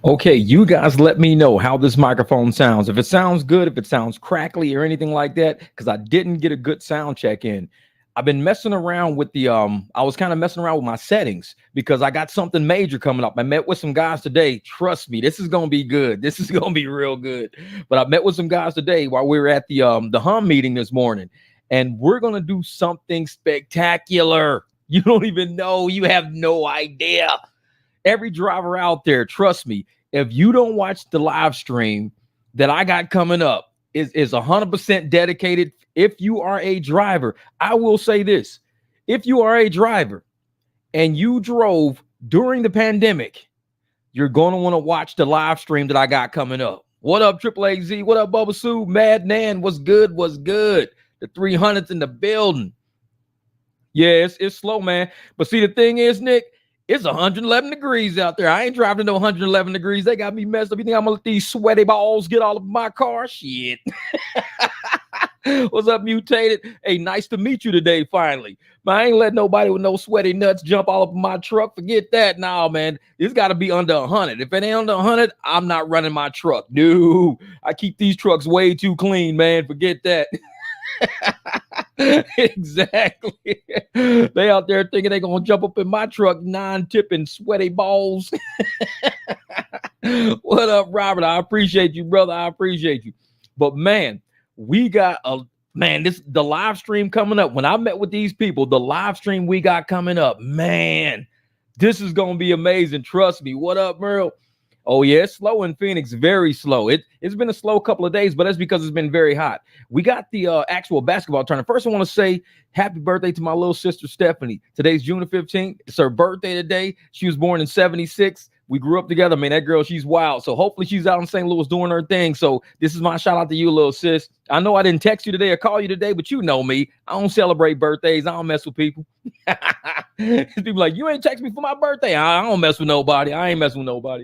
Okay, you guys let me know how this microphone sounds. If it sounds good, if it sounds crackly or anything like that, because I didn't get a good sound check in. I've been messing around with I was kind of messing around with my settings because I got something major coming up. I met with some guys today. Trust me, this is gonna be good. This is gonna be real good. But I met with some guys today while we were at the hum meeting this morning, and we're gonna do something spectacular. You don't even know, you have no idea. Every driver out there, trust me, if you don't watch the live stream that I got coming up, is 100% dedicated. If you are a driver, I will say this: if you are a driver and you drove during the pandemic, you're going to want to watch the live stream that I got coming up. What up, Triple AZ? What up, Bubba Sue? Mad Nan? What's good? What's good? The 300s in the building. Yeah, it's slow, man. But see, the thing is, Nick, it's 111 degrees out there. I ain't driving to 111 degrees. They got me messed up. You think I'm gonna let these sweaty balls get all of my car? Shit. What's up, Mutated? Hey, nice to meet you today, finally. But I ain't letting nobody with no sweaty nuts jump all up in my truck. Forget that. Nah, man. It's got to be under 100. If it ain't under 100, I'm not running my truck. No, I keep these trucks way too clean, man. Forget that. Exactly. They out there thinking they gonna jump up in my truck, non-tipping sweaty balls. What up, Robert? I appreciate you, brother. I appreciate you. But man, we got the live stream coming up. When I met with these people, the live stream we got coming up, man, this is gonna be amazing. Trust me. What up, Merle? Oh, yeah, it's slow in Phoenix, very slow. It's been a slow couple of days, but that's because it's been very hot. We got the actual basketball tournament. First, I want to say happy birthday to my little sister, Stephanie. Today's June the 15th. It's her birthday today. She was born in 76. We grew up together. Man, that girl, she's wild. So hopefully she's out in St. Louis doing her thing. So this is my shout out to you, little sis. I know I didn't text you today or call you today, but you know me. I don't celebrate birthdays. I don't mess with people. People like, you ain't text me for my birthday. I don't mess with nobody. I ain't messing with nobody.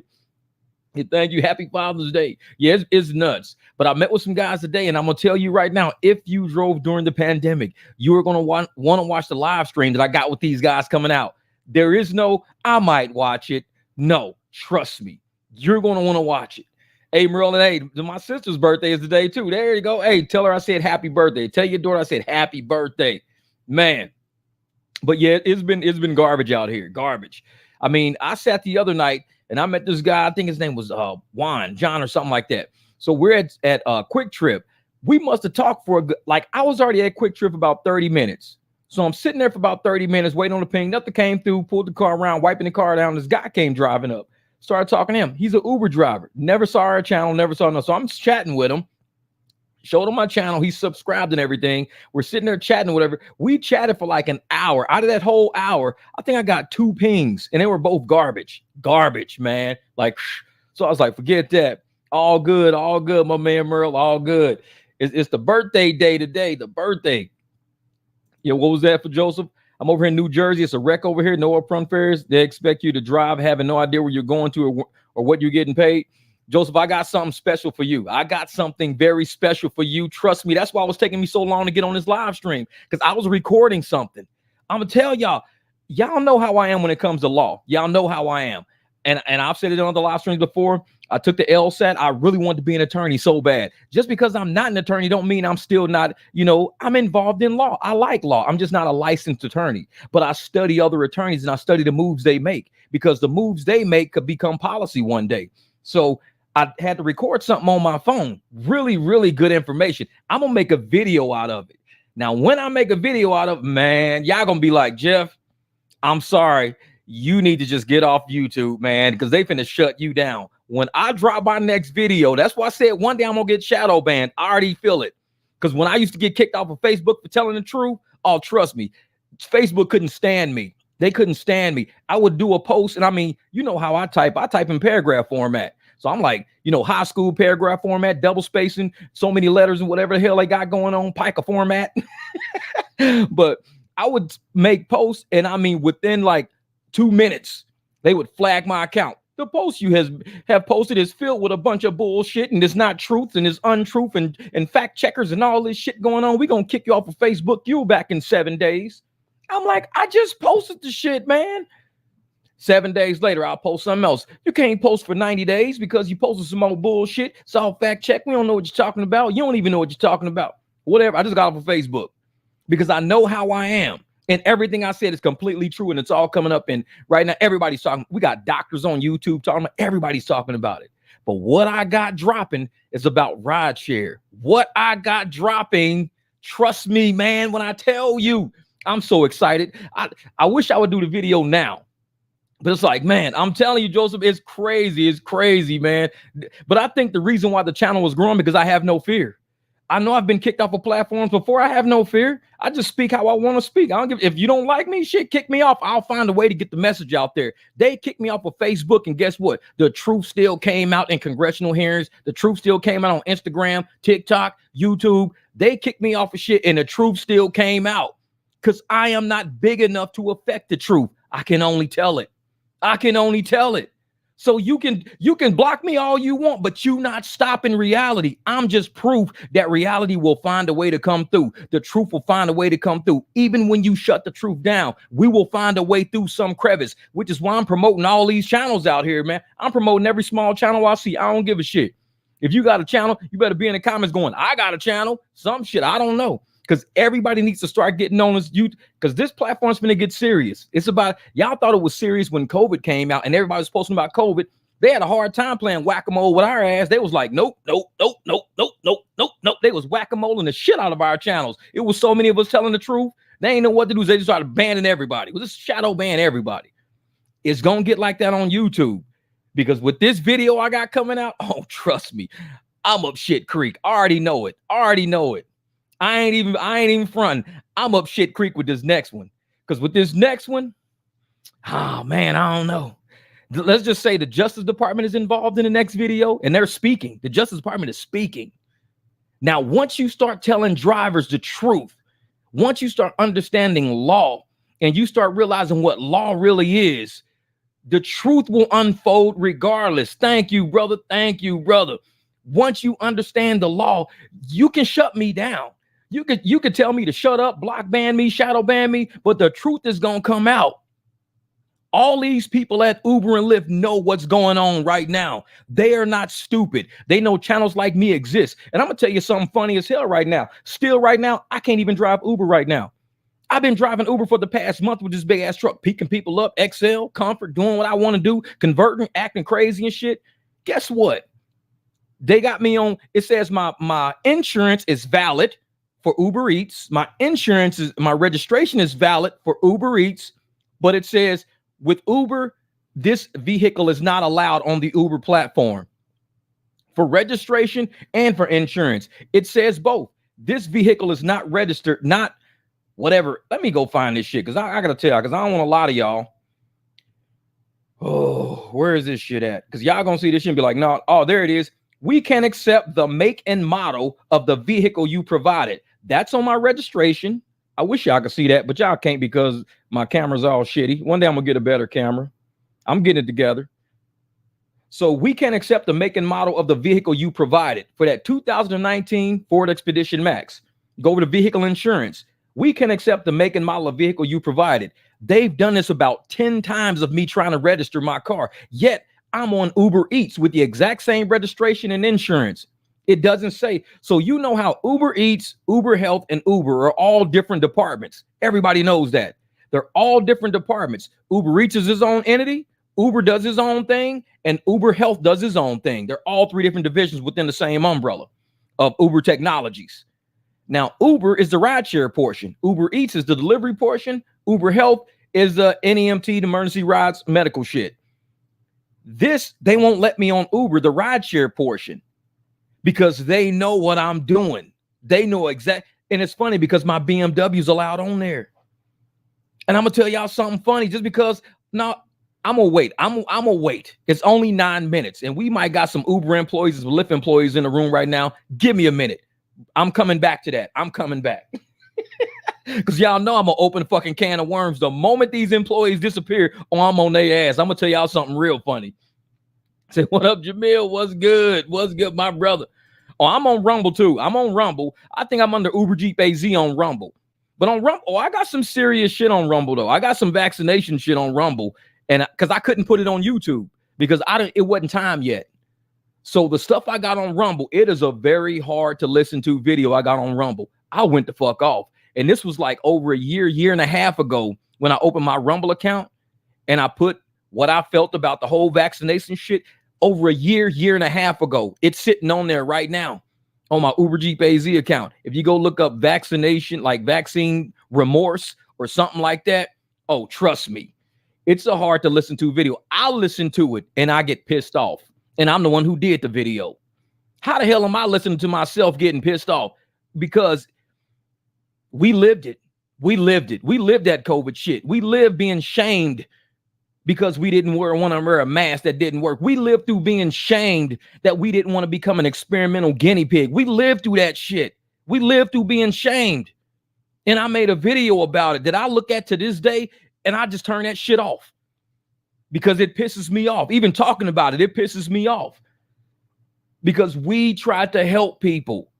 Thank you. Happy Father's Day. Yes, it's nuts. But I met with some guys today, and I'm going to tell you right now, if you drove during the pandemic, you are going to want to watch the live stream that I got with these guys coming out. There is no, I might watch it. No, trust me. You're going to want to watch it. Hey, Merle, and hey, my sister's birthday is today, too. There you go. Hey, tell her I said happy birthday. Tell your daughter I said happy birthday. Man. But yeah, it's been garbage out here. Garbage. I mean, I sat the other night, and I met this guy. I think his name was John or something like that. So we're at Quick Trip. We must have talked for I was already at Quick Trip about 30 minutes. So I'm sitting there for about 30 minutes waiting on the ping. Nothing came through. Pulled the car around, wiping the car down. This guy came driving up. Started talking to him. He's an Uber driver. Never saw our channel. Never saw no. So I'm chatting with him. Showed him my channel. He's subscribed and everything. We're sitting there chatting or whatever. We chatted for like an hour. Out of that whole hour, I think I got 2 pings, and they were both garbage. Garbage, man. So I was like, forget that. All good, my man Merle. All good. It's the birthday day today. The birthday. Yeah, what was that for Joseph? I'm over here in New Jersey. It's a wreck over here. No upfront fares. They expect you to drive, having no idea where you're going to or what you're getting paid. Joseph, I got something special for you. I got something very special for you. Trust me. That's why it was taking me so long to get on this live stream, because I was recording something. I'm going to tell y'all know how I am when it comes to law. Y'all know how I am. And I've said it on the live streams before. I took the LSAT. I really wanted to be an attorney so bad. Just because I'm not an attorney don't mean I'm still not, I'm involved in law. I like law. I'm just not a licensed attorney. But I study other attorneys, and I study the moves they make, because the moves they make could become policy one day. So I had to record something on my phone. Really, really good information. I'm going to make a video out of it. Now, when I make a video out of it, man, y'all going to be like, Jeff, I'm sorry. You need to just get off YouTube, man, because they finna shut you down. When I drop my next video, that's why I said one day I'm going to get shadow banned. I already feel it. Because when I used to get kicked off of Facebook for telling the truth, oh, trust me, Facebook couldn't stand me. They couldn't stand me. I would do a post, and I mean, you know how I type. I type in paragraph format. So I'm like, high school paragraph format, double spacing, so many letters and whatever the hell they got going on, pica format. But I would make posts, and I mean, within like 2 minutes, they would flag my account. The post you have posted is filled with a bunch of bullshit, and it's not truth, and it's untruth, and fact checkers and all this shit going on. We're going to kick you off of Facebook. You're back in 7 days. I'm like, I just posted the shit, man. 7 days later, I'll post something else. You can't post for 90 days because you posted some old bullshit. It's all fact check. We don't know what you're talking about. You don't even know what you're talking about. Whatever. I just got off of Facebook because I know how I am. And everything I said is completely true. And it's all coming up. And right now, everybody's talking. We got doctors on YouTube talking about, everybody's talking about it. But what I got dropping is about rideshare. What I got dropping, trust me, man, when I tell you, I'm so excited. I wish I would do the video now. But it's like, man, I'm telling you, Joseph, it's crazy. It's crazy, man. But I think the reason why the channel was growing because I have no fear. I know I've been kicked off of platforms before. I have no fear. I just speak how I want to speak. I don't give. If you don't like me, shit, kick me off. I'll find a way to get the message out there. They kicked me off of Facebook, and guess what? The truth still came out in congressional hearings. The truth still came out on Instagram, TikTok, YouTube. They kicked me off of shit, and the truth still came out because I am not big enough to affect the truth. I can only tell it. I can only tell it. So you can block me all you want, but you not stopping reality. I'm just proof that reality will find a way to come through. The truth will find a way to come through. Even when you shut the truth down, we will find a way through some crevice, which is why I'm promoting all these channels out here, man. I'm promoting every small channel I see. I don't give a shit. If you got a channel, you better be in the comments going, I got a channel, some shit. I don't know. Because everybody needs to start getting on this YouTube, because this platform's going to get serious. It's about, y'all thought it was serious when COVID came out and everybody was posting about COVID. They had a hard time playing whack-a-mole with our ass. They was like, nope, nope, nope, nope, nope, nope, nope, nope. They was whack-a-moling the shit out of our channels. It was so many of us telling the truth. They ain't know what to do. They just started banning everybody. Well, just shadow ban everybody. It's going to get like that on YouTube. Because with this video I got coming out, oh, trust me, I'm up shit creek. I already know it. I already know it. I ain't even fronting. I'm up shit creek with this next one. Because with this next one, oh man, I don't know. Let's just say the Justice Department is involved in the next video and they're speaking. The Justice Department is speaking. Now, once you start telling drivers the truth, once you start understanding law and you start realizing what law really is, the truth will unfold regardless. Thank you, brother. Thank you, brother. Once you understand the law, you can shut me down. You could tell me to shut up, block ban me, shadow ban me, but the truth is going to come out. All these people at Uber and Lyft know what's going on right now. They are not stupid. They know channels like me exist. And I'm going to tell you something funny as hell right now. Still right now, I can't even drive Uber right now. I've been driving Uber for the past month with this big ass truck, picking people up, XL, comfort, doing what I want to do, converting, acting crazy and shit. Guess what? They got me on, it says my insurance is valid for Uber Eats. My registration is valid for Uber Eats, but it says with Uber, this vehicle is not allowed on the Uber platform for registration and for insurance. It says both. This vehicle is not registered, not whatever. Let me go find this shit because I got to tell y'all, because I don't want to lie to y'all. Oh, where is this shit at? Because y'all going to see this shit and be like, no, oh, there it is. We can accept the make and model of the vehicle you provided. That's on my registration. I wish y'all could see that, but y'all can't because my camera's all shitty. One day I'm going to get a better camera. I'm getting it together. So we can accept the make and model of the vehicle you provided for that 2019 Ford Expedition Max. Go over to vehicle insurance. We can accept the make and model of vehicle you provided. They've done this about 10 times of me trying to register my car. Yet I'm on Uber Eats with the exact same registration and insurance. It doesn't say. So you know how Uber Eats, Uber Health, and Uber are all different departments. Everybody knows that. They're all different departments. Uber Eats is his own entity. Uber does his own thing. And Uber Health does his own thing. They're all three different divisions within the same umbrella of Uber Technologies. Now, Uber is the rideshare portion. Uber Eats is the delivery portion. Uber Health is the NEMT, the emergency rides, medical shit. This, they won't let me on Uber, the rideshare portion, because they know what I'm doing. They know exactly. And it's funny because my BMW's allowed on there. And I'm going to tell y'all something funny just because now I'm going to wait. I'm going to wait. It's only 9 minutes and we might got some Uber employees and Lyft employees in the room right now. Give me a minute. I'm coming back to that. I'm coming back. Because y'all know I'm going to open a fucking can of worms. The moment these employees disappear, oh, I'm on their ass. I'm going to tell y'all something real funny. Say, what up, Jamil? What's good? What's good, my brother? Oh, I'm on Rumble, too. I'm on Rumble. I think I'm under Uber Jeep AZ on Rumble. But on Rumble, oh, I got some serious shit on Rumble, though. I got some vaccination shit on Rumble. And because I couldn't put it on YouTube because it wasn't time yet. So the stuff I got on Rumble, it is a very hard to listen to video I got on Rumble. I went the fuck off. And this was like over a year and a half ago when I opened my Rumble account and I put what I felt about the whole vaccination shit over a year and a half ago. It's sitting on there right now on my Uber Jeep AZ account. If you go look up vaccination, like vaccine remorse or something like that, oh, trust me, it's a hard to listen to video. I'll listen to it and I get pissed off. And I'm the one who did the video. How the hell am I listening to myself getting pissed off? Because we lived it. We lived it. We lived that COVID shit. We lived being shamed because we didn't want to wear a mask that didn't work. We lived through being shamed that we didn't want to become an experimental guinea pig. We lived through that shit. We lived through being shamed. And I made a video about it that I look at to this day and I just turn that shit off because it pisses me off. Even talking about it, it pisses me off because we tried to help people.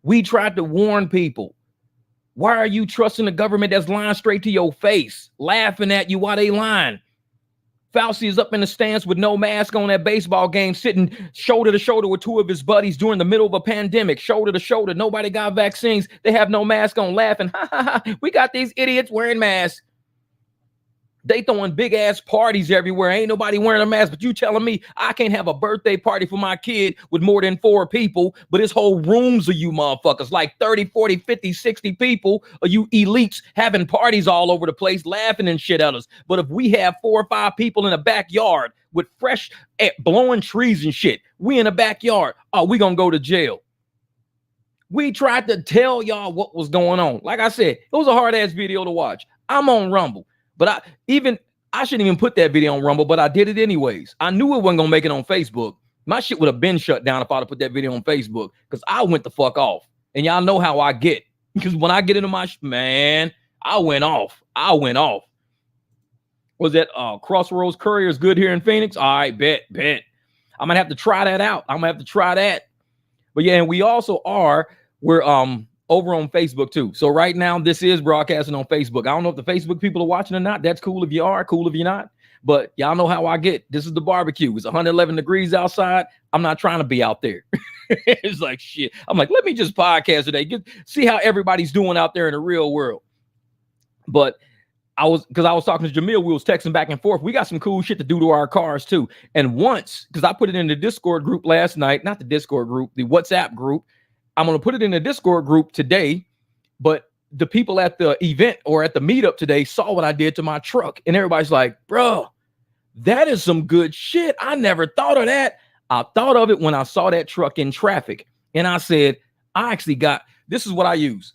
We tried to warn people. Why are you trusting the government that's lying straight to your face, laughing at you while they lying? Fauci is up in the stands with no mask on at baseball game, sitting shoulder to shoulder with two of his buddies during the middle of a pandemic, shoulder to shoulder. Nobody got vaccines. They have no mask on, laughing. Ha, ha, ha. We got these idiots wearing masks. They throwing big ass parties everywhere. Ain't nobody wearing a mask, but you telling me I can't have a birthday party for my kid with more than 4 people, but it's whole rooms of you motherfuckers, like 30, 40, 50, 60 people of you elites having parties all over the place, laughing and shit at us. But if we have 4 or 5 people in a backyard with fresh air, blowing trees and shit, we in a backyard, oh, we gonna go to jail. We tried to tell y'all what was going on. Like I said, it was a hard ass video to watch. I'm on Rumble. But I shouldn't even put that video on Rumble, but I did it anyways. I knew it wasn't gonna make it on Facebook. My shit would have been shut down if I'd have put that video on Facebook because I went the fuck off. And y'all know how I get. Because when I get into my man, I went off. Was that Crossroads Courier is good here in Phoenix? All right, bet. I'm gonna have to try that out. But yeah, and we're over on Facebook too. So right now, this is broadcasting on Facebook. I don't know if the Facebook people are watching or not. That's cool if you are, cool if you're not. But y'all know how I get. This is the barbecue. It's 111 degrees outside. I'm not trying to be out there. It's like shit. I'm like, let me just podcast today. See how everybody's doing out there in the real world. But I was talking to Jamil. We was texting back and forth. We got some cool shit to do to our cars too. And once, because I put it in the Discord group last night, not the Discord group, the WhatsApp group. I'm going to put it in the Discord group today, but the people at the event or at the meetup today saw what I did to my truck. And everybody's like, bro, that is some good shit. I never thought of that. I thought of it when I saw that truck in traffic. And I said, this is what I use.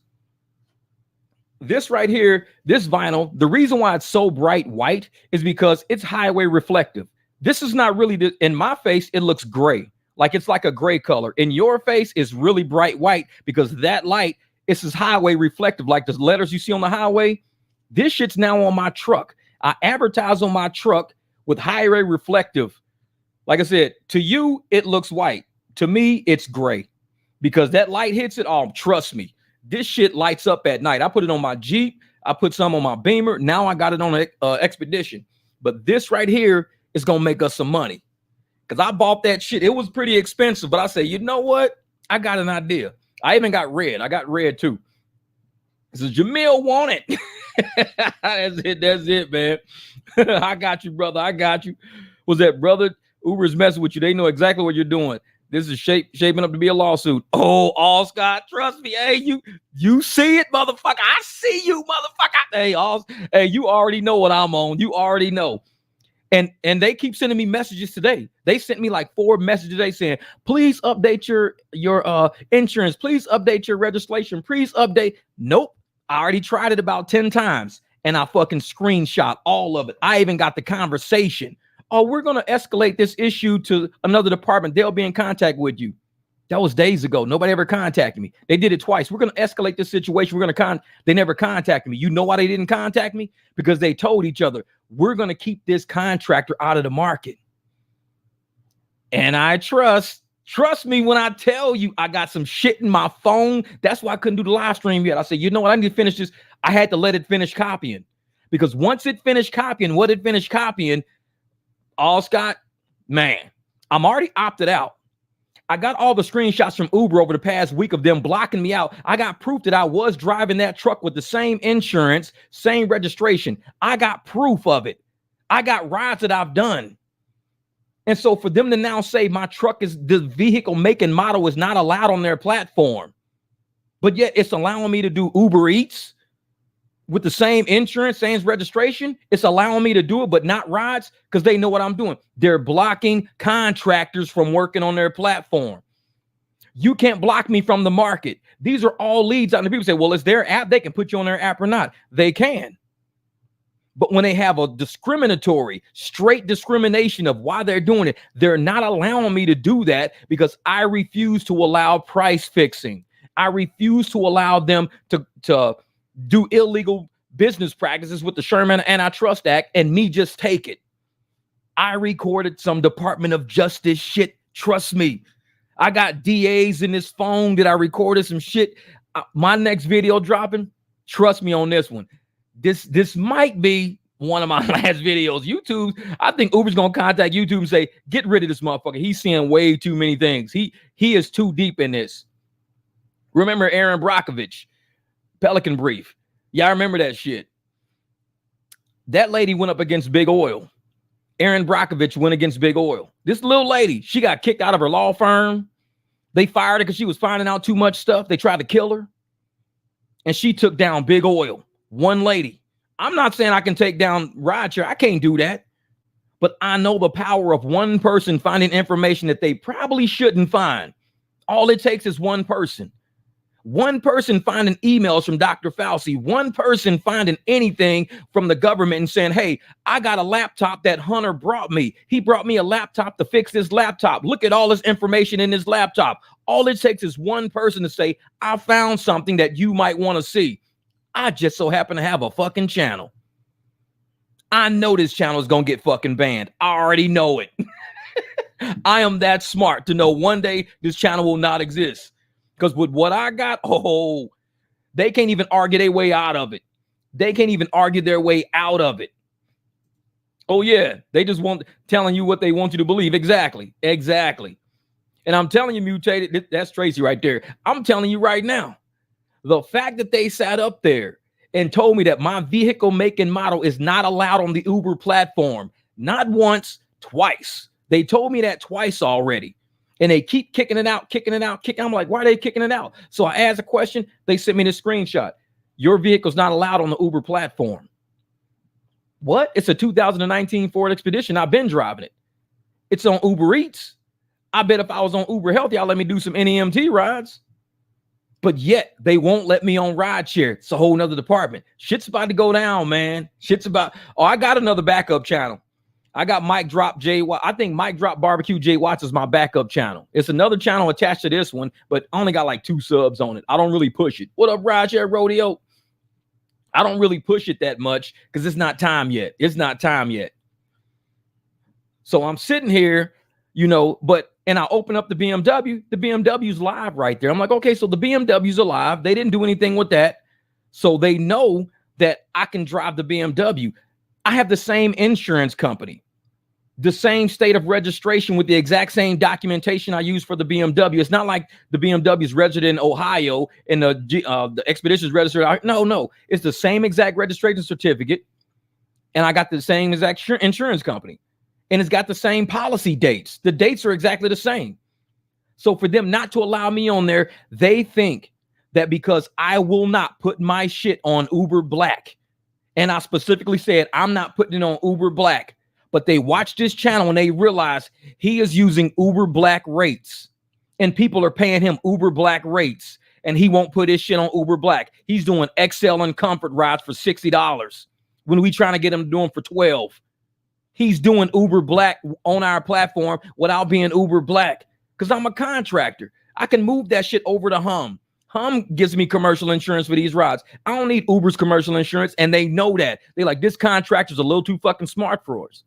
This right here, this vinyl, the reason why it's so bright white is because it's highway reflective. This is not really, in my face, it looks gray. Like it's like a gray color. In your face, it's really bright white because that light, it's this highway reflective, like the letters you see on the highway. This shit's now on my truck. I advertise on my truck with highway reflective. Like I said, to you, it looks white. To me, it's gray because that light hits it. Oh, trust me. This shit lights up at night. I put it on my Jeep. I put some on my Beamer. Now I got it on an Expedition. But this right here is going to make us some money. Because I bought that shit. It was pretty expensive, but I said, you know what? I got an idea. I even got red. I got red too. So Jamil want it. That's it, man. I got you, brother. I got you. Was that brother? Uber's messing with you. They know exactly what you're doing. This is shaping up to be a lawsuit. Oh, all Scott, trust me. Hey, you see it, motherfucker. I see you, motherfucker. Hey, you already know what I'm on. You already know. And they keep sending me messages today. They sent me like 4 messages today saying, please update your insurance. Please update your registration. Please update. Nope. I already tried it about 10 times and I fucking screenshot all of it. I even got the conversation. Oh, we're going to escalate this issue to another department. They'll be in contact with you. That was days ago. Nobody ever contacted me. They did it twice. We're going to escalate this situation. They never contacted me. You know why they didn't contact me? Because they told each other, we're going to keep this contractor out of the market. And I trust me when I tell you I got some shit in my phone. That's why I couldn't do the live stream yet. I said, you know what? I need to finish this. I had to let it finish copying because once it finished copying, All Scott, man, I'm already opted out. I got all the screenshots from Uber over the past week of them blocking me out. I got proof that I was driving that truck with the same insurance, same registration. I got proof of it. I got rides that I've done. And so for them to now say my truck is, the vehicle make and model is not allowed on their platform, but yet it's allowing me to do Uber Eats with the same insurance, same registration. It's allowing me to do it, but not rides, because they know what I'm doing. They're blocking contractors from working on their platform. You can't block me from the market. These are all leads out there. People say, well, it's their app. They can put you on their app or not. They can. But when they have a discriminatory, straight discrimination of why they're doing it, they're not allowing me to do that because I refuse to allow price fixing. I refuse to allow them to do illegal business practices with the Sherman Antitrust Act and me just take it. I recorded some Department of Justice shit. Trust me. I got DAs in this phone that I recorded some shit. My next video dropping, trust me on this one. This might be one of my last videos. YouTube, I think Uber's gonna contact YouTube and say, get rid of this motherfucker. He's seeing way too many things. He is too deep in this. Remember Aaron Brockovich, Pelican Brief. Yeah, I remember that shit. That lady went up against Big Oil. Aaron Brockovich went against Big Oil. This little lady, she got kicked out of her law firm. They fired her because she was finding out too much stuff. They tried to kill her. And she took down Big Oil. One lady. I'm not saying I can take down Rideshare. I can't do that. But I know the power of one person finding information that they probably shouldn't find. All it takes is one person. One person finding emails from Dr. Fauci, one person finding anything from the government and saying, hey, I got a laptop that Hunter brought me. He brought me a laptop to fix this laptop. Look at all this information in this laptop. All it takes is one person to say, I found something that you might want to see. I just so happen to have a fucking channel. I know this channel is going to get fucking banned. I already know it. I am that smart to know one day this channel will not exist. Because with what I got, they can't even argue their way out of it. They can't even argue their way out of it. Oh, yeah. They just want telling you what they want you to believe. Exactly. Exactly. And I'm telling you, Mutated, that's Tracy right there. I'm telling you right now, the fact that they sat up there and told me that my vehicle make and model is not allowed on the Uber platform, not once, twice. They told me that twice already. And they keep kicking it out. I'm like, why are they kicking it out? So I asked a question. They sent me this screenshot. Your vehicle's not allowed on the Uber platform. What? It's a 2019 Ford Expedition. I've been driving it. It's on Uber Eats. I bet if I was on Uber Health, y'all let me do some NEMT rides. But yet they won't let me on Rideshare. It's a whole nother department. Shit's about to go down, man. I got another backup channel. I got Mike Drop J. I think Mike Drop Barbecue J. Watts is my backup channel. It's another channel attached to this one, but I only got like 2 subs on it. I don't really push it. What up, Rideshare Rodeo? I don't really push it that much because it's not time yet. So I'm sitting here, and I open up the BMW. The BMW's live right there. I'm like, okay, so the BMW's alive. They didn't do anything with that. So they know that I can drive the BMW. I have the same insurance company, the same state of registration with the exact same documentation I use for the BMW. It's not like the BMW is registered in Ohio and the Expedition is registered. No. It's the same exact registration certificate. And I got the same exact insurance company. And it's got the same policy dates. The dates are exactly the same. So for them not to allow me on there, they think that because I will not put my shit on Uber Black. And I specifically said, I'm not putting it on Uber Black, but they watch this channel and they realize he is using Uber Black rates and people are paying him Uber Black rates and he won't put his shit on Uber Black. He's doing XL and Comfort rides for $60 when we trying to get him to do them for $12. He's doing Uber Black on our platform without being Uber Black because I'm a contractor. I can move that shit over to Hum. Hum gives me commercial insurance for these rides. I don't need Uber's commercial insurance, and they know that. They're like, this contractor's a little too fucking smart for us.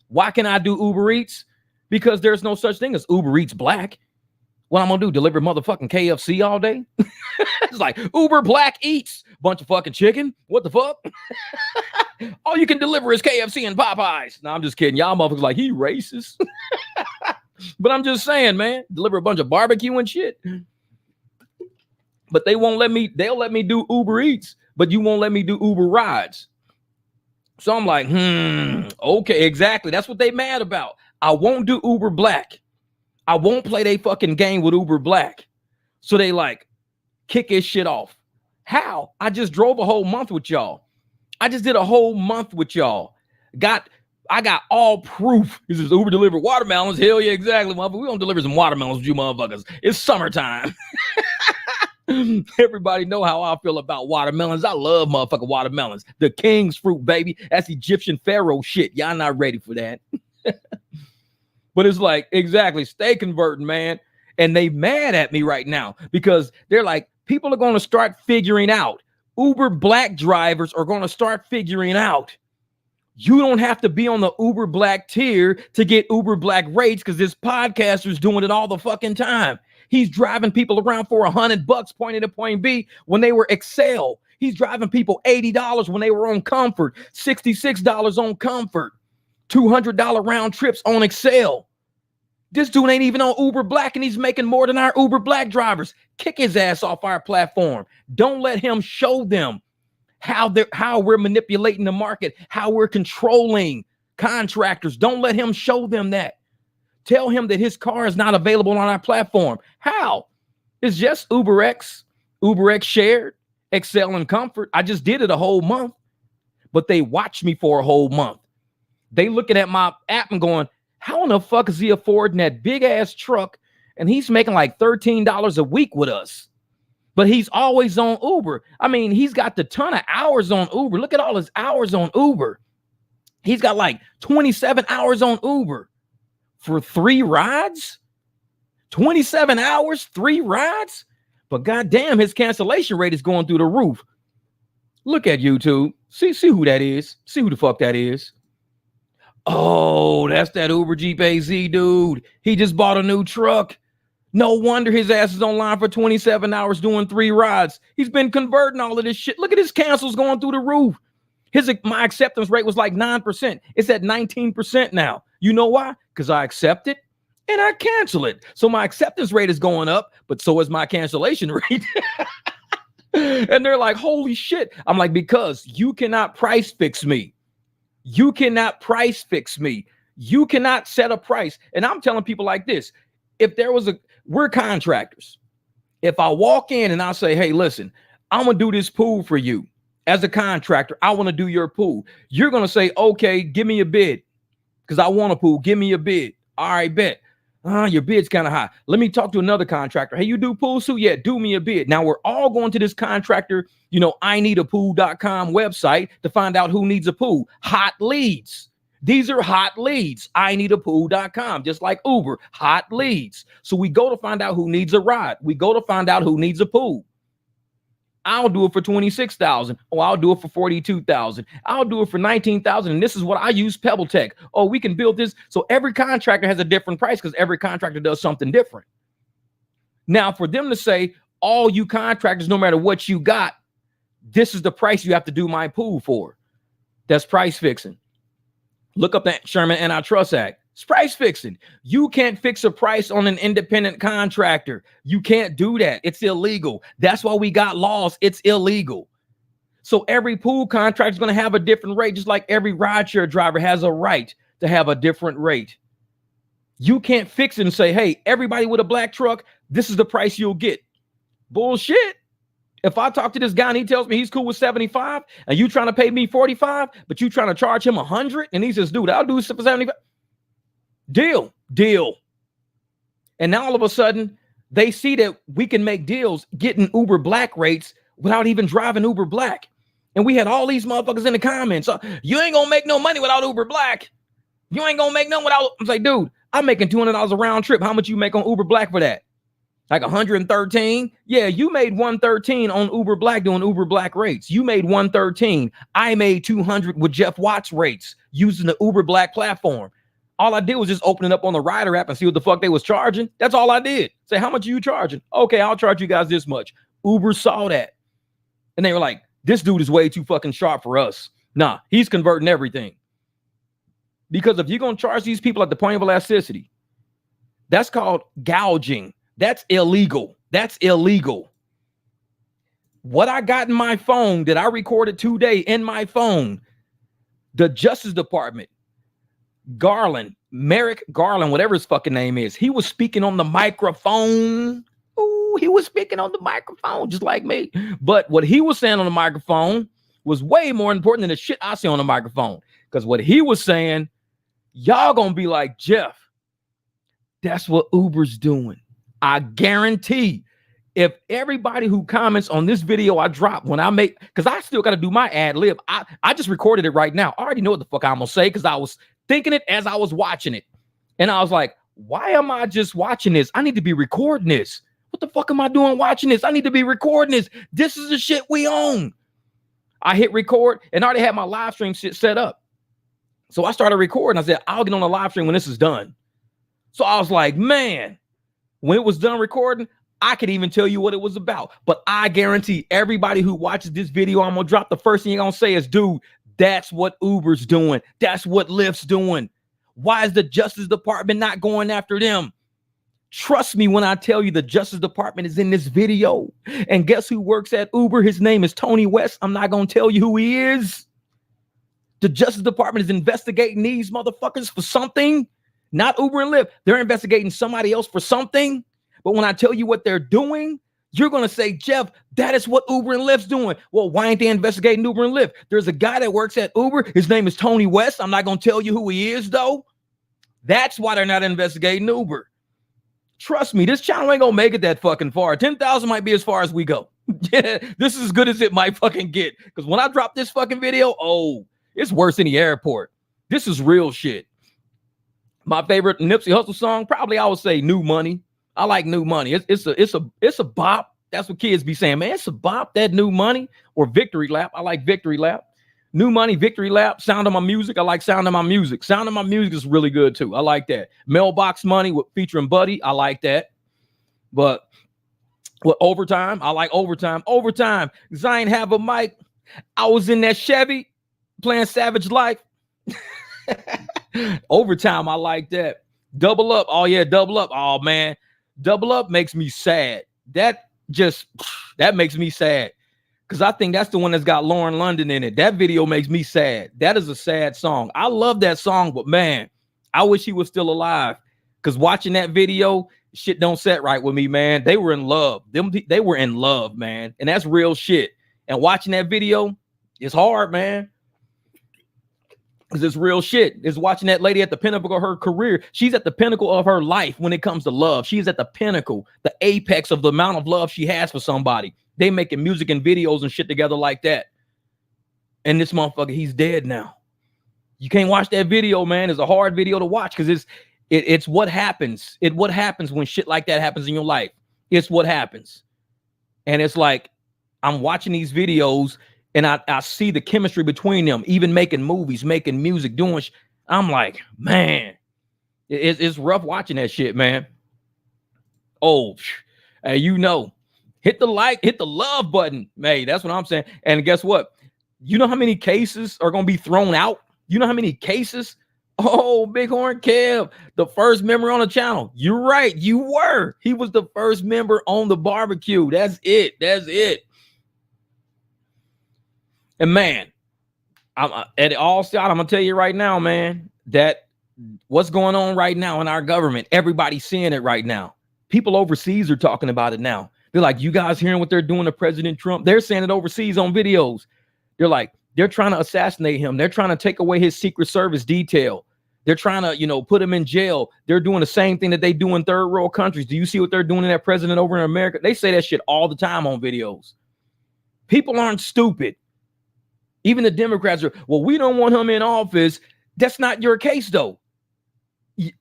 Why can I do Uber Eats? Because there's no such thing as Uber Eats Black. What I'm gonna do, deliver motherfucking KFC all day? It's like Uber Black Eats. Bunch of fucking chicken. What the fuck? All you can deliver is KFC and Popeyes. No, I'm just kidding. Y'all motherfuckers like, he racist. But I'm just saying, man, deliver a bunch of barbecue and shit. But they won't let me, they'll let me do Uber Eats, but you won't let me do Uber rides. So I'm like, okay, exactly. That's what they mad about. I won't do Uber Black. I won't play they fucking game with Uber Black. So they like kick his shit off. How? I just drove a whole month with y'all. I just did a whole month with y'all. I got all proof. This is Uber delivered watermelons. Hell yeah, exactly, motherfucker. We gonna deliver some watermelons with you motherfuckers. It's summertime. Everybody know how I feel about watermelons. I love motherfucking watermelons. The king's fruit, baby. That's Egyptian pharaoh shit. Y'all not ready for that. But it's like, exactly, stay converting, man. And they mad at me right now because they're like, people are going to start figuring out. Uber Black drivers are going to start figuring out. You don't have to be on the Uber Black tier to get Uber Black rates because this podcaster's doing it all the fucking time. He's driving people around for $100 point A to point B when they were Excel. He's driving people $80 when they were on Comfort, $66 on Comfort, $200 round trips on Excel. This dude ain't even on Uber Black and he's making more than our Uber Black drivers. Kick his ass off our platform. Don't let him show them how we're manipulating the market, how we're controlling contractors. Don't let him show them that. Tell him that his car is not available on our platform. How? It's just UberX shared, Excel and Comfort. I just did it a whole month, but they watched me for a whole month. They looking at my app and going, how in the fuck is he affording that big ass truck? And he's making like $13 a week with us. But he's always on Uber. I mean, he's got the ton of hours on Uber. Look at all his hours on Uber. He's got like 27 hours on Uber for 3 rides. 27 hours, 3 rides. But goddamn, his cancellation rate is going through the roof. Look at YouTube. See who that is. See who the fuck that is. Oh, that's that Uber Jeep AZ dude. He just bought a new truck. No wonder his ass is online for 27 hours doing 3 rides. He's been converting all of this shit. Look at his cancels going through the roof. My acceptance rate was like 9%. It's at 19% now. You know why? Because I accept it and I cancel it. So my acceptance rate is going up, but so is my cancellation rate. And they're like, holy shit. I'm like, because you cannot price fix me. You cannot price fix me. You cannot set a price. And I'm telling people like this. If there was we're contractors. If I walk in and I say, hey, listen, I'm going to do this pool for you. As a contractor, I want to do your pool. You're going to say, okay, give me a bid because I want a pool. Give me a bid. All right, bet. Your bid's kind of high. Let me talk to another contractor. Hey, you do pools too? Yeah, do me a bid. Now we're all going to this contractor, ineedapool.com website to find out who needs a pool. Hot leads. These are hot leads. ineedapool.com, just like Uber, hot leads. So we go to find out who needs a ride. We go to find out who needs a pool. I'll do it for $26,000. Oh, I'll do it for $42,000. I'll do it for $19,000. And this is what I use, Pebble Tech. Oh, we can build this. So every contractor has a different price because every contractor does something different. Now, for them to say, all you contractors, no matter what you got, this is the price you have to do my pool for. That's price fixing. Look up that Sherman Antitrust Act. It's price fixing. You can't fix a price on an independent contractor. You can't do that. It's illegal. That's why we got laws. It's illegal. So every pool contractor is going to have a different rate, just like every rideshare driver has a right to have a different rate. You can't fix it and say, hey, everybody with a black truck, this is the price you'll get. Bullshit. If I talk to this guy and he tells me he's cool with 75 and you trying to pay me 45, but you trying to charge him 100 and he says, dude, I'll do it for 75. Deal. And now all of a sudden they see that we can make deals getting Uber Black rates without even driving Uber Black. And we had all these motherfuckers in the comments. You ain't gonna make no money without Uber Black. You ain't gonna make no without. I'm like, dude, I'm making $200 a round trip. How much you make on Uber Black for that? Like 113? Yeah, you made 113 on Uber Black doing Uber Black rates. You made 113. I made 200 with Jeff Watts rates using the Uber Black platform. All I did was just open it up on the Rider app and see what the fuck they was charging. That's all I did. Say, how much are you charging? Okay, I'll charge you guys this much. Uber saw that. And they were like, this dude is way too fucking sharp for us. Nah, he's converting everything. Because if you're going to charge these people at the point of elasticity, that's called gouging. That's illegal. That's illegal. What I got in my phone that I recorded today in my phone, the Justice Department, Merrick Garland, whatever his fucking name is, he was speaking on the microphone. Ooh, he was speaking on the microphone just like me. But what he was saying on the microphone was way more important than the shit I say on the microphone. Because what he was saying, y'all gonna be like, Jeff, that's what Uber's doing. I guarantee if everybody who comments on this video I drop when I make, because I still got to do my ad lib. I just recorded it right now. I already know what the fuck I'm gonna say because I was thinking it as I was watching it. And I was like, why am I just watching this? I need to be recording this. What the fuck am I doing watching this? I need to be recording this. This is the shit we own. I hit record and I already had my live stream shit set up. So I started recording. I said, I'll get on the live stream when this is done. So I was like, man, when it was done recording, I could even tell you what it was about. But I guarantee everybody who watches this video, I'm going to drop, the first thing you're going to say is, dude, that's what Uber's doing. That's what Lyft's doing. Why is the Justice Department not going after them? Trust me when I tell you the Justice Department is in this video. And guess who works at Uber? His name is Tony West. I'm not going to tell you who he is. The Justice Department is investigating these motherfuckers for something. Not Uber and Lyft. They're investigating somebody else for something. But when I tell you what they're doing, you're going to say, Jeff, that is what Uber and Lyft's doing. Well, why ain't they investigating Uber and Lyft? There's a guy that works at Uber. His name is Tony West. I'm not going to tell you who he is, though. That's why they're not investigating Uber. Trust me, this channel ain't going to make it that fucking far. 10,000 might be as far as we go. Yeah, this is as good as it might fucking get. Because when I drop this fucking video, oh, it's worse than the airport. This is real shit. My favorite Nipsey Hussle song, probably I would say New Money. I like New Money. It's a bop. That's what kids be saying, man. It's a bop, that New Money. Or Victory Lap. I like Victory Lap. New Money, Victory Lap. Sound of My Music. I like Sound of My Music. Sound of My Music is really good too. I like that. Mailbox Money with featuring Buddy. I like that. But with Overtime, I like Overtime. Overtime, because I ain't have a mic. I was in that Chevy playing Savage Life. Overtime, I like that. Double Up. Oh yeah, Double Up. Oh man. Double Up makes me sad. That makes me sad. Because I think that's the one that's got Lauren London in it. That video makes me sad. That is a sad song. I love that song, but man, I wish he was still alive. Because watching that video, shit don't set right with me, man. They were in love. They were in love, man. And that's real shit. And watching that video, it's hard, man. Because it's real shit. It's watching that lady at the pinnacle of her career. She's at the pinnacle of her life when it comes to love. She's at the pinnacle, the apex of the amount of love she has for somebody. They making music and videos and shit together like that. And this motherfucker, he's dead now. You can't watch that video, man. It's a hard video to watch because it's what happens. What happens when shit like that happens in your life. It's what happens. And it's like, I'm watching these videos and I see the chemistry between them, even making movies, making music, doing I'm like, man, it's rough watching that shit, man. Oh, hey, you know, hit the like, hit the love button. Hey, that's what I'm saying. And guess what? You know how many cases are going to be thrown out? You know how many cases? Oh, Bighorn Kev, the first member on the channel. You're right. You were. He was the first member on the barbecue. That's it. That's it. And man, I'm at all side. I'm gonna tell you right now, man, that what's going on right now in our government, everybody's seeing it right now. People overseas are talking about it now. They're like, you guys hearing what they're doing to President Trump? They're saying it overseas on videos. They're like, they're trying to assassinate him. They're trying to take away his Secret Service detail. They're trying to, put him in jail. They're doing the same thing that they do in third world countries. Do you see what they're doing to that president over in America? They say that shit all the time on videos. People aren't stupid. Even the Democrats are, well, we don't want him in office. That's not your case, though.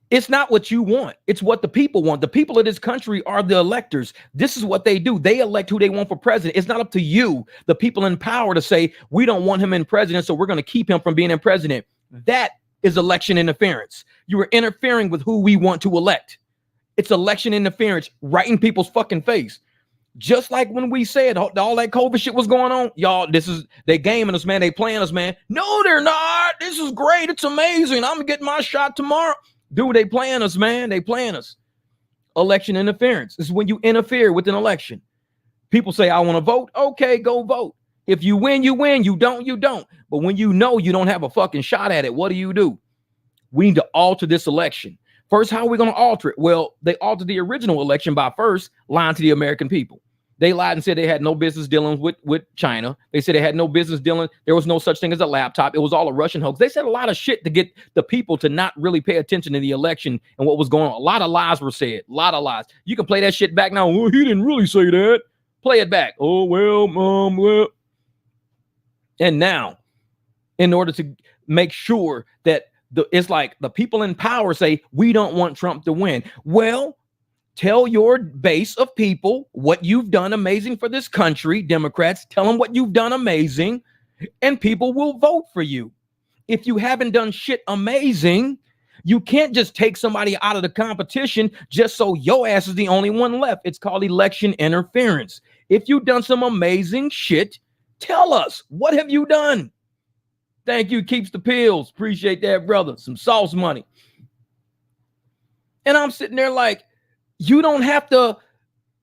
It's not what you want. It's what the people want. The people of this country are the electors. This is what they do. They elect who they want for president. It's not up to you, the people in power, to say, we don't want him in president, so we're going to keep him from being in president. That is election interference. You are interfering with who we want to elect. It's election interference right in people's fucking face. Just like when we said all that COVID shit was going on, y'all, they gaming us, man. They playing us, man. No, they're not. This is great. It's amazing. I'm getting my shot tomorrow. Dude, they playing us, man. They playing us. Election interference. This is when you interfere with an election. People say, I want to vote. Okay, go vote. If you win, you win. You don't, you don't. But when you know you don't have a fucking shot at it, what do? We need to alter this election. First, how are we going to alter it? Well, they altered the original election by first lying to the American people. They lied and said they had no business dealing with China. They said they had no business dealing. There was no such thing as a laptop. It was all a Russian hoax. They said a lot of shit to get the people to not really pay attention to the election and what was going on. A lot of lies were said. A lot of lies. You can play that shit back now. Well, he didn't really say that. Play it back. Oh, well. And now, in order to make sure that it's like the people in power say, we don't want Trump to win. Well, tell your base of people what you've done amazing for this country. Democrats, tell them what you've done amazing, and people will vote for you. If you haven't done shit amazing, you can't just take somebody out of the competition just so your ass is the only one left. It's called election interference. If you've done some amazing shit, tell us, what have you done? Thank you, Keeps the Pills. Appreciate that, brother. Some sauce money. And I'm sitting there like, you don't have to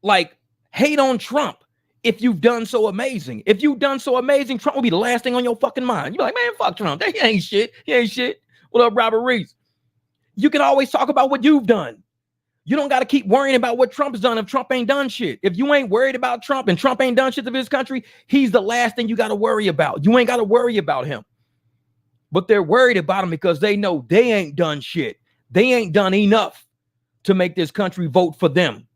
like hate on Trump if you've done so amazing. If you've done so amazing, Trump will be the last thing on your fucking mind. You're like, man, fuck Trump. He ain't shit. He ain't shit. What up, Robert Reese? You can always talk about what you've done. You don't got to keep worrying about what Trump's done if Trump ain't done shit. If you ain't worried about Trump and Trump ain't done shit to his country, he's the last thing you got to worry about. You ain't got to worry about him. But they're worried about him because they know they ain't done shit. They ain't done enough to make this country vote for them.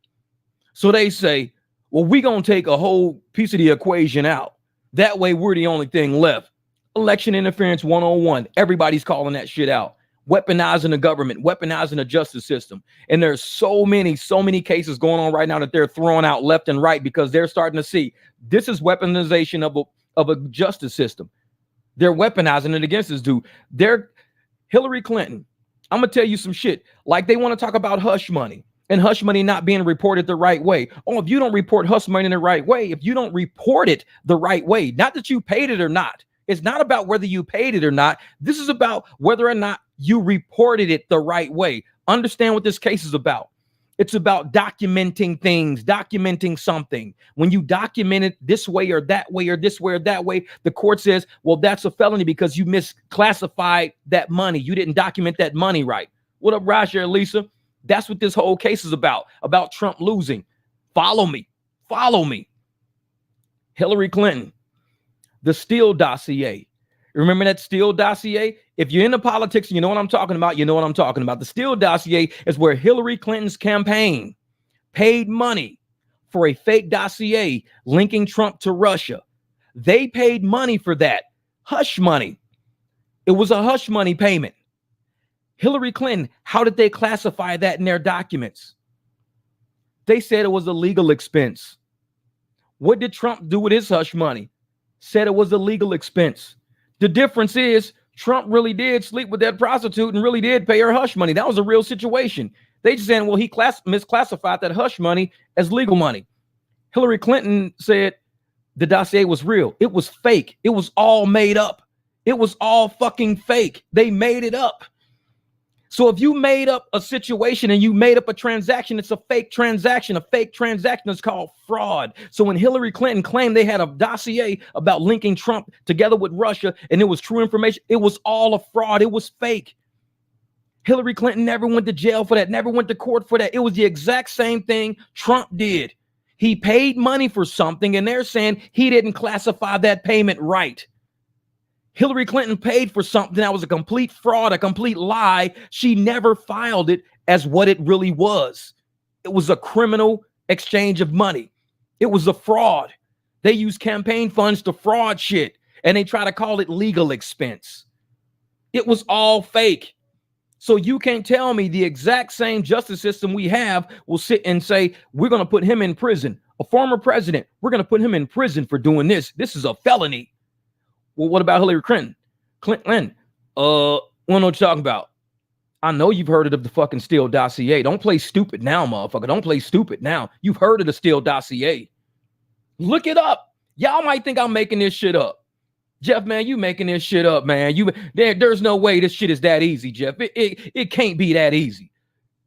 So they say, well, we're going to take a whole piece of the equation out. That way we're the only thing left. Election interference 101. Everybody's calling that shit out. Weaponizing the government, weaponizing the justice system. And there's so many cases going on right now that they're throwing out left and right because they're starting to see this is weaponization of a justice system. They're weaponizing it against this dude. They're Hillary Clinton. I'm going to tell you some shit. Like they want to talk about hush money and hush money not being reported the right way. Oh, if you don't report hush money in the right way, if you don't report it the right way, not that you paid it or not. It's not about whether you paid it or not. This is about whether or not you reported it the right way. Understand what this case is about. It's about documenting things, documenting something. When you document it this way or that way or this way or that way, the court says, well, that's a felony because you misclassified that money. You didn't document that money right. What up, Rideshare, Lisa? That's what this whole case is about Trump losing. Follow me. Hillary Clinton, the Steele dossier. Remember that Steele dossier? If you're into politics and you know what I'm talking about, you know what I'm talking about. The Steele dossier is where Hillary Clinton's campaign paid money for a fake dossier linking Trump to Russia. They paid money for that. Hush money. It was a hush money payment. Hillary Clinton, how did they classify that in their documents? They said it was a legal expense. What did Trump do with his hush money? Said it was a legal expense. The difference is Trump really did sleep with that prostitute and really did pay her hush money. That was a real situation. They just saying, well, he misclassified that hush money as legal money. Hillary Clinton said the dossier was real. It was fake. It was all made up. It was all fucking fake. They made it up. So if you made up a situation and you made up a transaction, it's a fake transaction. A fake transaction is called fraud. So when Hillary Clinton claimed they had a dossier about linking Trump together with Russia and it was true information, it was all a fraud. It was fake. Hillary Clinton never went to jail for that, never went to court for that. It was the exact same thing Trump did. He paid money for something and they're saying he didn't classify that payment right. Hillary Clinton paid for something that was a complete fraud, a complete lie. She never filed it as what it really was. It was a criminal exchange of money. It was a fraud. They use campaign funds to fraud shit, and they try to call it legal expense. It was all fake. So you can't tell me the exact same justice system we have will sit and say, we're going to put him in prison. A former president, we're going to put him in prison for doing this. This is a felony. Well, what about Hillary Clinton? Clinton, what are you talking about? I know you've heard of the fucking Steele dossier. Don't play stupid now, motherfucker. Don't play stupid now. You've heard of the Steele dossier. Look it up. Y'all might think I'm making this shit up. Jeff, man, you making this shit up, man. There's no way this shit is that easy, Jeff. It can't be that easy.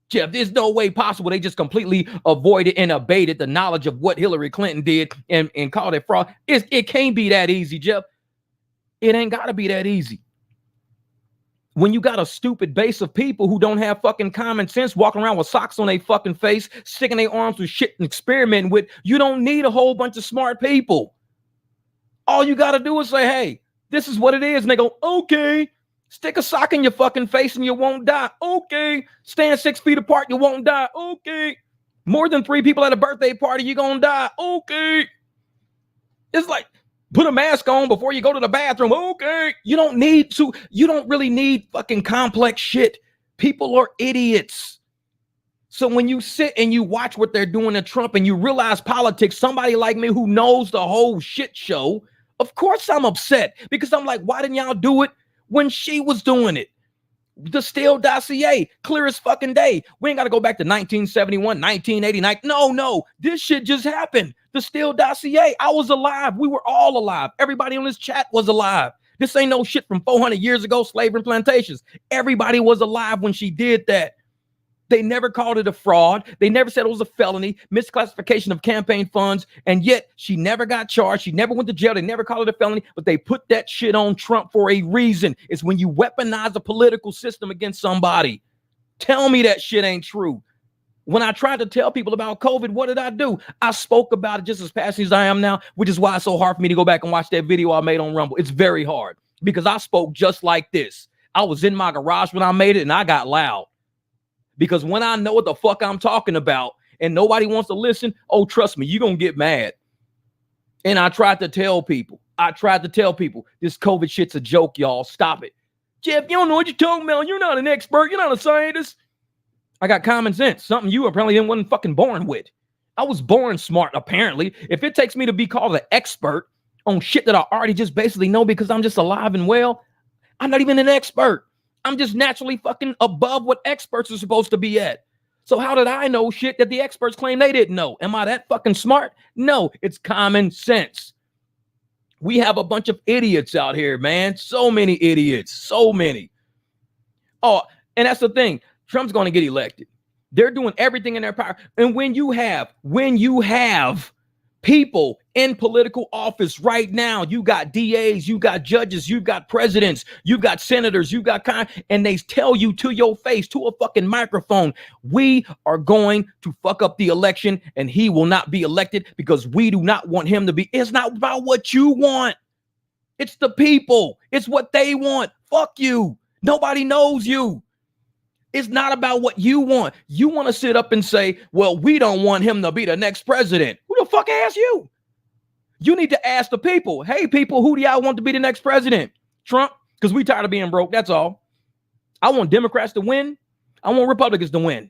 Jeff, there's no way possible. They just completely avoided and abated the knowledge of what Hillary Clinton did and called it fraud. It can't be that easy, Jeff. It ain't got to be that easy. When you got a stupid base of people who don't have fucking common sense walking around with socks on their fucking face, sticking their arms through shit and experimenting with, you don't need a whole bunch of smart people. All you got to do is say, hey, this is what it is. And they go, okay. Stick a sock in your fucking face and you won't die. Okay. Stand 6 feet apart, you won't die. Okay. More than 3 people at a birthday party, you're going to die. Okay. It's like, put a mask on before you go to the bathroom. Okay. You don't really need fucking complex shit. People are idiots. So when you sit and you watch what they're doing to Trump and you realize politics, somebody like me who knows the whole shit show, of course I'm upset because I'm like, why didn't y'all do it when she was doing it? The Steele dossier, clear as fucking day. We ain't got to go back to 1971, 1989. No, this shit just happened. The Steele dossier, I was alive. We were all alive. Everybody on this chat was alive. This ain't no shit from 400 years ago, slavery and plantations. Everybody was alive when she did that. They never called it a fraud. They never said it was a felony, misclassification of campaign funds, and yet she never got charged. She never went to jail. They never called it a felony, but they put that shit on Trump for a reason. It's when you weaponize the political system against somebody. Tell me that shit ain't true. When I tried to tell people about COVID, what did I do? I spoke about it just as passionate as I am now, which is why it's so hard for me to go back and watch that video I made on Rumble. It's very hard because I spoke just like this. I was in my garage when I made it and I got loud. Because when I know what the fuck I'm talking about and nobody wants to listen, oh, trust me, you're going to get mad. And I tried to tell people, this COVID shit's a joke, y'all. Stop it. Jeff, you don't know what you're talking about. You're not an expert. You're not a scientist. I got common sense, something you apparently wasn't fucking born with. I was born smart, apparently. If it takes me to be called an expert on shit that I already just basically know because I'm just alive and well, I'm not even an expert. I'm just naturally fucking above what experts are supposed to be at. So how did I know shit that the experts claim they didn't know? Am I that fucking smart? No, it's common sense. We have a bunch of idiots out here, man. So many idiots. So many. Oh, and that's the thing. Trump's going to get elected. They're doing everything in their power. And when you have people in political office right now, you got DAs, you got judges, you got presidents, you got senators, you got and they tell you to your face, to a fucking microphone, we are going to fuck up the election and he will not be elected because we do not want him to be. It's not about what you want. It's the people. It's what they want. Fuck you. Nobody knows you. It's not about what you want. You want to sit up and say, well, we don't want him to be the next president. Who the fuck asked you? You need to ask the people. Hey, people, who do y'all want to be the next president? Trump? Because we tired of being broke. That's all. I want Democrats to win. I want Republicans to win.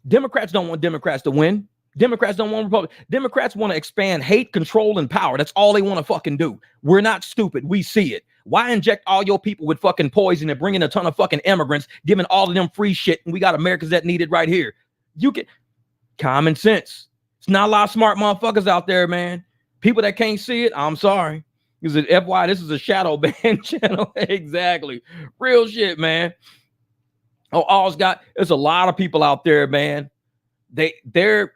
Democrats don't want Democrats to win. Democrats don't want Republicans. Democrats want to expand hate, control, and power. That's all they want to fucking do. We're not stupid. We see it. Why inject all your people with fucking poison and bring in a ton of fucking immigrants, giving all of them free shit, and we got Americans that need it right here? You can common sense. It's not a lot of smart motherfuckers out there, man. People that can't see it, I'm sorry. Is it FY? This is a shadow ban channel. Exactly. Real shit, man. Oh, all's got, there's a lot of people out there, man. There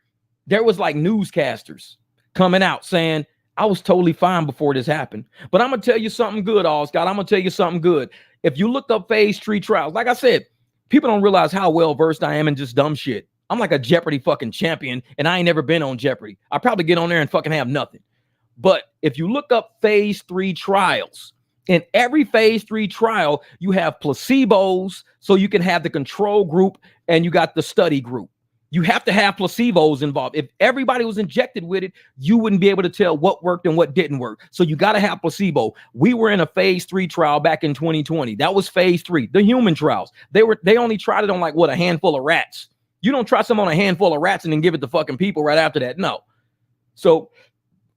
was like newscasters coming out saying, I was totally fine before this happened. But I'm going to tell you something good, all Scott. I'm going to tell you something good. If you look up phase 3 trials, like I said, people don't realize how well versed I am in just dumb shit. I'm like a Jeopardy fucking champion, and I ain't never been on Jeopardy. I probably get on there and fucking have nothing. But if you look up phase 3 trials, in every phase 3 trial, you have placebos, so you can have the control group and you got the study group. You have to have placebos involved. If everybody was injected with it, you wouldn't be able to tell what worked and what didn't work. So you got to have placebo. We were in a phase 3 trial back in 2020. That was phase 3, the human trials. They only tried it on like a handful of rats. You don't try some on a handful of rats and then give it to fucking people right after that. No. So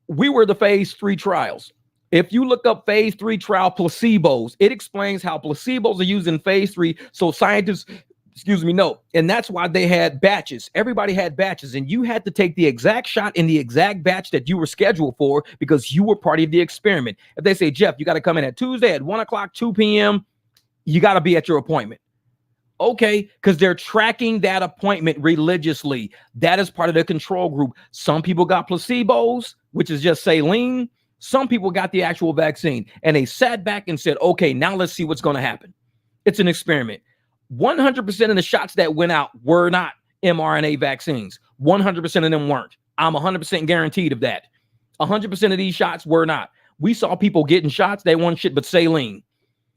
we were the phase 3 trials. If you look up phase 3 trial placebos, it explains how placebos are used in phase 3. So scientists Excuse me, no. And that's why they had batches. Everybody had batches, and you had to take the exact shot in the exact batch that you were scheduled for because you were part of the experiment. If they say, Jeff, you got to come in at Tuesday at 1 o'clock, 2 p.m., you got to be at your appointment. Okay, because they're tracking that appointment religiously. That is part of the control group. Some people got placebos, which is just saline. Some people got the actual vaccine, and they sat back and said, okay, now let's see what's going to happen. It's an experiment. 100% of the shots that went out were not mRNA vaccines. 100% of them weren't. I'm 100% guaranteed of that. 100% of these shots were not. We saw people getting shots. They weren't shit but saline.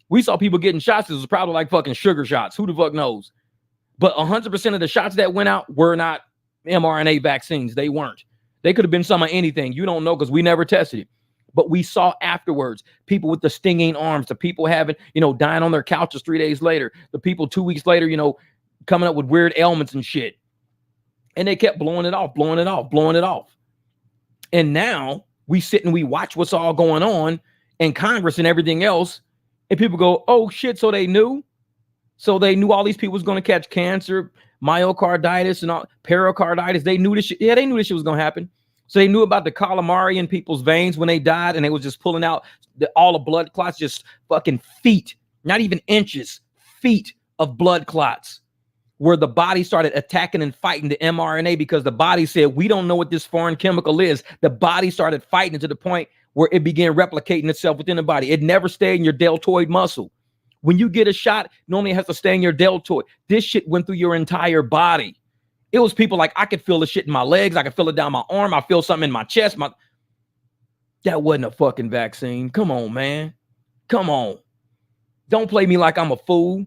We saw people getting shots. It was probably like fucking sugar shots. Who the fuck knows? But 100% of the shots that went out were not mRNA vaccines. They weren't. They could have been some of anything. You don't know because we never tested it. But we saw afterwards people with the stinging arms, the people having, dying on their couches 3 days later, the people 2 weeks later, coming up with weird ailments and shit. And they kept blowing it off, blowing it off, blowing it off. And now we sit and we watch what's all going on in Congress and everything else. And people go, oh shit, so they knew? So they knew all these people was going to catch cancer, myocarditis and all, pericarditis. They knew this shit. Yeah, they knew this shit was going to happen. So they knew about the calamari in people's veins when they died, and they was just pulling out all the blood clots, just fucking feet, not even inches, feet of blood clots, where the body started attacking and fighting the mRNA because the body said, we don't know what this foreign chemical is. The body started fighting to the point where it began replicating itself within the body. It never stayed in your deltoid muscle. When you get a shot, normally it has to stay in your deltoid. This shit went through your entire body. It was people like, I could feel the shit in my legs. I could feel it down my arm. I feel something in my chest. That wasn't a fucking vaccine. Come on, man. Come on. Don't play me like I'm a fool.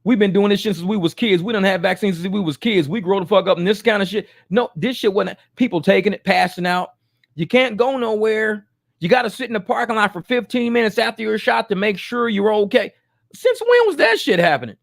We've been doing this shit since we was kids. We done had vaccines since we was kids. We grow the fuck up in this kind of shit. No, this shit wasn't. People taking it, passing out. You can't go nowhere. You got to sit in the parking lot for 15 minutes after your shot to make sure you're okay. Since when was that shit happening?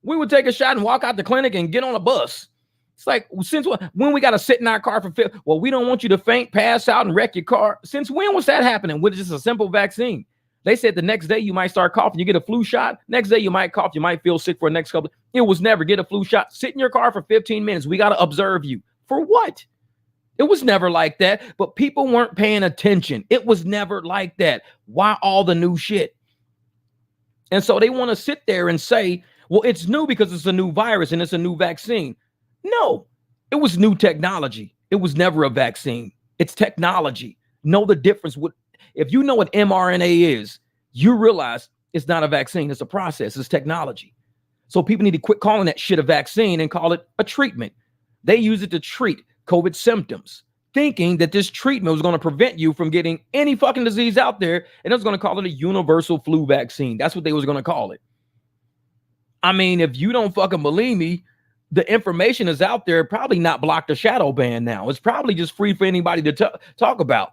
We would take a shot and walk out the clinic and get on a bus. It's like, since when we got to sit in our car for, well, we don't want you to faint, pass out, and wreck your car. Since when was that happening? With just a simple vaccine. They said the next day you might start coughing. You get a flu shot. Next day you might cough. You might feel sick for the next couple. It was never get a flu shot. Sit in your car for 15 minutes. We got to observe you. For what? It was never like that. But people weren't paying attention. It was never like that. Why all the new shit? And so they want to sit there and say, well, it's new because it's a new virus and it's a new vaccine. No, it was new technology. It was never a vaccine. It's technology. Know the difference. If you know what mRNA is, you realize it's not a vaccine. It's a process. It's technology. So people need to quit calling that shit a vaccine and call it a treatment. They use it to treat COVID symptoms, thinking that this treatment was going to prevent you from getting any fucking disease out there. And it was going to call it a universal flu vaccine. That's what they was going to call it. I mean, if you don't fucking believe me, the information is out there, probably not blocked or shadow banned now. It's probably just free for anybody to talk about.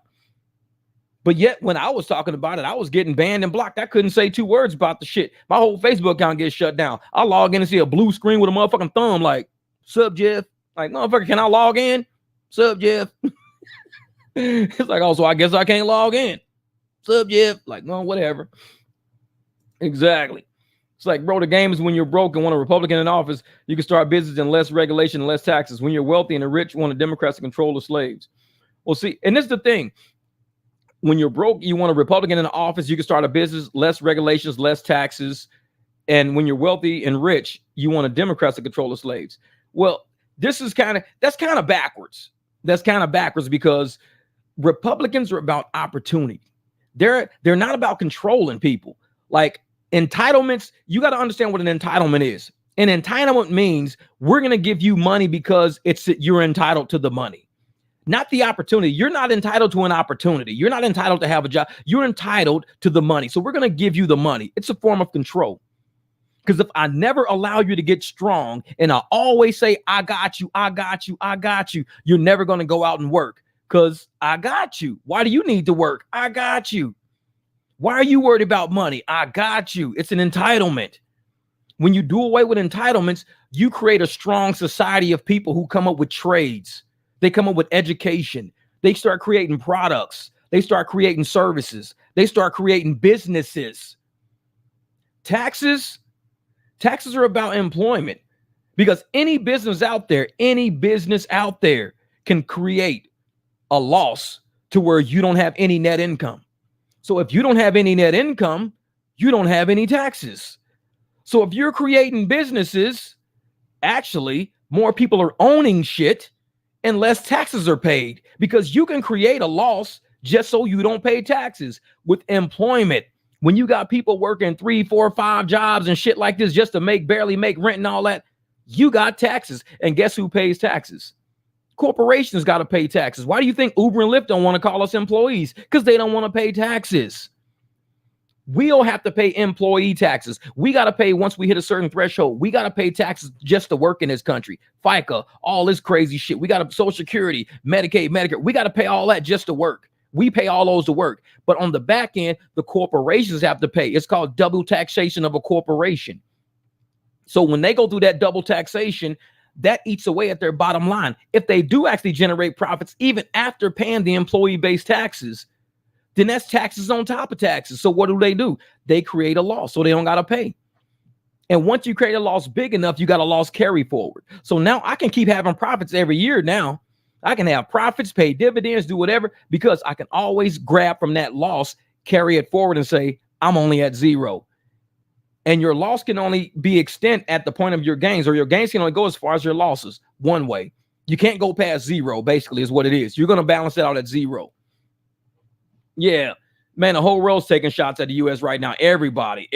But yet, when I was talking about it, I was getting banned and blocked. I couldn't say 2 words about the shit. My whole Facebook account gets shut down. I log in and see a blue screen with a motherfucking thumb like, sup, Jeff? Like, motherfucker, can I log in? Sup, Jeff? It's like, oh, so I guess I can't log in. Sup, Jeff? Like, no, whatever. Exactly. It's like, bro, the game is when you're broke and want a Republican in office, you can start business and less regulation and less taxes. When you're wealthy and the rich, you want a Democrat to control the slaves. Well, see, and this is the thing. When you're broke, you want a Republican in the office, you can start a business, less regulations, less taxes. And when you're wealthy and rich, you want a Democrat to control the slaves. Well, that's kind of backwards. That's kind of backwards because Republicans are about opportunity. They're not about controlling people. Like, entitlements, you got to understand what an entitlement is. An entitlement means we're going to give you money because you're entitled to the money, not the opportunity. You're not entitled to an opportunity. You're not entitled to have a job. You're entitled to the money. So we're going to give you the money. It's a form of control. Because if I never allow you to get strong and I always say, I got you, I got you, I got you, you're never going to go out and work because I got you. Why do you need to work? I got you. Why are you worried about money? I got you. It's an entitlement. When you do away with entitlements, you create a strong society of people who come up with trades. They come up with education. They start creating products. They start creating services. They start creating businesses. Taxes are about employment. Because any business out there can create a loss to where you don't have any net income. So if you don't have any net income, you don't have any taxes. So if you're creating businesses, actually, more people are owning shit and less taxes are paid, because you can create a loss just so you don't pay taxes. With employment, when you got people working 3, 4, 5 jobs and shit like this just to barely make rent and all that, you got taxes. And guess who pays taxes? Corporations got to pay taxes. Why do you think Uber and Lyft don't want to call us employees? Because they don't want to pay taxes. We'll have to pay employee taxes. We got to pay once we hit a certain threshold. We got to pay taxes just to work in this country. FICA, all this crazy shit. We got to Social Security, Medicaid, Medicare. We got to pay all that just to work. We pay all those to work. But on the back end, the corporations have to pay. It's called double taxation of a corporation. So when they go through that double taxation, that eats away at their bottom line. If they do actually generate profits, even after paying the employee-based taxes, then that's taxes on top of taxes. So what do? They create a loss, so they don't got to pay. And once you create a loss big enough, you got a loss carry forward. So now I can keep having profits every year now. I can have profits, pay dividends, do whatever, because I can always grab from that loss, carry it forward and say, I'm only at zero. And your loss can only be extent at the point of your gains, or your gains can only go as far as your losses one way. You can't go past zero, basically, is what it is. You're going to balance it out at zero. Yeah, man, the whole world's taking shots at the U.S. right now. Everybody.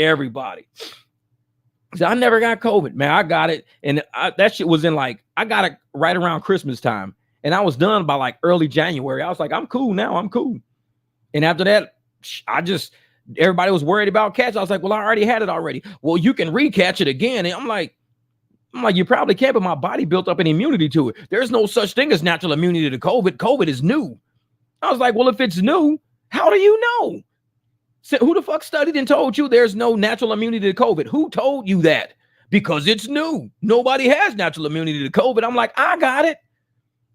So I never got COVID, man. I got it. And that shit was I got it right around Christmas time. And I was done by like early January. I was like, I'm cool now. I'm cool. And after that, everybody was worried about catch. I was like, well, I already had it already. Well, you can recatch it again. And I'm like, you probably can't, but my body built up an immunity to it. There's no such thing as natural immunity to COVID. COVID is new. I was like, well, if it's new, how do you know? So who the fuck studied and told you there's no natural immunity to COVID? Who told you that? Because it's new. Nobody has natural immunity to COVID. I'm like, I got it.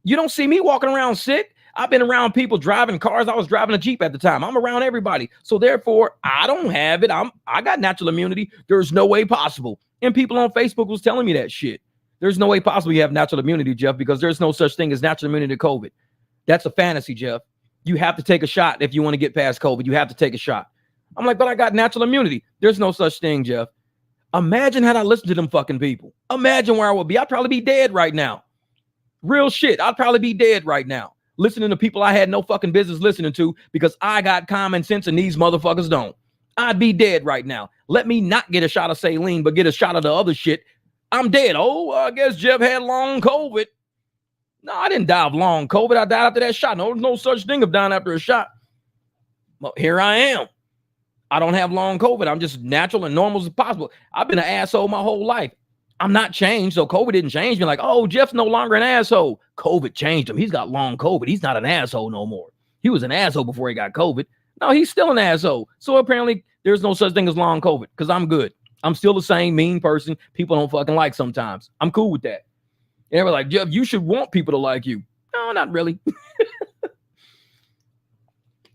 You don't see me walking around sick. I've been around people driving cars. I was driving a Jeep at the time. I'm around everybody. So therefore, I don't have it. I got natural immunity. There's no way possible. And people on Facebook was telling me that shit. There's no way possible you have natural immunity, Jeff, because there's no such thing as natural immunity to COVID. That's a fantasy, Jeff. You have to take a shot if you want to get past COVID. You have to take a shot. I'm like, but I got natural immunity. There's no such thing, Jeff. Imagine had I listened to them fucking people. Imagine where I would be. I'd probably be dead right now. Real shit. I'd probably be dead right now, listening to people I had no fucking business listening to because I got common sense and these motherfuckers don't. I'd be dead right now. Let me not get a shot of saline, but get a shot of the other shit. I'm dead. Oh, I guess Jeff had long COVID. No, I didn't die of long COVID. I died after that shot. No such thing of dying after a shot. Well, here I am. I don't have long COVID. I'm just natural and normal as possible. I've been an asshole my whole life. I'm not changed, so COVID didn't change me. Like, oh, Jeff's no longer an asshole. COVID changed him. He's got long COVID. He's not an asshole no more. He was an asshole before he got COVID. No, he's still an asshole. So apparently there's no such thing as long COVID because I'm good. I'm still the same mean person people don't fucking like sometimes. I'm cool with that. And they were like, Jeff, you should want people to like you. No, not really.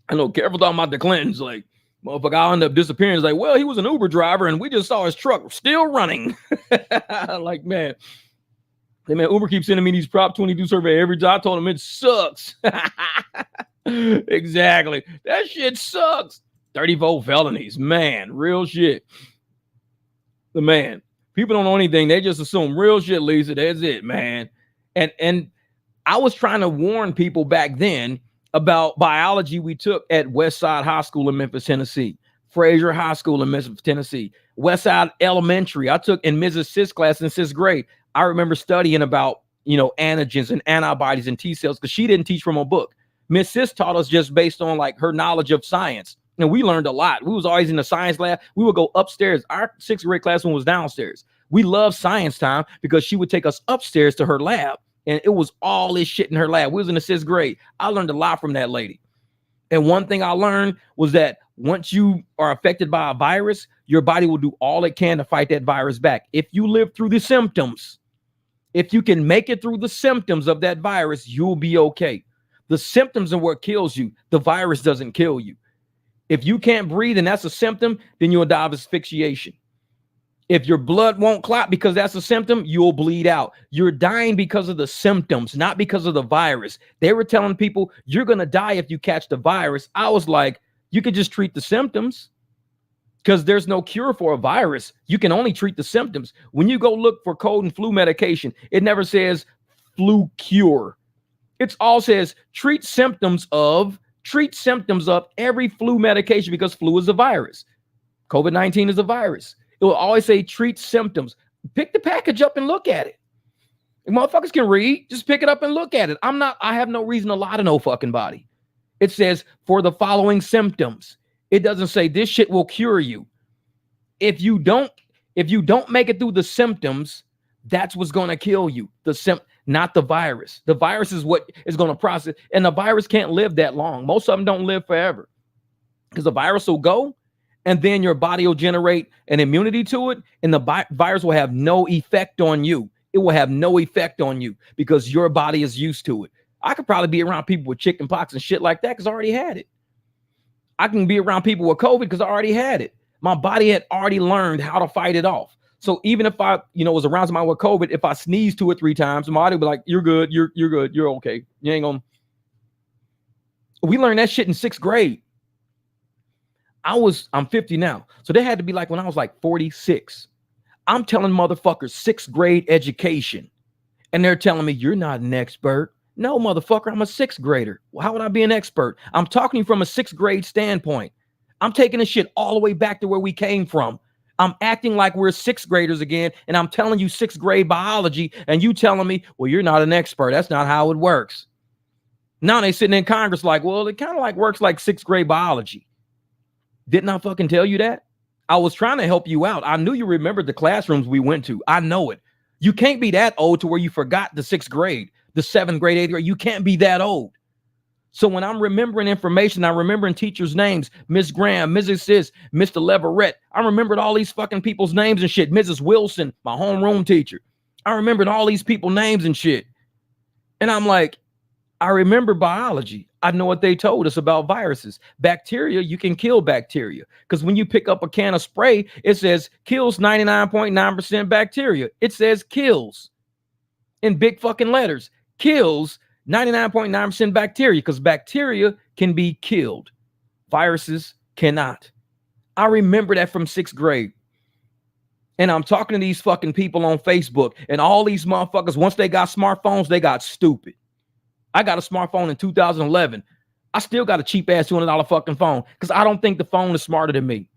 I know, careful talking about the Clintons. Like, motherfucker, I'll end up disappearing. It's like, well, he was an Uber driver and we just saw his truck still running. Like, man. Hey, man, Uber keeps sending me these Prop 22 survey every time. I told him it sucks. Exactly. That shit sucks. 34 felonies. Man, real shit. The man. People don't know anything. They just assume real shit, Lisa. That's it, man. And I was trying to warn people back then about biology we took at Westside High School in Memphis, Tennessee. Fraser High School in Memphis, Tennessee. Westside Elementary. I took in Mrs. Sis class in 6th grade. I remember studying about, antigens and antibodies and T cells because she didn't teach from a book. Miss Sis taught us just based on like her knowledge of science. And we learned a lot. We was always in the science lab. We would go upstairs. Our 6th grade classroom was downstairs. We loved science time because she would take us upstairs to her lab. And it was all this shit in her lab. We was in the 6th grade. I learned a lot from that lady. And one thing I learned was that once you are affected by a virus, your body will do all it can to fight that virus back. If you live through the symptoms, if you can make it through the symptoms of that virus, you'll be okay. The symptoms are what kills you. The virus doesn't kill you. If you can't breathe and that's a symptom, then you'll die of asphyxiation. If your blood won't clot because that's a symptom, you'll bleed out. You're dying because of the symptoms, not because of the virus. They were telling people you're going to die if you catch the virus. I was like, you could just treat the symptoms because there's no cure for a virus. You can only treat the symptoms. When you go look for cold and flu medication, it never says flu cure. It all says treat symptoms of every flu medication because flu is a virus. COVID-19 is a virus. It will always say treat symptoms. Pick the package up and look at it. If motherfuckers can read, just pick it up and look at it. I have no reason to lie to no fucking body. It says for the following symptoms. It doesn't say this shit will cure you. If you don't make it through the symptoms, that's what's going to kill you. Not the virus. The virus is what is going to process. And the virus can't live that long. Most of them don't live forever because the virus will go and then your body will generate an immunity to it. And the virus will have no effect on you. It will have no effect on you because your body is used to it. I could probably be around people with chicken pox and shit like that because I already had it. I can be around people with COVID because I already had it. My body had already learned how to fight it off. So even if I, was around somebody with COVID, if I sneeze 2 or 3 times, my body would be like, you're good, you're good, you're okay. You ain't gonna. We learned that shit in 6th grade. I'm 50 now. So they had to be like when I was like 46. I'm telling motherfuckers 6th grade education. And they're telling me you're not an expert. No, motherfucker, I'm a 6th grader. Well, how would I be an expert? I'm talking to you from a 6th grade standpoint. I'm taking this shit all the way back to where we came from. I'm acting like we're 6th graders again, and I'm telling you 6th grade biology, and you telling me, well, you're not an expert. That's not how it works. Now they sitting in Congress like, well, it kind of like works like 6th grade biology. Didn't I fucking tell you that? I was trying to help you out. I knew you remembered the classrooms we went to. I know it. You can't be that old to where you forgot the 6th grade, the 7th grade, 8th grade. You can't be that old. So when I'm remembering information, I'm remembering teachers' names, Miss Graham, Mrs. Sis, Mr. Leverett. I remembered all these fucking people's names and shit. Mrs. Wilson, my homeroom teacher. I remembered all these people's names and shit. And I'm like, I remember biology. I know what they told us about viruses. Bacteria, you can kill bacteria. Because when you pick up a can of spray, it says kills 99.9% bacteria. It says kills in big fucking letters. Kills 99.9% bacteria because bacteria can be killed. Viruses cannot. I remember that from 6th grade. And I'm talking to these fucking people on Facebook and all these motherfuckers, once they got smartphones, they got stupid. I got a smartphone in 2011. I still got a cheap ass $200 fucking phone because I don't think the phone is smarter than me.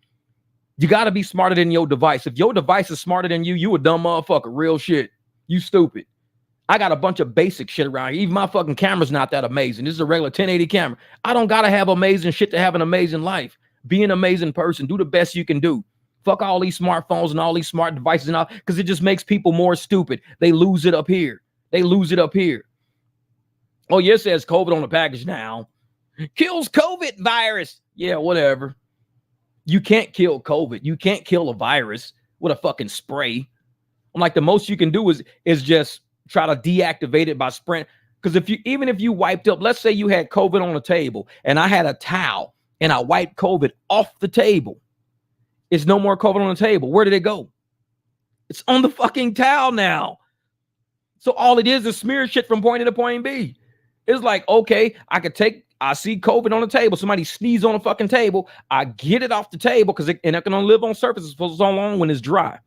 You got to be smarter than your device. If your device is smarter than you, you a dumb motherfucker. Real shit. You stupid. I got a bunch of basic shit around here. Even my fucking camera's not that amazing. This is a regular 1080 camera. I don't got to have amazing shit to have an amazing life. Be an amazing person. Do the best you can do. Fuck all these smartphones and all these smart devices and all, because it just makes people more stupid. They lose it up here. They lose it up here. Oh, yes, it says COVID on the package now. Kills COVID virus. Yeah, whatever. You can't kill COVID. You can't kill a virus with a fucking spray. I'm like, the most you can do is just try to deactivate it by spraying. Because even if you wiped up, let's say you had COVID on the table and I had a towel and I wiped COVID off the table. It's no more COVID on the table. Where did it go? It's on the fucking towel now. So all it is smear shit from point A to point B. It's like, okay, I see COVID on the table. Somebody sneezed on the fucking table. I get it off the table because it can only live on surfaces for so long when it's dry.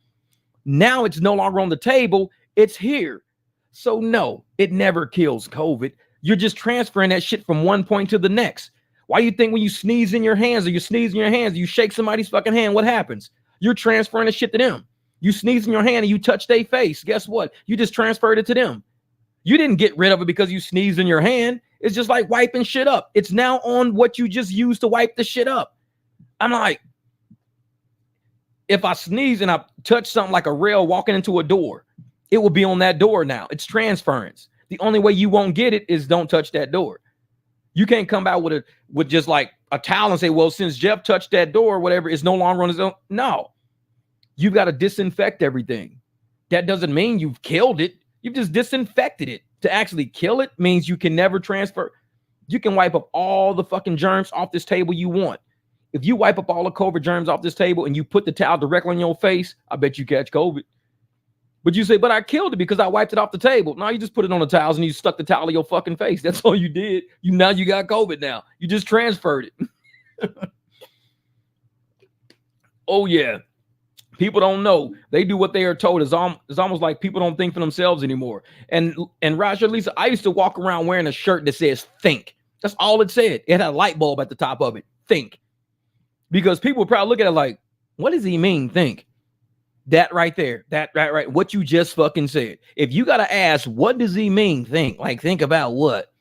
Now it's no longer on the table. It's here. So no, it never kills COVID. You're just transferring that shit from one point to the next. Why do you think when you sneeze in your hands or you sneeze in your hands, you shake somebody's fucking hand, what happens? You're transferring the shit to them. You sneeze in your hand and you touch their face. Guess what? You just transferred it to them. You didn't get rid of it because you sneezed in your hand. It's just like wiping shit up. It's now on what you just used to wipe the shit up. I'm like, if I sneeze and I touch something like a rail walking into a door, it will be on that door now. It's transference. The only way you won't get it is don't touch that door. You can't come out with just like a towel and say, well, since Jeff touched that door or whatever, it's no longer on his own. No. You've got to disinfect everything. That doesn't mean you've killed it. You've just disinfected it. To actually kill it means you can never transfer. You can wipe up all the fucking germs off this table you want. If you wipe up all the COVID germs off this table and you put the towel directly on your face, I bet you catch COVID. But you say, but I killed it because I wiped it off the table. No, you just put it on the towels and you stuck the towel in your fucking face. That's all you did. Now you got COVID now. You just transferred it. Oh, yeah. People don't know. They do what they are told. It's almost like people don't think for themselves anymore. And Rideshare, Lisa, I used to walk around wearing a shirt that says think. That's all it said. It had a light bulb at the top of it. Think. Because people would probably look at it like, what does he mean, think? That right there. That right. What you just fucking said. If you got to ask, what does he mean, think? Like, think about what?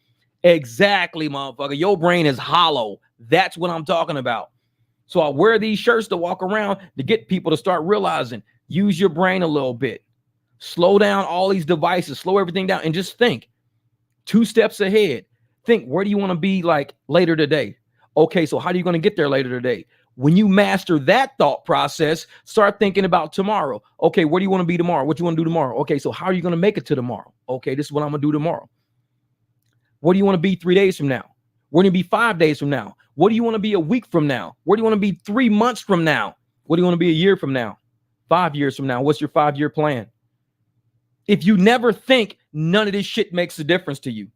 Exactly, motherfucker. Your brain is hollow. That's what I'm talking about. So I wear these shirts to walk around to get people to start realizing, use your brain a little bit. Slow down all these devices. Slow everything down and just think. 2 steps ahead. Think, where do you want to be like later today? Okay, so how are you going to get there later today? When you master that thought process, start thinking about tomorrow. Okay, where do you want to be tomorrow? What you want to do tomorrow? Okay, so how are you going to make it to tomorrow? Okay, this is what I'm going to do tomorrow. What do you want to be 3 days from now? Where do you be 5 days from now? What do you want to be a week from now? Where do you want to be 3 months from now? What do you want to be a year from now? 5 years from now? What's your 5-year plan? If you never think, none of this shit makes a difference to you.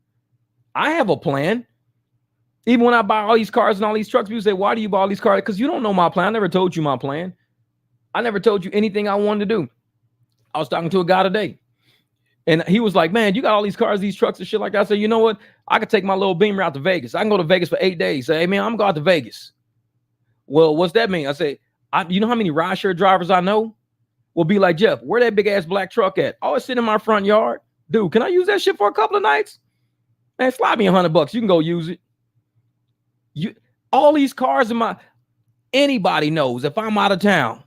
I have a plan. Even when I buy all these cars and all these trucks, people say, why do you buy all these cars? Because you don't know my plan. I never told you my plan. I never told you anything I wanted to do. I was talking to a guy today. And he was like, man, you got all these cars, these trucks and shit like that. I said, you know what? I could take my little Beamer out to Vegas. I can go to Vegas for 8 days. Say, hey, man, I'm going to go out to Vegas. Well, what's that mean? I say, you know how many rideshare drivers I know? Will be like, Jeff, where that big ass black truck at? Oh, it's sitting in my front yard. Dude, can I use that shit for a couple of nights? Man, slide me $100. You can go use it. All these cars anybody knows if I'm out of town,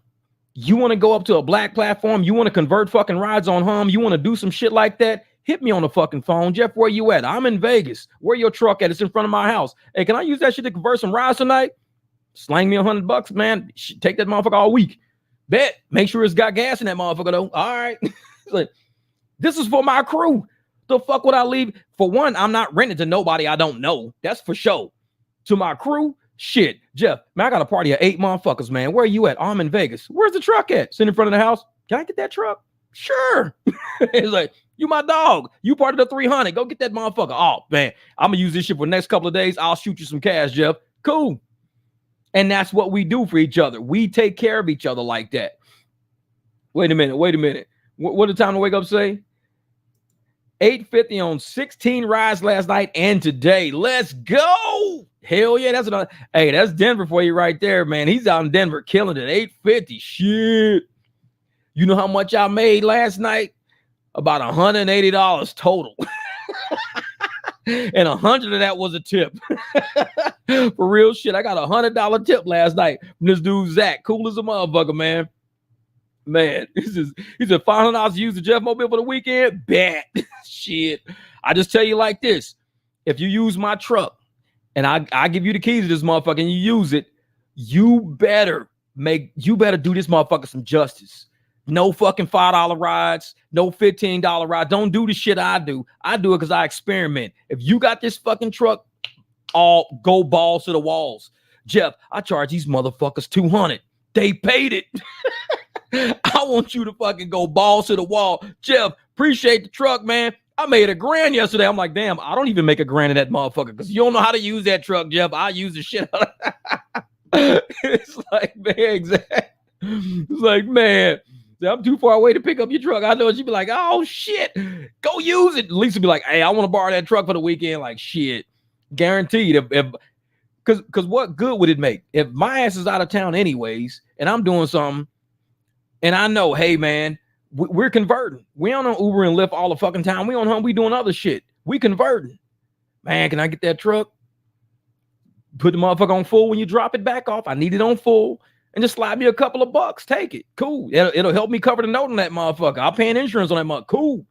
you want to go up to a black platform, you want to convert fucking rides on Hum, you want to do some shit like that, hit me on the fucking phone. Jeff, where you at? I'm in Vegas. Where your truck at? It's in front of my house. Hey, can I use that shit to convert some rides tonight? Slang me $100, man. Take that motherfucker all week. Bet. Make sure it's got gas in that motherfucker though. All right. Like, this is for my crew. The fuck would I leave? For one, I'm not renting to nobody I don't know. That's for sure. To my crew, shit, Jeff, man, I got a party of 8 motherfuckers, man. Where are you at? Oh, I'm in Vegas. Where's the truck at? Sitting in front of the house. Can I get that truck? Sure. It's like, you my dog. You part of the 300. Go get that motherfucker. Oh, man, I'm going to use this shit for the next couple of days. I'll shoot you some cash, Jeff. Cool. And that's what we do for each other. We take care of each other like that. Wait a minute. What did time to wake up say? 8:50 on 16 rides last night and today. Let's go. Hell yeah, that's another. Hey, that's Denver for you right there, man. He's out in Denver killing it. 8:50. Shit. You know how much I made last night? About $180 total. And 100 of that was a tip. For real shit. I got $100 tip last night from this dude, Zach. Cool as a motherfucker, man. Man, he said $500 to use the Jeff Mobile for the weekend. Bet. Shit. I just tell you like this. If you use my truck and I give you the keys to this motherfucker and you use it, you better do this motherfucker some justice. No fucking $5 rides, no $15 rides. Don't do the shit I do. I do it because I experiment. If you got this fucking truck, all go balls to the walls. Jeff, I charge these motherfuckers $200. They paid it. I want you to fucking go balls to the wall. Jeff, appreciate the truck, man. I made $1,000 yesterday. I'm like, damn, I don't even make $1,000 in that motherfucker because you don't know how to use that truck, Jeff. I use the shit out of It's like, man, exactly. It's like, man, I'm too far away to pick up your truck. I know she'd be like, oh, shit, go use it. Lisa be like, hey, I want to borrow that truck for the weekend. Like, shit, guaranteed. Because what good would it make? If my ass is out of town anyways and I'm doing something, and I know, hey, man, we're converting. We don't on Uber and Lyft all the fucking time. We on Hum. We doing other shit. We converting. Man, can I get that truck? Put the motherfucker on full when you drop it back off. I need it on full. And just slide me a couple of bucks. Take it. Cool. It'll help me cover the note on that motherfucker. I'll pay an insurance on that motherfucker. Cool.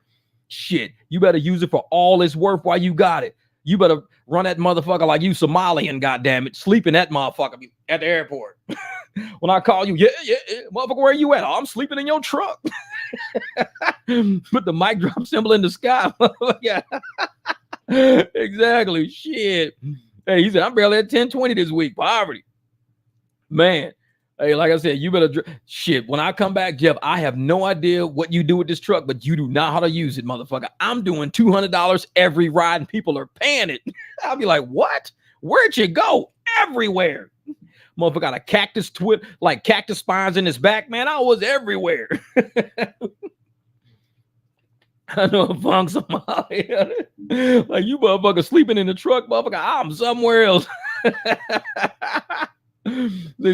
Shit. You better use it for all it's worth while you got it. You better run that motherfucker like you Somalian, goddammit. Sleep in that motherfucker at the airport. When I call you, yeah, motherfucker, where you at? Oh, I'm sleeping in your truck. Put the mic drop symbol in the sky. Yeah. Exactly. Shit. Hey, he said, I'm barely at 1020 this week. Poverty. Man, hey, like I said, you better shit. When I come back, Jeff, I have no idea what you do with this truck, but you do not how to use it, motherfucker. I'm doing $200 every ride, and people are paying it. I'll be like, what? Where'd you go? Everywhere. Motherfucker got a cactus like cactus spines in his back, man. I was everywhere. I know a funk somebody. Like you motherfucker sleeping in the truck, motherfucker. I'm somewhere else.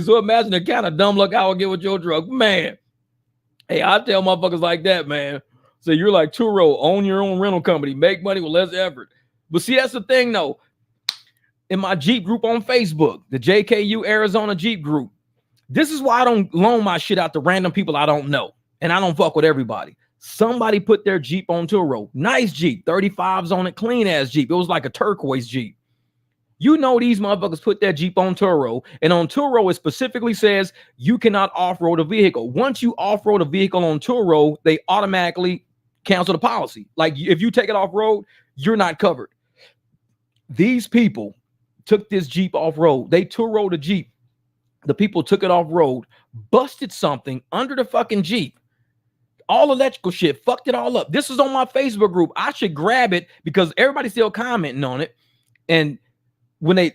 So imagine the kind of dumb luck I would get with your truck, man. Hey, I tell motherfuckers like that, man. So you're like Turo, own your own rental company, make money with less effort. But see, that's the thing though. In my Jeep group on Facebook, the JKU Arizona Jeep group, this is why I don't loan my shit out to random people I don't know. And I don't fuck with everybody. Somebody put their Jeep on Turo. Nice Jeep, 35s on it, clean ass Jeep. It was like a turquoise Jeep. You know these motherfuckers put that Jeep on Turo, and on Turo it specifically says you cannot off-road a vehicle. Once you off-road a vehicle on Turo, they automatically cancel the policy. Like if you take it off-road, you're not covered. These people took this Jeep off-road. They Turo'd a Jeep. The people took it off-road, busted something under the fucking Jeep. All electrical shit, fucked it all up. This is on my Facebook group. I should grab it because everybody's still commenting on it. And when they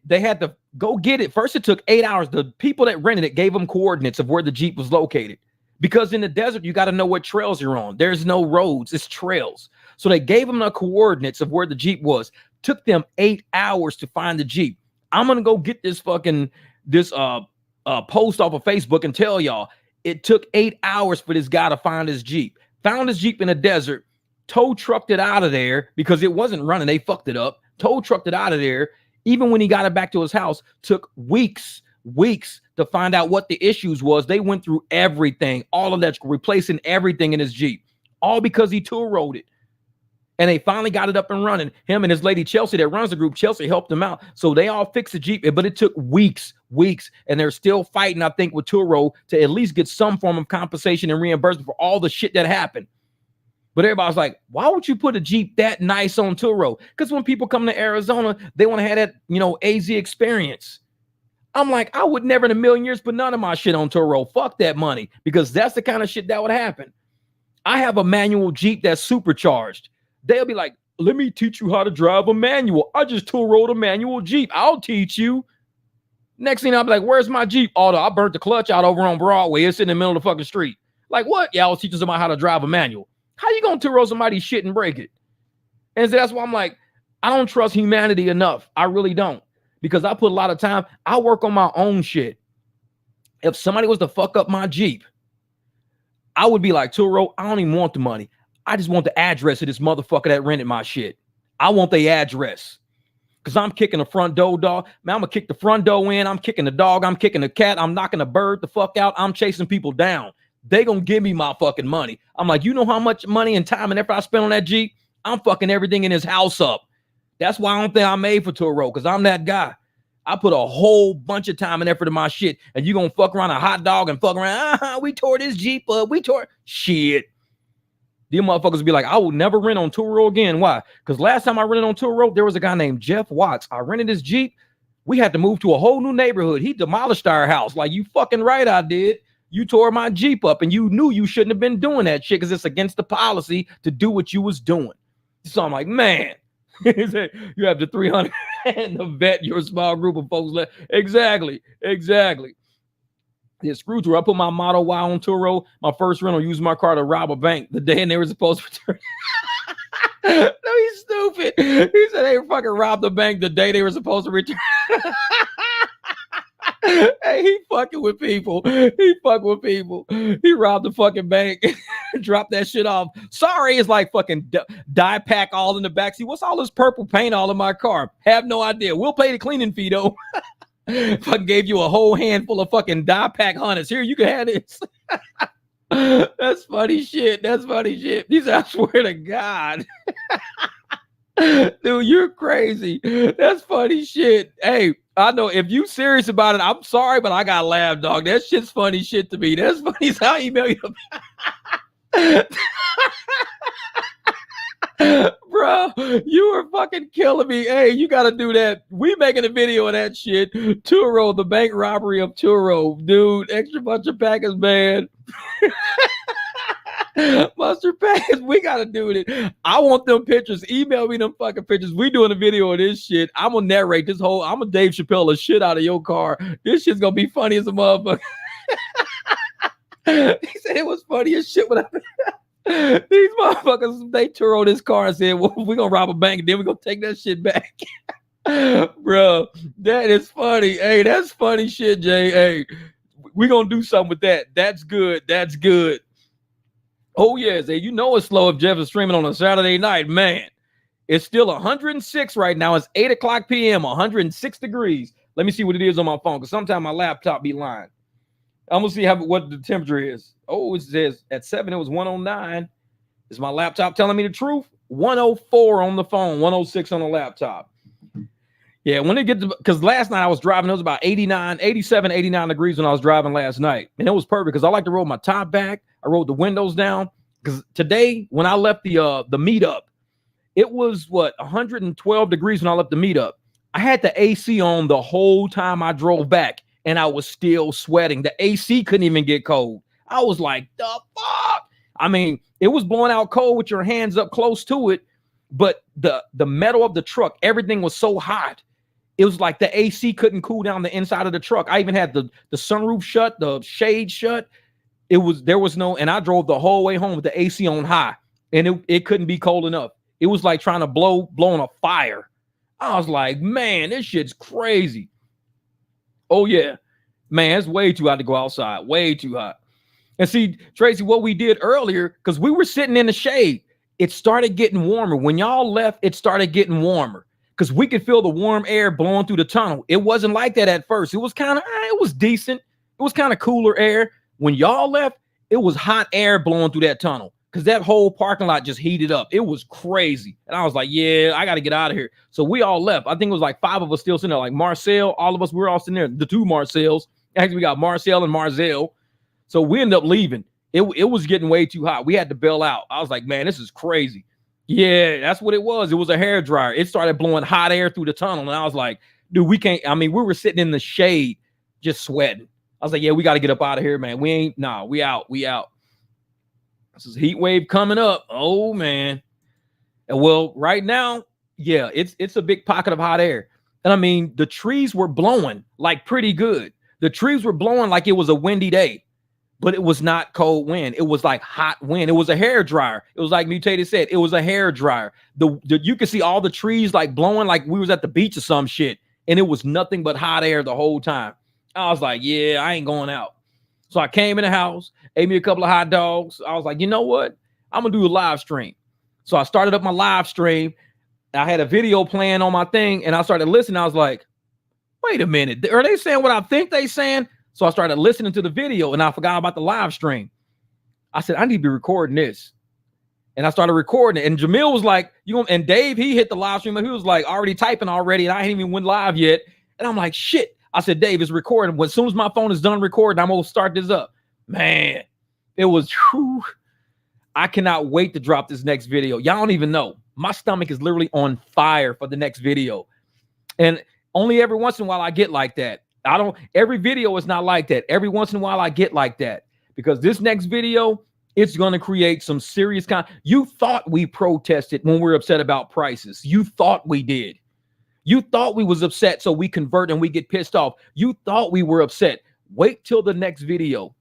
had to go get it. First, it took 8 hours. The people that rented it gave them coordinates of where the Jeep was located. Because in the desert, you got to know what trails you're on. There's no roads, it's trails. So they gave them the coordinates of where the Jeep was. Took them 8 hours to find the Jeep. I'm gonna go get this fucking post off of Facebook and tell y'all it took 8 hours for this guy to find his Jeep. Found his Jeep in the desert, tow trucked it out of there because it wasn't running. They fucked it up. Tow trucked it out of there. Even when he got it back to his house, took weeks to find out what the issues was. They went through everything, all electrical, replacing everything in his Jeep, all because he Turo it. And they finally got it up and running. Him and his lady Chelsea that runs the group, Chelsea helped them out. So they all fixed the Jeep, but it took weeks. And they're still fighting, I think, with Turo to at least get some form of compensation and reimbursement for all the shit that happened. But everybody's like, why would you put a Jeep that nice on Turo? Because when people come to Arizona, they want to have that, AZ experience. I'm like, I would never in a million years put none of my shit on Turo. Fuck that money, because that's the kind of shit that would happen. I have a manual Jeep that's supercharged. They'll be like, let me teach you how to drive a manual. I just Turo'd a manual Jeep. I'll teach you. Next thing I'll be like, where's my Jeep? Although I burnt the clutch out over on Broadway. It's in the middle of the fucking street. Like, what? Yeah, I was teaching somebody how to drive a manual. How you gonna Turo somebody's shit and break it? And so that's why I'm like, I don't trust humanity enough. I really don't. Because I put a lot of time. I work on my own shit. If somebody was to fuck up my Jeep, I would be like, Turo, I don't even want the money. I just want the address of this motherfucker that rented my shit. I want the address. Because I'm kicking the front door, dog. Man, I'm going to kick the front door in. I'm kicking the dog. I'm kicking the cat. I'm knocking the bird the fuck out. I'm chasing people down. They going to give me my fucking money. I'm like, you know how much money and time and effort I spent on that Jeep? I'm fucking everything in his house up. That's why I don't think I'm made for Turo, because I'm that guy. I put a whole bunch of time and effort in my shit, and you going to fuck around a hot dog and fuck around, we tore this Jeep up. Shit. These motherfuckers be like, I will never rent on Turo again. Why? Because last time I rented on Turo, there was a guy named Jeff Watts. I rented his Jeep. We had to move to a whole new neighborhood. He demolished our house. Like, you fucking right I did. You tore my Jeep up, and you knew you shouldn't have been doing that shit because it's against the policy to do what you was doing. So I'm like, man, you have the 300 and the vet, your small group of folks left. Exactly. Yeah, screw through. I put my Model Y on Turo. My first rental used my car to rob a bank the day and they were supposed to return. No, he's stupid. He said they fucking robbed the bank the day they were supposed to return. Hey, he fucking with people. He robbed the fucking bank. Dropped that shit off. Sorry, it's like fucking dye pack all in the backseat. What's all this purple paint all in my car? Have no idea. We'll pay the cleaning fee though. Fucking gave you a whole handful of fucking dye pack hunters. Here, you can have this. That's funny shit. He said, I swear to God. Dude, you're crazy. That's funny shit. Hey, I know if you serious about it, I'm sorry, but I got to laugh, dog. That shit's funny shit to me. That's funny as I email you. Bro, You are fucking killing me. Hey, you got to do that. We making a video of that shit. Turo, the bank robbery of Turo. Dude, extra bunch of packers, man. Mustard packets, we got to do it. I want them pictures. Email me them fucking pictures. We doing a video of this shit. I'm going to narrate this whole, I'm going to Dave Chappelle the shit out of your car. This shit's going to be funny as a motherfucker. He said it was funny as shit when these motherfuckers, they Turo this car and said, well, we're going to rob a bank and then we're going to take that shit back. Bro, that is funny. Hey, that's funny shit, Jay. Hey, we're going to do something with that. That's good. That's good. Oh, yes. Hey, you know it's slow if Jeff is streaming on a Saturday night. Man, it's still 106 right now. It's 8 o'clock p.m., 106 degrees. Let me see what it is on my phone because sometimes my laptop be lying. I'm going to see what the temperature is. Oh, it says at 7, it was 109. Is my laptop telling me the truth? 104 on the phone, 106 on the laptop. Yeah, when it gets to, because last night I was driving, it was about 89 degrees when I was driving last night. And it was perfect because I like to roll my top back. I rolled the windows down because today when I left the meetup, it was 112 degrees when I left the meetup. I had the AC on the whole time I drove back and I was still sweating. The AC couldn't even get cold. I was like, the fuck? I mean, it was blowing out cold with your hands up close to it, but the metal of the truck, everything was so hot. It was like the AC couldn't cool down the inside of the truck. I even had the sunroof shut, the shade shut. There was no, and I drove the whole way home with the AC on high, and it couldn't be cold enough. It was like trying to blow on a fire. I was like, man, this shit's crazy. Oh yeah, man, it's way too hot to go outside. Way too hot. And see, Tracy, what we did earlier, because we were sitting in the shade, it started getting warmer. When y'all left, it started getting warmer because we could feel the warm air blowing through the tunnel. It wasn't like that at first. It was kind of, it was decent. It was kind of cooler air. When y'all left, it was hot air blowing through that tunnel because that whole parking lot just heated up. It was crazy. And I was like, yeah, I got to get out of here. So we all left. I think it was like 5 of us still sitting there, like Marcel, all of us, we were all sitting there. The 2 Marcels. Actually, we got Marcel and Marzel. So we ended up leaving. It was getting way too hot. We had to bail out. I was like, man, this is crazy. Yeah, that's what it was. It was a hair dryer. It started blowing hot air through the tunnel. And I was like, dude, we can't. I mean, we were sitting in the shade just sweating. I was like, yeah, we got to get up out of here, man. We out. This is heat wave coming up. Oh, man. And well, right now, yeah, it's a big pocket of hot air. And I mean, the trees were blowing like pretty good. The trees were blowing like it was a windy day. But it was not cold wind. It was like hot wind. It was a hair dryer. It was like Mutated said. It was a hair dryer. You could see all the trees like blowing like we was at the beach or some shit. And it was nothing but hot air the whole time. I was like, yeah, I ain't going out. So I came in the house, ate me a couple of hot dogs. I was like, you know what? I'm going to do a live stream. So I started up my live stream. I had a video playing on my thing. And I started listening. I was like, wait a minute. Are they saying what I think they saying? So I started listening to the video and I forgot about the live stream. I said, I need to be recording this. And I started recording it. And Jamil was like, and Dave, he hit the live stream and he was like already typing already. And I ain't even went live yet. And I'm like, shit. I said, Dave, it's recording. As soon as my phone is done recording, I'm going to start this up. Man, it was, whew, I cannot wait to drop this next video. Y'all don't even know. My stomach is literally on fire for the next video. And only every once in a while I get like that. Every video is not like that. Every once in a while I get like that because this next video, it's going to create some serious You thought we protested when we were upset about prices. You thought we did. You thought we was upset so we convert and we get pissed off. You thought we were upset. Wait till the next video.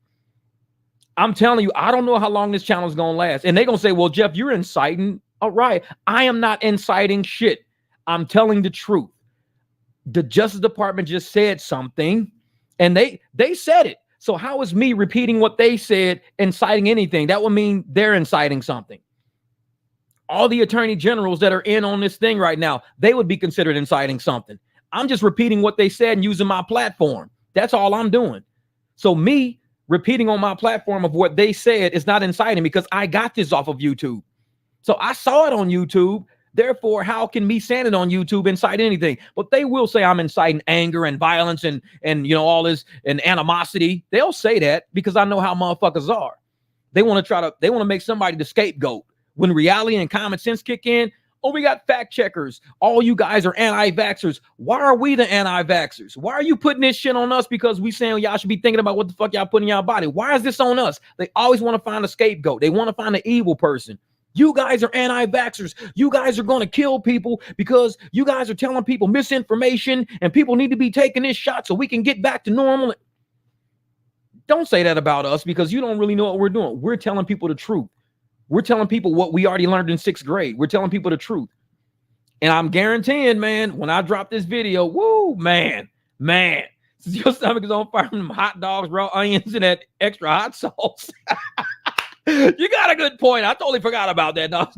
I'm telling you, I don't know how long this channel is going to last. And they're going to say, well, Jeff, you're inciting. All right. I am not inciting shit. I'm telling the truth. The Justice Department just said something and they said it. So how is me repeating what they said inciting anything? That would mean they're inciting something. All the attorney generals that are in on this thing right now, they would be considered inciting something. I'm just repeating what they said and using my platform. That's all I'm doing. So me repeating on my platform of what they said is not inciting because I got this off of YouTube. So I saw it on YouTube. Therefore, how can me saying it on YouTube incite anything? But they will say I'm inciting anger and violence and all this and animosity. They'll say that because I know how motherfuckers are. They want to make somebody the scapegoat. When reality and common sense kick in, Oh, we got fact checkers. All you guys are anti-vaxxers. Why are we the anti-vaxxers? Why are you putting this shit on us? Because we saying y'all should be thinking about what the fuck y'all putting in y'all body. Why is this on us? They always want to find a scapegoat. They want to find an evil person. You guys are anti-vaxxers. You guys are going to kill people because you guys are telling people misinformation and people need to be taking this shot so we can get back to normal. Don't say that about us because you don't really know what we're doing. We're telling people the truth. We're telling people what we already learned in 6th grade. We're telling people the truth. And I'm guaranteeing, man, when I drop this video, woo, man, since your stomach is on fire from them hot dogs, raw onions, and that extra hot sauce. You got a good point. I totally forgot about that. No,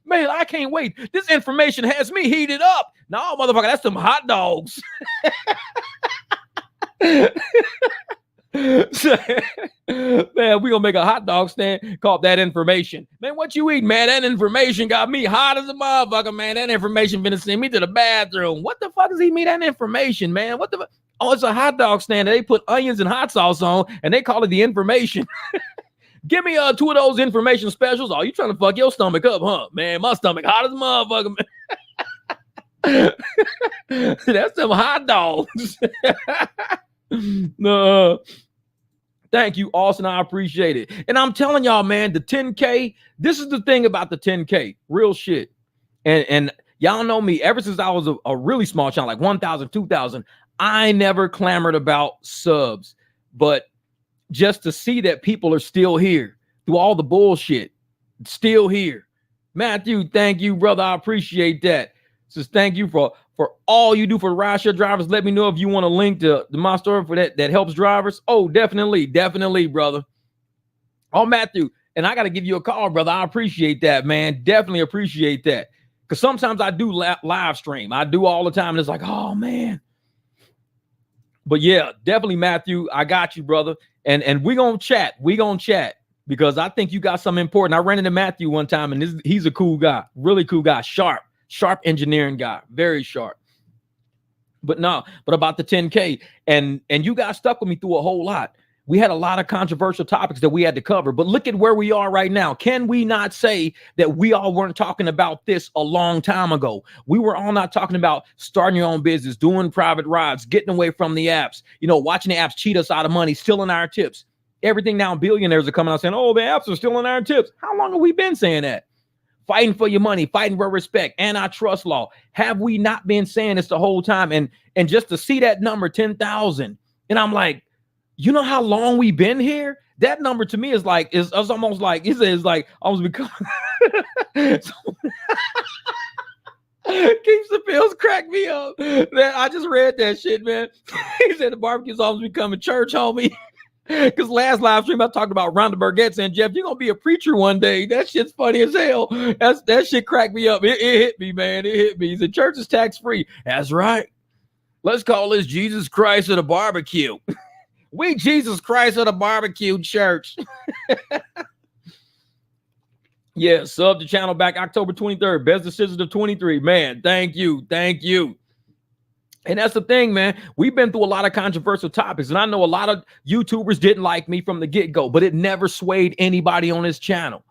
man, I can't wait. This information has me heated up. No, motherfucker, that's some hot dogs. Man, we gonna make a hot dog stand called That Information. Man, what you eat, man? That information got me hot as a motherfucker, man. That information finna send me to the bathroom. What the fuck does he mean, that information, man? What the fuck? Oh, it's a hot dog stand that they put onions and hot sauce on, and they call it The Information. Give me 2 of those information specials. Oh, you trying to fuck your stomach up, huh? Man, my stomach hot as a motherfucker, man. That's some hot dogs. No. Thank you, Austin. I appreciate it. And I'm telling y'all, man, the 10K, this is the thing about the 10K. Real shit. And y'all know me, ever since I was a really small channel, like 1,000, 2,000, I never clamored about subs. But just to see that people are still here through all the bullshit, still here. Matthew, thank you, brother. I appreciate that. Says thank you for all you do for rideshare drivers. Let me know if you want a link to my store for that helps drivers. Oh, definitely, brother. Oh, Matthew, and I got to give you a call, brother. I appreciate that, man. Definitely appreciate that. Because sometimes I do live stream. I do all the time. And it's like, oh, man. But yeah, definitely, Matthew. I got you, brother. And we're going to chat. We're going to chat because I think you got something important. I ran into Matthew one time, and he's a cool guy. Really cool guy. Sharp engineering guy. Very sharp. But about the 10K. And you guys stuck with me through a whole lot. We had a lot of controversial topics that we had to cover. But look at where we are right now. Can we not say that we all weren't talking about this a long time ago? We were all not talking about starting your own business, doing private rides, getting away from the apps, watching the apps cheat us out of money, stealing our tips. Everything now, billionaires are coming out saying, oh, the apps are stealing our tips. How long have we been saying that? Fighting for your money, fighting for respect, antitrust law. Have we not been saying this the whole time? And just to see that number, 10,000, and I'm like, you know how long we've been here? That number to me is almost like, it says like almost become Keeps the pills crack me up. Man, I just read that shit, man. He said the barbecue's almost becoming church, homie. Because last live stream I talked about Rhonda Burgett saying, Jeff, you're gonna be a preacher one day. That shit's funny as hell. That shit cracked me up. It hit me, man. It hit me. He said church is tax-free. That's right. Let's call this Jesus Christ at a barbecue. We Jesus Christ at a barbecue church. Yeah, sub the channel back October 23rd. Best decision of 23. Man, thank you. Thank you. And that's the thing, man. We've been through a lot of controversial topics, and I know a lot of YouTubers didn't like me from the get-go, but it never swayed anybody on this channel.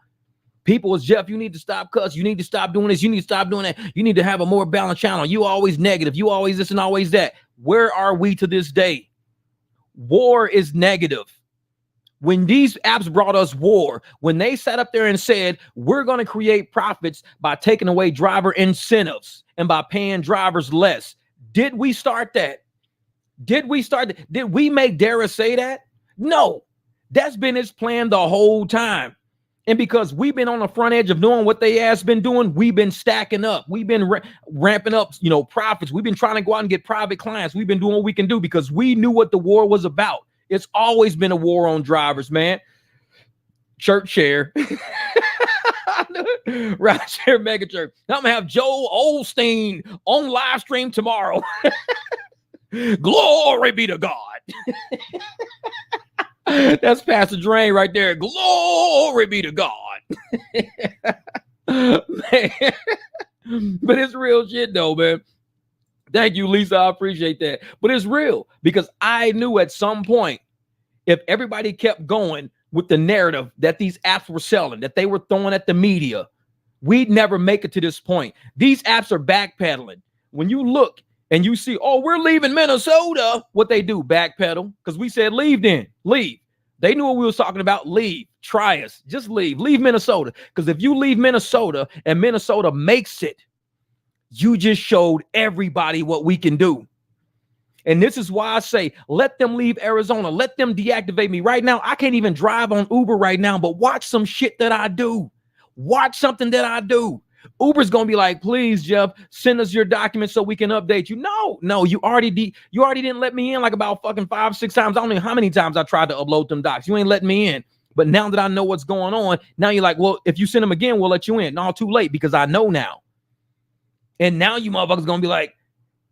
People was, Jeff, you need to stop cuss. You need to stop doing this. You need to stop doing that. You need to have a more balanced channel. You always negative. You always this and always that. Where are we to this day? War is negative. When these apps brought us war, when they sat up there and said, we're going to create profits by taking away driver incentives and by paying drivers less. Did we start that? Did we make Dara say that? No, that's been his plan the whole time. And because we've been on the front edge of knowing what they has been doing, we've been stacking up. We've been ramping up, profits. We've been trying to go out and get private clients. We've been doing what we can do because we knew what the war was about. It's always been a war on drivers, man. Church share. Rideshare mega church. I'm going to have Joel Osteen on live stream tomorrow. Glory be to God. That's Pastor Drain right there. Glory be to God. Man. But it's real shit though, man. Thank you, Lisa. I appreciate that. But it's real because I knew at some point, if everybody kept going with the narrative that these apps were selling, that they were throwing at the media, We'd never make it to this point. These apps are backpedaling. When you look and you see, oh, we're leaving Minnesota, what they do, backpedal, because we said leave then, leave. They knew what we was talking about. Leave, try us, just leave Minnesota. Because if you leave Minnesota and Minnesota makes it, you just showed everybody what we can do. And this is why I say, let them leave Arizona. Let them deactivate me. Right now, I can't even drive on Uber right now, but watch some shit that I do. Watch something that I do. Uber's going to be like, please, Jeff, send us your documents so we can update you. No, you already didn't let me in like about fucking 5-6 times. I don't know how many times I tried to upload them docs. You ain't letting me in. But now that I know what's going on, now you're like, well, if you send them again, we'll let you in. No, too late because I know now. And now you motherfuckers going to be like,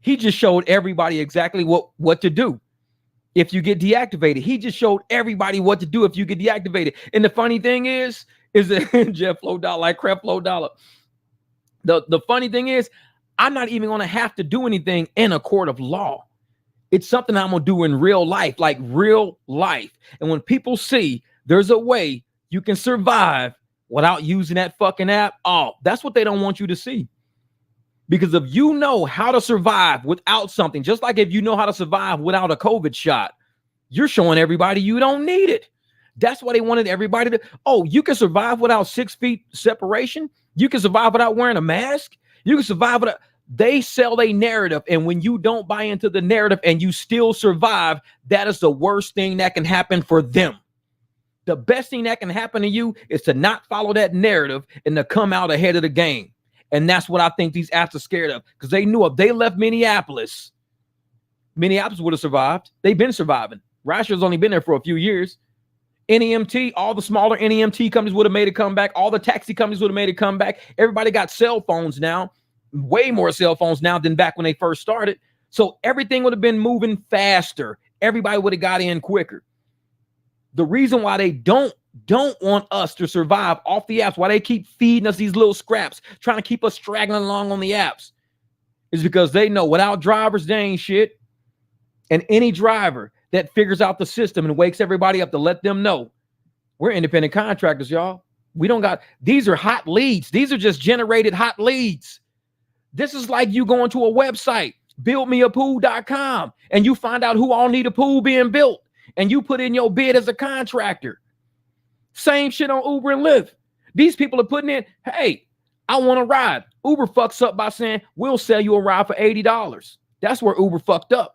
he just showed everybody exactly what to do if you get deactivated. He just showed everybody what to do if you get deactivated. And the funny thing is that Jeff Flow Dollar, like Crap Flow Dollar. The funny thing is, I'm not even going to have to do anything in a court of law. It's something I'm going to do in real life, like real life. And when people see there's a way you can survive without using that fucking app, oh, that's what they don't want you to see. Because if you know how to survive without something, just like if you know how to survive without a COVID shot, you're showing everybody you don't need it. That's why they wanted everybody to, oh, you can survive without 6 feet separation. You can survive without wearing a mask. You can survive without, they sell a narrative. And when you don't buy into the narrative and you still survive, that is the worst thing that can happen for them. The best thing that can happen to you is to not follow that narrative and to come out ahead of the game. And that's what I think these apps are scared of, because they knew if they left Minneapolis would have survived. They've been surviving. Rideshare's only been there for a few years. NEMT, all the smaller NEMT companies would have made a comeback. All the taxi companies would have made a comeback. Everybody got cell phones now, way more cell phones now than back when they first started. So everything would have been moving faster. Everybody would have got in quicker. The reason why they don't want us to survive off the apps, why they keep feeding us these little scraps, trying to keep us straggling along on the apps, is because they know without drivers, they ain't shit. And any driver that figures out the system and wakes everybody up to let them know we're independent contractors, y'all. We don't got, these are hot leads. These are just generated hot leads. This is like you going to a website, buildmeapool.com, and you find out who all need a pool being built, and you put in your bid as a contractor. Same shit on Uber and Lyft. These people are putting in, hey, I want a ride. Uber fucks up by saying, we'll sell you a ride for $80. That's where Uber fucked up.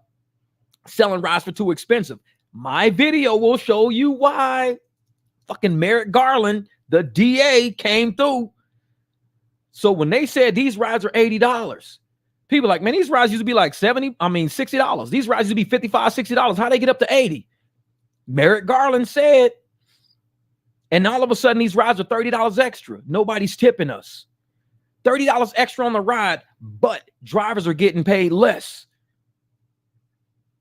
Selling rides for too expensive. My video will show you why. Fucking Merrick Garland, the DA, came through. So when they said these rides are $80, people are like, man, these rides used to be like $60. These rides used to be $55, $60. How'd they get up to 80? Merrick Garland said, and all of a sudden these rides are $30 extra. Nobody's tipping us. $30 extra on the ride, but drivers are getting paid less.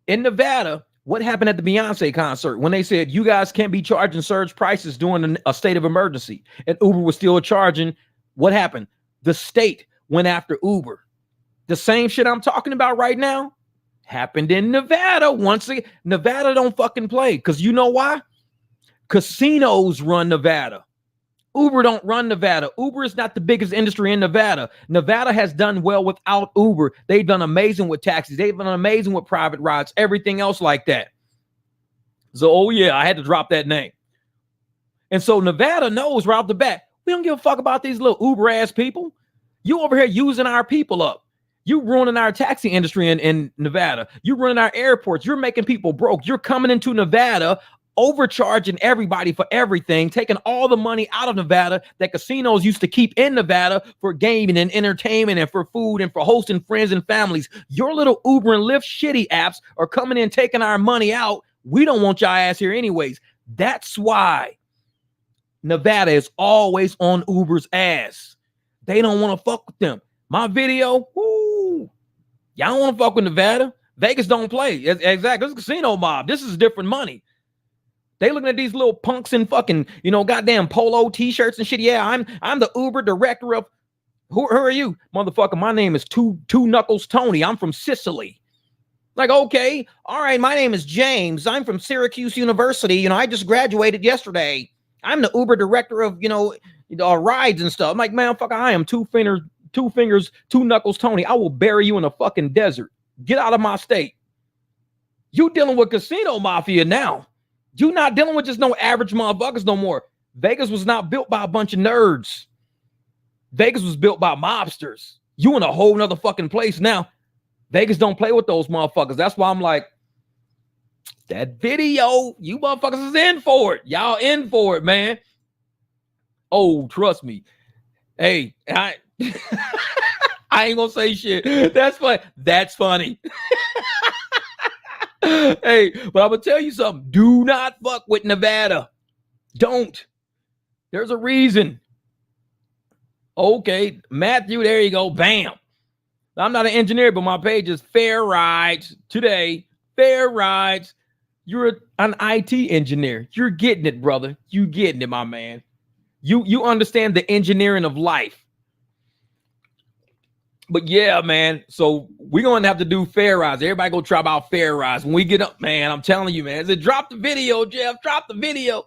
In Nevada, what happened at the Beyonce concert when they said you guys can't be charging surge prices during a state of emergency, and Uber was still charging? What happened? The state went after Uber. The same shit I'm talking about right now happened in Nevada. Once again, Nevada don't fucking play, because you know why? Casinos run Nevada. Uber don't run Nevada. Uber is not the biggest industry in Nevada. Nevada has done well without Uber. They've done amazing with taxis. They've done amazing with private rides, everything else like that. So, oh yeah, I had to drop that name. And so Nevada knows right off the bat, we don't give a fuck about these little Uber ass people. You over here using our people up. You ruining our taxi industry in Nevada. You ruining our airports. You're making people broke. You're coming into Nevada overcharging everybody for everything, taking all the money out of Nevada that casinos used to keep in Nevada for gaming and entertainment and for food and for hosting friends and families. Your little Uber and Lyft shitty apps are coming in, taking our money out. We don't want y'all ass here anyways. That's why Nevada is always on Uber's ass. They don't want to fuck with them. My video, whoo, y'all don't want to fuck with Nevada. Vegas don't play. Exactly. This is a casino mob. This is different money. They looking at these little punks in fucking, goddamn polo t-shirts and shit. Yeah, I'm the Uber director of, who are you? Motherfucker, my name is Two Knuckles Tony. I'm from Sicily. Like, okay, all right, my name is James. I'm from Syracuse University. I just graduated yesterday. I'm the Uber director of, rides and stuff. I'm like, man, fuck, I am two fingers, two knuckles, Tony. I will bury you in a fucking desert. Get out of my state. You dealing with casino mafia now. You not dealing with just no average motherfuckers no more. Vegas was not built by a bunch of nerds. Vegas was built by mobsters. You in a whole nother fucking place now. Vegas don't play with those motherfuckers. That's why I'm like, that video, you motherfuckers is in for it. Y'all in for it, man. Oh, trust me. Hey, I ain't gonna say shit. That's funny. That's funny. Hey, but I'm gonna tell you something. Do not fuck with Nevada. Don't. There's a reason. Okay, Matthew, there you go. Bam. I'm not an engineer, but my page is Fair Rides today. Fair Rides. You're an IT engineer. You're getting it, brother. You getting it, my man. You understand the engineering of life. But yeah, man. So we're going to have to do Fair Rides. Everybody go try about Fair Rides. When we get up, man, I'm telling you, man. I said, drop the video, Jeff. Drop the video.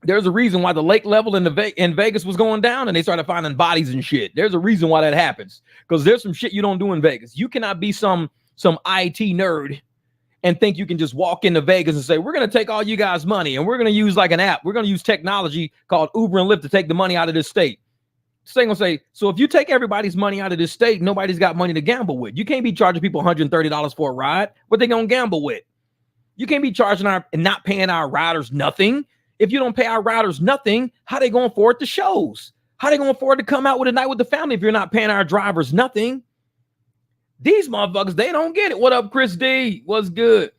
There's a reason why the lake level in Vegas was going down and they started finding bodies and shit. There's a reason why that happens. Because there's some shit you don't do in Vegas. You cannot be some IT nerd and think you can just walk into Vegas and say, we're going to take all you guys' money and we're going to use like an app. We're going to use technology called Uber and Lyft to take the money out of this state. So they're going to say, so if you take everybody's money out of this state, nobody's got money to gamble with. You can't be charging people $130 for a ride. What they going to gamble with? You can't be charging and not paying our riders nothing. If you don't pay our riders nothing, how they going to afford the shows? How they going to afford to come out with a night with the family if you're not paying our drivers nothing? These motherfuckers, they don't get it. What up, Chris D? What's good?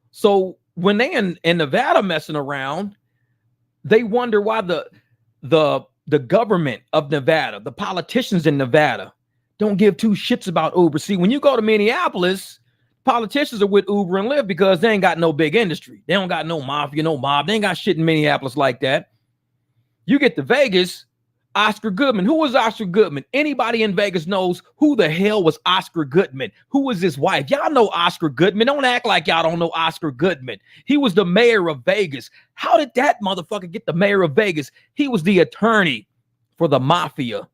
So when they in Nevada messing around, they wonder why the government of Nevada, the politicians in Nevada, don't give two shits about Uber. See, when you go to Minneapolis, politicians are with Uber and Lyft because they ain't got no big industry. They don't got no mafia, no mob. They ain't got shit in Minneapolis like that. You get to Vegas, Oscar Goodman. Who was Oscar Goodman? Anybody in Vegas knows who the hell was Oscar Goodman. Who was his wife? Y'all know Oscar Goodman. Don't act like y'all don't know Oscar Goodman. He was the mayor of Vegas. How did that motherfucker get the mayor of Vegas? He was the attorney for the mafia.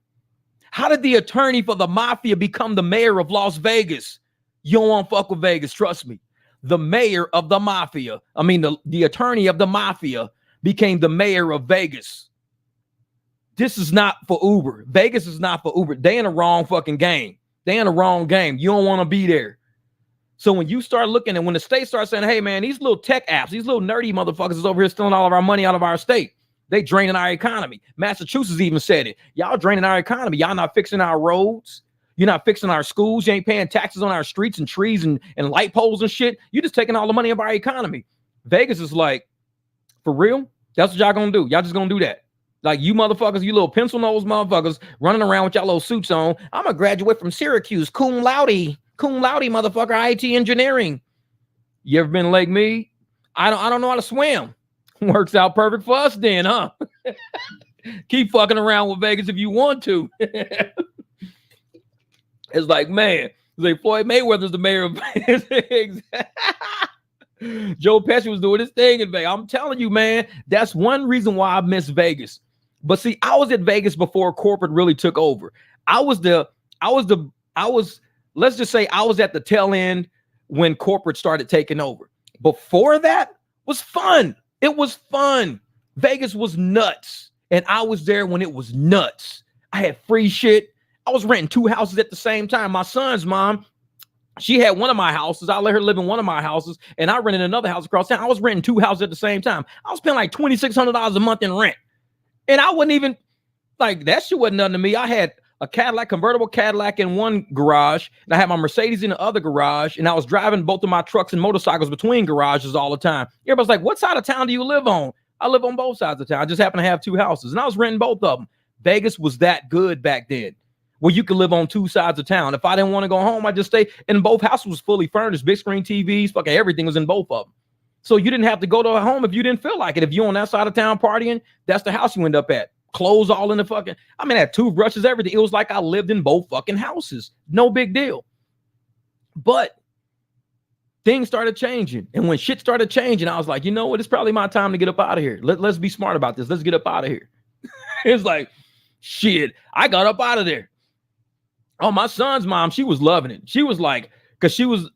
How did the attorney for the mafia become the mayor of Las Vegas? You don't want to fuck with Vegas, trust me. The mayor of the mafia, the attorney of the mafia became the mayor of Vegas. This is not for Uber. Vegas is not for Uber. They in the wrong fucking game. They in the wrong game. You don't want to be there. So when you start looking and when the state starts saying, hey, man, these little tech apps, these little nerdy motherfuckers is over here stealing all of our money out of our state. They draining our economy. Massachusetts even said it. Y'all draining our economy. Y'all not fixing our roads. You're not fixing our schools. You ain't paying taxes on our streets and trees and light poles and shit. You're just taking all the money of our economy. Vegas is like, for real? That's what y'all gonna do. Y'all just gonna do that. Like you motherfuckers, you little pencil nose motherfuckers running around with y'all little suits on. I'm a graduate from Syracuse, cum laude motherfucker, IT engineering. You ever been like me? I don't know how to swim. Works out perfect for us then, huh? Keep fucking around with Vegas if you want to. It's like, man, it's like Floyd Mayweather's the mayor of Vegas. Joe Pesci was doing his thing in Vegas. I'm telling you, man, that's one reason why I miss Vegas. But see, I was at Vegas before corporate really took over. Let's just say I was at the tail end when corporate started taking over. Before that was fun. It was fun. Vegas was nuts. And I was there when it was nuts. I had free shit. I was renting two houses at the same time. My son's mom, she had one of my houses. I let her live in one of my houses, and I rented another house across town. I was renting two houses at the same time. I was paying like $2,600 a month in rent. And I wasn't even, like, that shit wasn't nothing to me. I had a Cadillac, convertible Cadillac in one garage, and I had my Mercedes in the other garage, and I was driving both of my trucks and motorcycles between garages all the time. Everybody's like, what side of town do you live on? I live on both sides of town. I just happen to have two houses, and I was renting both of them. Vegas was that good back then, where you could live on two sides of town. If I didn't want to go home, I just stay. And both houses was fully furnished, big screen TVs, fucking everything was in both of them. So you didn't have to go to a home if you didn't feel like it. If you're on that side of town partying, that's the house you end up at. Clothes all in the fucking, I had toothbrushes, everything. It was like I lived in both fucking houses. No big deal. But things started changing. And when shit started changing, I was like, you know what? It's probably my time to get up out of here. Let's be smart about this. Let's get up out of here. It's like, shit, I got up out of there. Oh, my son's mom, she was loving it. She was like, because she was,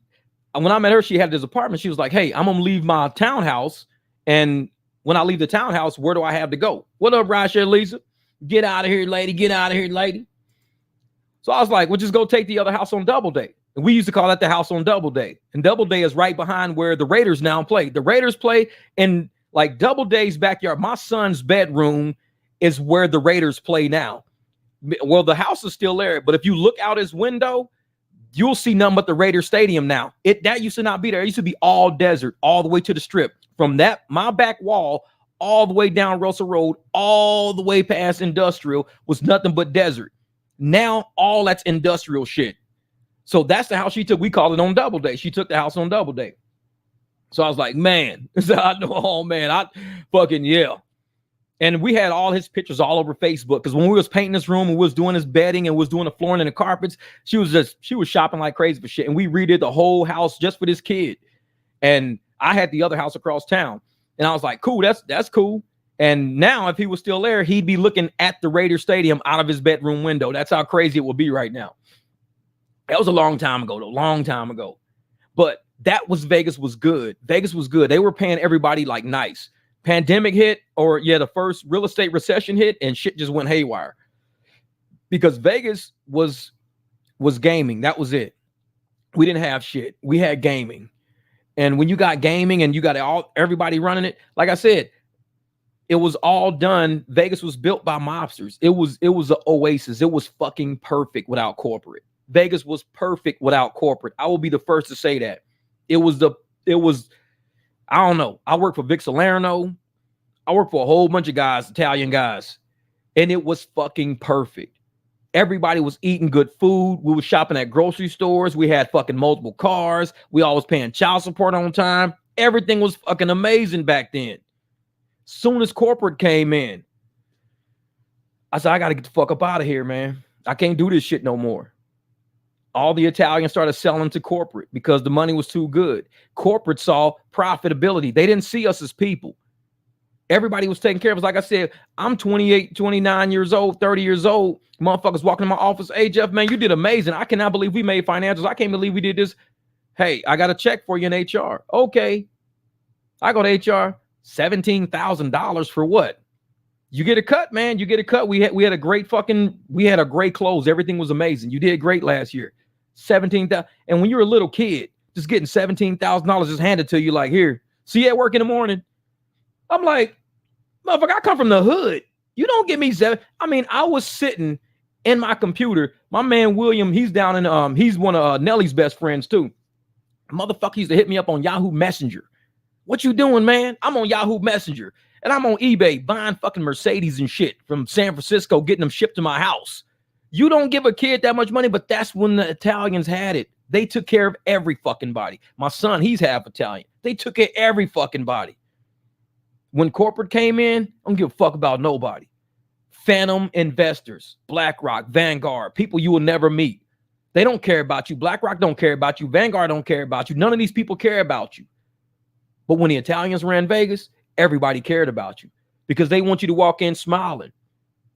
when I met her, she had this apartment. She was like, hey, I'm going to leave my townhouse. And when I leave the townhouse, where do I have to go? What up, Rideshare Lisa? Get out of here, lady. Get out of here, lady. So I was like, well, just go take the other house on Doubleday. And we used to call that the house on Doubleday. And Doubleday is right behind where the Raiders now play. The Raiders play in like Doubleday's backyard. My son's bedroom is where the Raiders play now. Well, the house is still there, but if you look out his window, you'll see nothing but the Raiders Stadium now. That used to not be there. It used to be all desert, all the way to the strip. From that, my back wall, all the way down Russell Road, all the way past Industrial was nothing but desert. Now, all that's industrial shit. So that's the house she took. We call it on Doubleday. She took the house on Doubleday. So I was like, man, oh man, I fucking yeah. And we had all his pictures all over Facebook because when we was painting this room and we was doing his bedding and was doing the flooring and the carpets, she was shopping like crazy for shit. And we redid the whole house just for this kid. And I had the other house across town. And I was like, cool, that's cool. And now if he was still there, he'd be looking at the Raider Stadium out of his bedroom window. That's how crazy it would be right now. That was a long time ago, though, long time ago. But Vegas was good. Vegas was good. They were paying everybody like nice. Pandemic hit, or the first real estate recession hit, and shit just went haywire. Because Vegas was gaming. That was it. We didn't have shit. We had gaming. And when you got gaming and you got everybody running it, like I said, it was all done. Vegas was built by mobsters. It was an oasis. It was fucking perfect without corporate. Vegas was perfect without corporate. I will be the first to say that. It was I don't know. I worked for Vic Salerno. I worked for a whole bunch of guys, Italian guys, and it was fucking perfect. Everybody was eating good food. We were shopping at grocery stores. We had fucking multiple cars. We always paying child support on time. Everything was fucking amazing back then. Soon as corporate came in, I said, I got to get the fuck up out of here, man. I can't do this shit no more. All the Italians started selling to corporate because the money was too good. Corporate saw profitability. They didn't see us as people. Everybody was taking care of us. Like I said, I'm 28, 29 years old, 30 years old. Motherfuckers walking in my office. Hey, Jeff, man, you did amazing. I cannot believe we made financials. I can't believe we did this. Hey, I got a check for you in HR. Okay. I go to HR. $17,000 for what? You get a cut, man. You get a cut. We had a great close. Everything was amazing. You did great last year. 17,000. And when you're a little kid, just getting $17,000 just handed to you, like, here, see you at work in the morning. I'm like, motherfucker, I come from the hood. You don't give me seven. I mean, I was sitting in my computer. My man William, he's down in he's one of Nelly's best friends too. Motherfucker used to hit me up on Yahoo Messenger. What you doing, man? I'm on Yahoo Messenger. And I'm on eBay buying fucking Mercedes and shit from San Francisco, getting them shipped to my house. You don't give a kid that much money, but that's when the Italians had it. They took care of every fucking body. My son, he's half Italian. They took care of every fucking body. When corporate came in, I don't give a fuck about nobody. Phantom investors, BlackRock, Vanguard, people you will never meet. They don't care about you. BlackRock don't care about you. Vanguard don't care about you. None of these people care about you. But when the Italians ran Vegas, everybody cared about you because they want you to walk in smiling.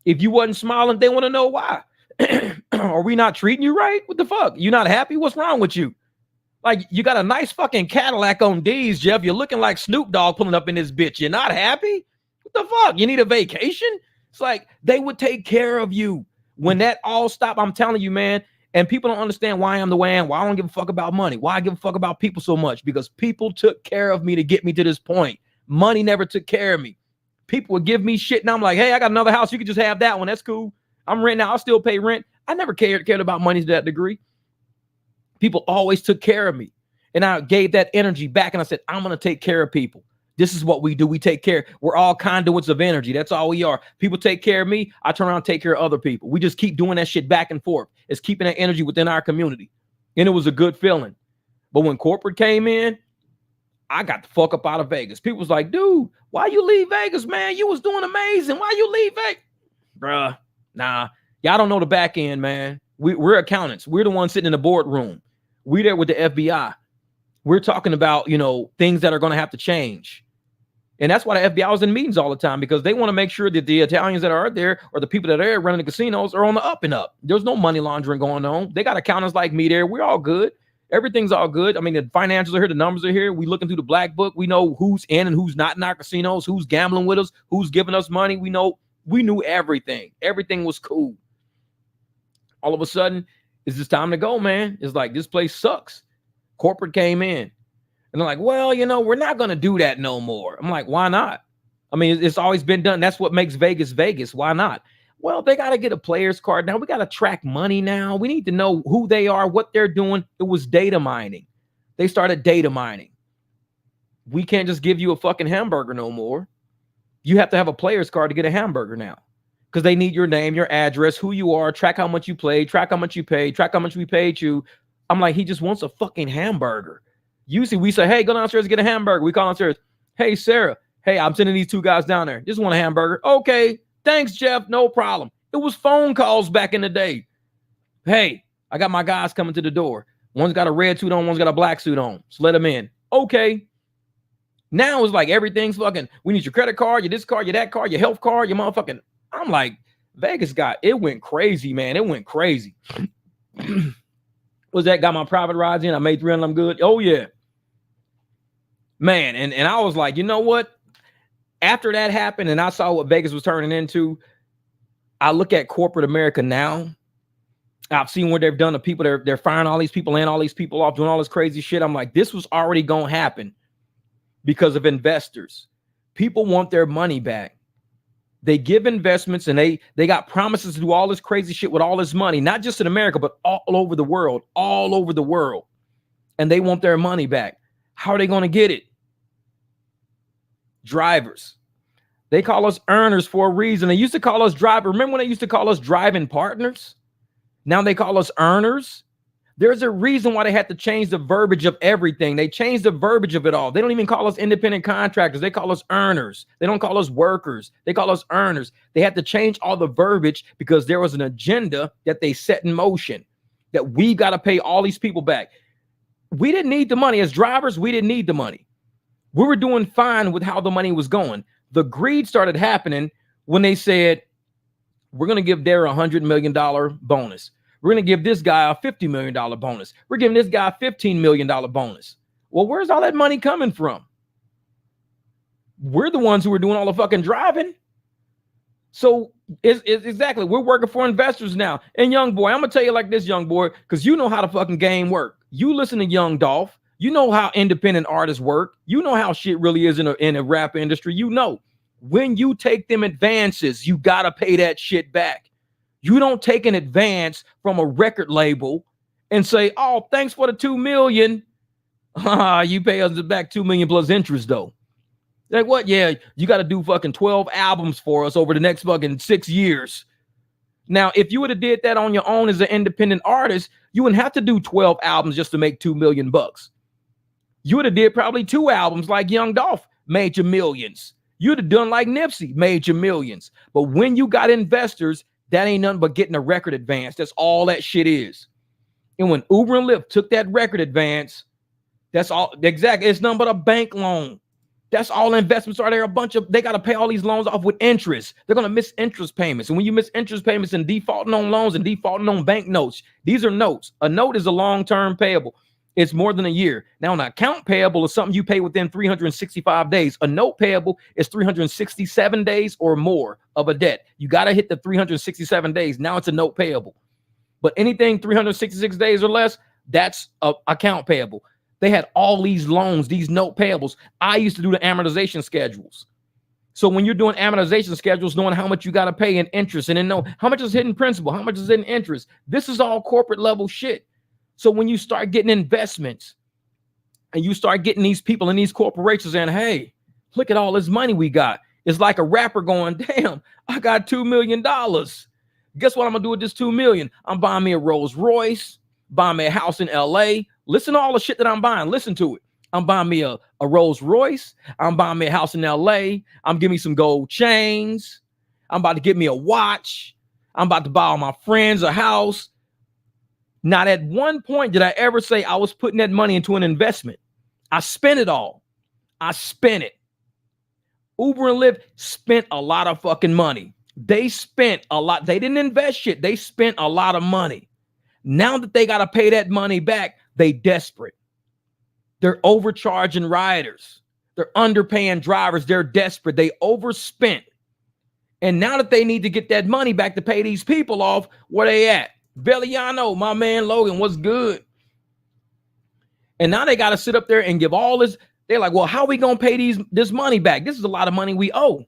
If you wasn't smiling, they want to know why. Are we not treating you right? What the fuck? You not happy? What's wrong with you? Like, you got a nice fucking Cadillac on D's, Jeff. You're looking like Snoop Dogg pulling up in this bitch. You're not happy? What the fuck? You need a vacation? It's like they would take care of you. When that all stopped, I'm telling you, man, and people don't understand why I'm the way I am, why I don't give a fuck about money, why I give a fuck about people so much, because people took care of me to get me to this point. Money never took care of me. People would give me shit, and I'm like, hey, I got another house. You can just have that one. That's cool. I'm renting out. I'll still pay rent. I never cared about money to that degree. People always took care of me. And I gave that energy back, and I said, I'm going to take care of people. This is what we do. We take care. We're all conduits of energy. That's all we are. People take care of me. I turn around and take care of other people. We just keep doing that shit back and forth. It's keeping that energy within our community. And it was a good feeling. But when corporate came in, I got the fuck up out of Vegas. People was like, dude, why you leave Vegas, man? You was doing amazing. Why you leave Vegas? Bruh, nah. Y'all don't know the back end, man. We're accountants. We're the ones sitting in the boardroom. We're there with the FBI. We're talking about, things that are going to have to change. And that's why the FBI was in meetings all the time, because they want to make sure that the Italians that are there or the people that are there running the casinos are on the up and up. There's no money laundering going on. They got accountants like me there. We're all good. Everything's all good. I mean, the financials are here. The numbers are here. We looking through the black book. We know who's in and who's not in our casinos, who's gambling with us, who's giving us money. We knew everything. Everything was cool. All of a sudden, it's just time to go, man. It's like, this place sucks. Corporate came in. And they're like, well, we're not going to do that no more. I'm like, why not? I mean, it's always been done. That's what makes Vegas Vegas. Why not? Well, they got to get a player's card. Now we got to track money now. We need to know who they are, what they're doing. It was data mining. They started data mining. We can't just give you a fucking hamburger no more. You have to have a player's card to get a hamburger now, because they need your name, your address, who you are, track how much you played, track how much you paid, track how much we paid you. I'm like, he just wants a fucking hamburger. Usually we say, hey, go downstairs and get a hamburger. We call downstairs. Hey, Sarah. Hey, I'm sending these 2 guys down there. Just want a hamburger. Okay. Thanks, Jeff. No problem. It was phone calls back in the day. Hey, I got my guys coming to the door. One's got a red suit on. One's got a black suit on. So let them in. Okay. Now it's like everything's fucking, we need your credit card, your this card, your that card, your health card, your motherfucking. I'm like, Vegas it went crazy, man. It went crazy. Was that got my private rides in? I made 300 of them good. Oh, yeah. Man, and I was like, you know what? After that happened and I saw what Vegas was turning into, I look at corporate America now. I've seen what they've done to people. They're firing all these people in, all these people off, doing all this crazy shit. I'm like, this was already going to happen because of investors. People want their money back. They give investments and they got promises to do all this crazy shit with all this money, not just in America, but all over the world, And they want their money back. How are they going to get it? Drivers. They call us earners for a reason. They used to call us driver. Remember when they used to call us driving partners? Now they call us earners. There's a reason why they had to change the verbiage of everything. They changed the verbiage of it all. They don't even call us independent contractors. They call us earners. They don't call us workers. They call us earners. They had to change all the verbiage because there was an agenda that they set in motion that we got to pay all these people back. We didn't need the money. As drivers, we didn't need the money. We were doing fine with how the money was going. The greed started happening when they said, we're going to give Dare $100 million bonus. We're going to give this guy a $50 million bonus. We're giving this guy a $15 million bonus. Well, where's all that money coming from? We're the ones who are doing all the fucking driving. So it's exactly, we're working for investors now. And young boy, I'm going to tell you like this, young boy, because you know how the fucking game work. You listen to Young Dolph. You know how independent artists work. You know how shit really is in a rap industry. You know, when you take them advances, you got to pay that shit back. You don't take an advance from a record label and say, oh, thanks for the $2 million. You pay us back $2 million plus interest, though. Like, what? Yeah, you got to do fucking 12 albums for us over the next fucking 6 years. Now, if you would have did that on your own as an independent artist, you wouldn't have to do 12 albums just to make $2 million. You would have did probably 2 albums like Young Dolph, made you millions. You'd have done like Nipsey, made you millions. But when you got investors, that ain't nothing but getting a record advance. That's all that shit is. And when Uber and Lyft took that record advance, that's all. Exactly. It's nothing but a bank loan. That's all investments are. There they got to pay all these loans off with interest. They're going to miss interest payments. And when you miss interest payments and defaulting on loans and defaulting on bank notes, these are notes. A note is a long-term payable. It's more than a year. Now, an account payable is something you pay within 365 days. A note payable is 367 days or more of a debt. You got to hit the 367 days. Now it's a note payable. But anything 366 days or less, that's an account payable. They had all these loans, these note payables. I used to do the amortization schedules. So when you're doing amortization schedules, knowing how much you got to pay in interest and then know how much is hidden principal, how much is in interest. This is all corporate level shit. So when you start getting investments and you start getting these people in these corporations saying, hey, look at all this money we got. It's like a rapper going, damn, I got $2 million. Guess what I'm going to do with this $2 million? I'm buying me a Rolls Royce, buying me a house in LA. Listen to all the shit that I'm buying. Listen to it. I'm buying me a Rolls Royce. I'm buying me a house in LA. I'm giving me some gold chains. I'm about to get me a watch. I'm about to buy all my friends a house. Not at one point did I ever say I was putting that money into an investment. I spent it all. I spent it. Uber and Lyft spent a lot of fucking money. They spent a lot. They didn't invest shit. They spent a lot of money. Now that they got to pay that money back, they desperate. They're overcharging riders. They're underpaying drivers. They're desperate. They overspent. And now that they need to get that money back to pay these people off, where they at? Belliano, my man Logan, what's good? And now they got to sit up there and give all this. They're like, well, how are we going to pay this money back? This is a lot of money we owe.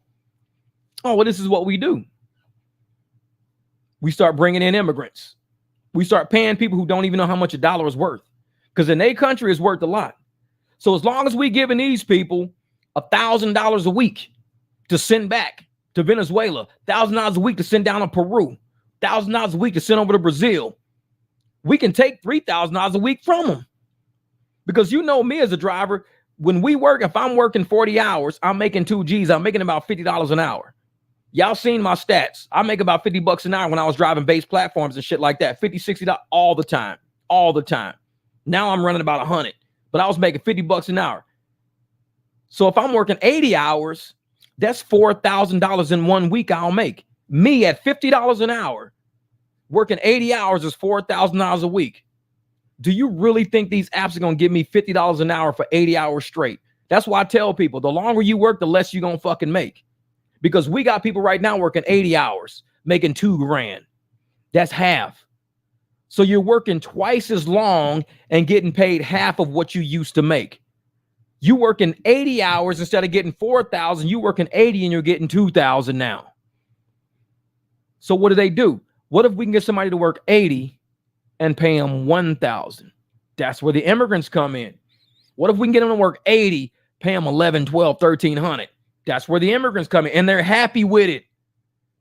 Oh, well, this is what we do. We start bringing in immigrants. We start paying people who don't even know how much a dollar is worth. Because in their country, it's worth a lot. So as long as we giving these people $1,000 a week to send back to Venezuela, $1,000 a week to send down to Peru, $1,000 a week to send over to Brazil, we can take $3,000 a week from them. Because you know me as a driver, when we work, if I'm working 40 hours, I'm making 2 G's. I'm making about $50 an hour. Y'all seen my stats. I make about $50 an hour when I was driving base platforms and shit like that. $50, $60 all the time. All the time. Now I'm running about 100, but I was making $50 an hour. So if I'm working 80 hours, that's $4,000 in 1 week I'll make. Me at $50 an hour, working 80 hours is $4,000 a week. Do you really think these apps are going to give me $50 an hour for 80 hours straight? That's why I tell people, the longer you work, the less you're going to fucking make. Because we got people right now working 80 hours, making $2 grand. That's half. So you're working twice as long and getting paid half of what you used to make. You working 80 hours instead of getting 4,000, you working 80 and you're getting 2,000 now. So what do? What if we can get somebody to work 80 and pay them 1,000? That's where the immigrants come in. What if we can get them to work 80, pay them 11, 12, 1,300? That's where the immigrants come in, and they're happy with it.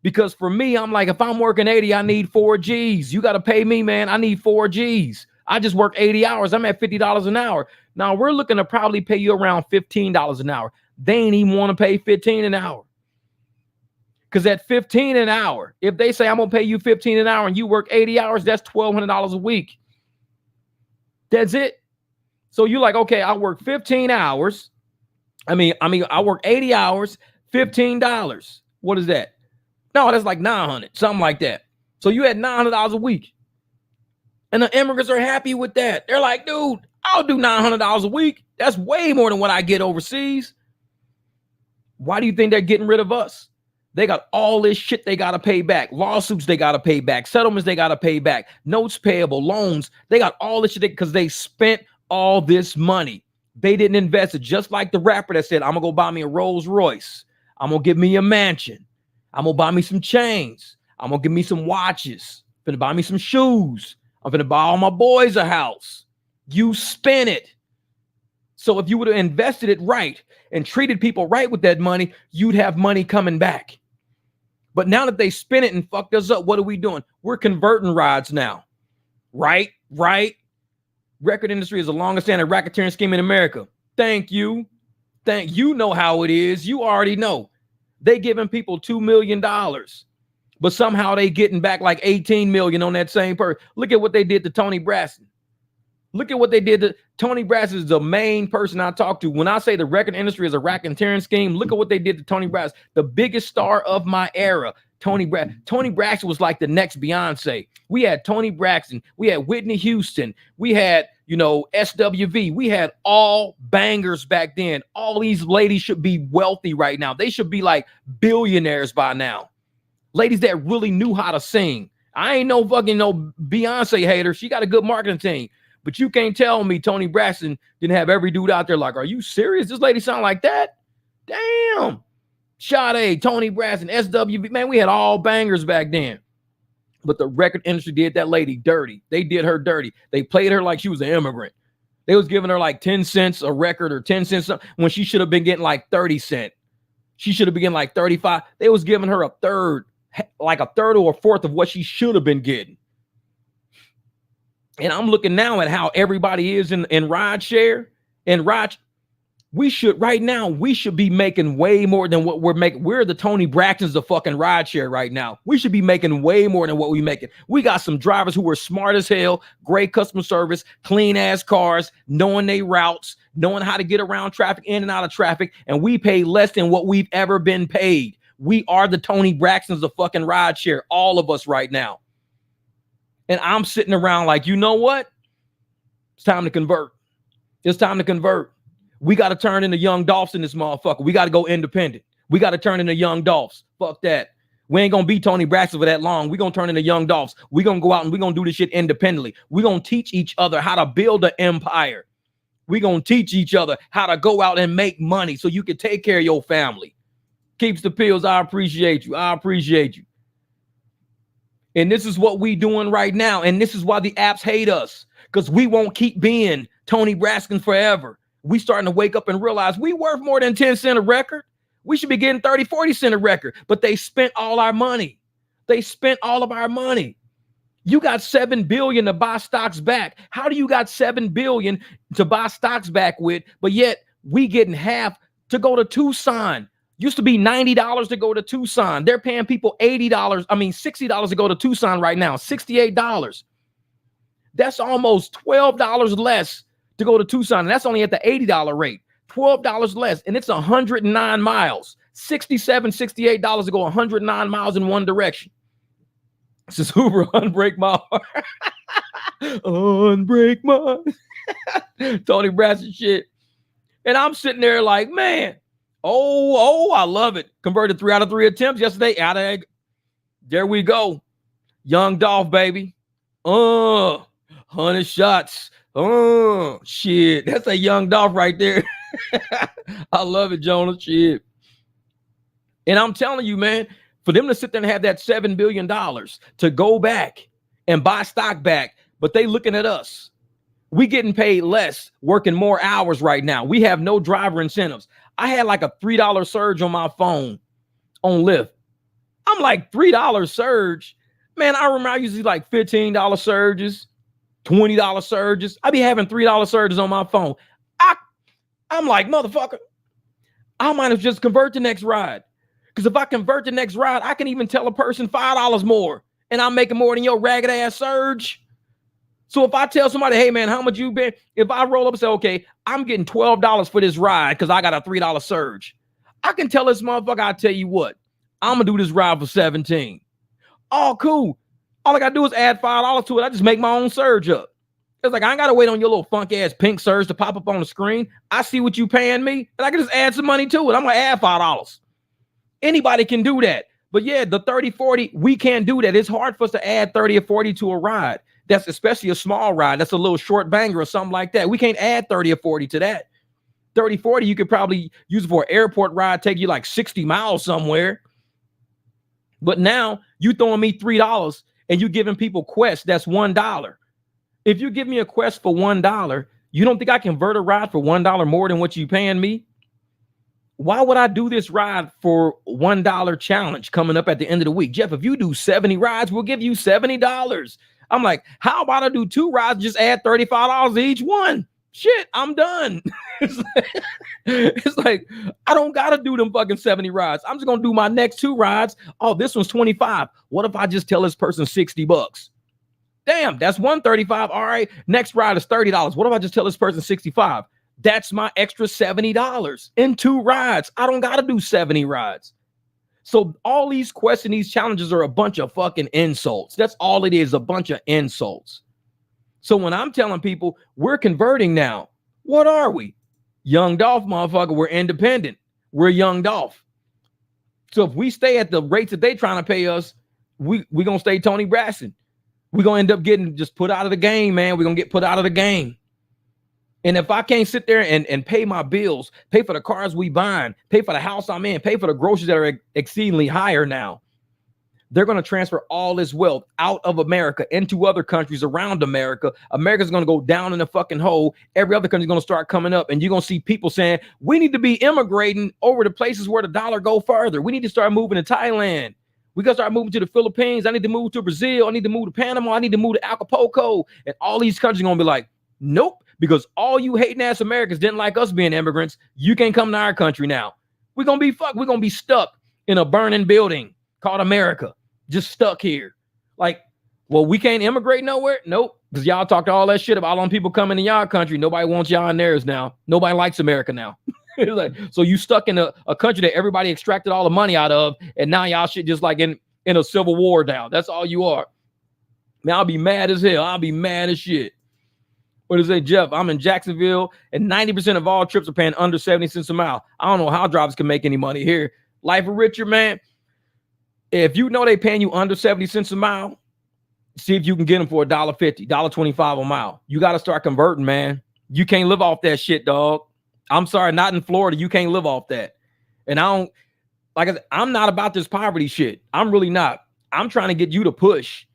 Because for me, I'm like, if I'm working 80, I need 4 G's. You got to pay me, man. I need 4 G's. I just work 80 hours. I'm at $50 an hour. Now we're looking to probably pay you around $15 an hour. They ain't even want to pay $15 an hour. Because at $15 an hour, if they say I'm going to pay you $15 an hour and you work 80 hours, that's $1,200 a week. That's it. So you're like, okay, I work 15 hours. I work 80 hours, $15. What is that? No, that's like $900, something like that. So you had $900 a week. And the immigrants are happy with that. They're like, dude, I'll do $900 a week. That's way more than what I get overseas. Why do you think they're getting rid of us? They got all this shit they got to pay back. Lawsuits they got to pay back. Settlements they got to pay back. Notes payable, loans. They got all this shit because they spent all this money. They didn't invest it. Just like the rapper that said, I'm going to go buy me a Rolls Royce. I'm going to give me a mansion. I'm going to buy me some chains. I'm going to give me some watches. I'm going to buy me some shoes. I'm going to buy all my boys a house. You spent it. So if you would have invested it right and treated people right with that money, you'd have money coming back. But now that they spent it and fucked us up, what are we doing? We're converting rides now. Right. Record industry is the longest standing racketeering scheme in America. Thank you. You know how it is. You already know. They giving people $2 million, but somehow they getting back like 18 million on that same person. Look at what they did to Tony Braxton. Look at what they did to Tony Braxton. Is the main person I talk to. When I say the record industry is a racketeering scheme, look at what they did to Tony Braxton, the biggest star of my era. Tony Braxton was like the next Beyonce. We had Tony Braxton. We had Whitney Houston. We had, SWV. We had all bangers back then. All these ladies should be wealthy right now. They should be like billionaires by now. Ladies that really knew how to sing. I ain't no fucking Beyonce hater. She got a good marketing team. But you can't tell me Tony Braxton didn't have every dude out there like, are you serious? This lady sound like that? Damn. Sade, Tony Braxton, SWV. Man, we had all bangers back then. But the record industry did that lady dirty. They did her dirty. They played her like she was an immigrant. They was giving her like 10 cents a record or 10 cents when she should have been getting like 30 cents. She should have been getting like 35. They was giving her a third or a fourth of what she should have been getting. And I'm looking now at how everybody is in Rideshare. And We should right now, we should be making way more than what we're making. We're the Tony Braxtons of fucking rideshare right now. We should be making way more than what we making. We got some drivers who are smart as hell, great customer service, clean ass cars, knowing they routes, knowing how to get around traffic, in and out of traffic, and we pay less than what we've ever been paid. We are the Tony Braxtons of fucking rideshare, all of us right now. And I'm sitting around like, you know what? It's time to convert. It's time to convert. We got to turn into young Dolphs in this motherfucker. We got to go independent. We got to turn into young Dolphs. Fuck that. We ain't going to be Tony Braxton for that long. We're going to turn into young Dolphs. We're going to go out and we're going to do this shit independently. We're going to teach each other how to build an empire. We're going to teach each other how to go out and make money so you can take care of your family. Keeps the pills. I appreciate you. I appreciate you. And this is what we doing right now. And this is why the apps hate us, because we won't keep being Tony Braxton forever. We starting to wake up and realize we worth more than 10 cents a record. We should be getting 30, 40 cents a record, but they spent all our money. They spent all of our money. You got $7 billion to buy stocks back. How do you got $7 billion to buy stocks back with, but yet we getting half to go to Tucson? Used to be $90 to go to Tucson. They're paying people $60 to go to Tucson right now, $68. That's almost $12 less to go to Tucson. And that's only at the $80 rate, $12 less. And it's 109 miles, $67, $68 to go 109 miles in one direction. This is Uber, unbreak my heart. Unbreak my Tony Braxton shit. And I'm sitting there like, man, I love it. Converted 3 out of 3 attempts yesterday. There we go. Young Dolph, baby. 100 shots. Oh, shit. That's a young Dolph right there. I love it, Jonah. Shit. And I'm telling you, man, for them to sit there and have that $7 billion to go back and buy stock back, but they looking at us. We getting paid less, working more hours right now. We have no driver incentives. I had like a $3 surge on my phone on Lyft. I'm like, $3 surge? Man, I remember I used to do like $15 surges, $20 surges. I be having $3 surges on my phone. I'm like, motherfucker, I might have just convert the next ride. Because if I convert the next ride, I can even tell a person $5 more, and I'm making more than your ragged ass surge. So if I tell somebody, hey man, how much you been? If I roll up and say, okay, I'm getting $12 for this ride because I got a $3 surge, I can tell this motherfucker, I tell you what, I'm gonna do this ride for 17. Oh, cool. All I gotta do is add $5 to it. I just make my own surge up. It's like, I ain't gotta wait on your little funky ass pink surge to pop up on the screen. I see what you paying me, and I can just add some money to it. I'm gonna add $5. Anybody can do that. But yeah, the 30, 40, we can't do that. It's hard for us to add 30 or 40 to a ride. That's especially a small ride. That's a little short banger or something like that. We can't add 30 or 40 to that. 30, 40, you could probably use it for an airport ride, take you like 60 miles somewhere. But now you throwing me $3 and you giving people quests that's $1. If you give me a quest for $1, you don't think I can convert a ride for $1 more than what you paying me? Why would I do this ride for $1 challenge coming up at the end of the week? Jeff, if you do 70 rides, we'll give you $70. I'm like, how about I do 2 rides, just add $35 each one? Shit, I'm done. It's like, I don't got to do them fucking 70 rides. I'm just going to do my next 2 rides. Oh, this one's 25. What if I just tell this person $60? Damn, that's $135. All right, next ride is $30. What if I just tell this person $65? That's my extra $70 in 2 rides. I don't got to do 70 rides. So all these quests and these challenges are a bunch of fucking insults. That's all it is, a bunch of insults. So when I'm telling people we're converting now, what are we? Young Dolph, motherfucker. We're independent. We're young Dolph. So if we stay at the rates that they trying to pay us, we going to stay Tony Braxton. We're going to end up getting just put out of the game, man. We're going to get put out of the game. And if I can't sit there and pay my bills, pay for the cars we buying, pay for the house I'm in, pay for the groceries that are exceedingly higher now, they're going to transfer all this wealth out of America into other countries around America. America's going to go down in the fucking hole. Every other country's going to start coming up. And you're going to see people saying, we need to be immigrating over to places where the dollar go further. We need to start moving to Thailand. We got to start moving to the Philippines. I need to move to Brazil. I need to move to Panama. I need to move to Acapulco. And all these countries are going to be like, nope. because all you hating ass Americans didn't like us being immigrants. You can't come to our country now. We're going to be fucked. We're going to be stuck in a burning building called America, just stuck here. Like, well, we can't immigrate nowhere. Nope. Because y'all talked all that shit about all them people coming to y'all country. Nobody wants y'all in theirs now. Nobody likes America now. Like, so you stuck in a country that everybody extracted all the money out of, and now y'all shit just like in a civil war now. That's all you are. Man, I'll be mad as hell. I'll be mad as shit. What does it say, Jeff? I'm in Jacksonville, and 90% of all trips are paying under 70 cents a mile. I don't know how drivers can make any money here. Life of Richard, man. If you know they paying you under 70 cents a mile, see if you can get them for $1.50, $1.25 a mile. You got to start converting, man. You can't live off that shit, dog. I'm sorry, not in Florida. You can't live off that. And I'm not about this poverty shit. I'm really not. I'm trying to get you to push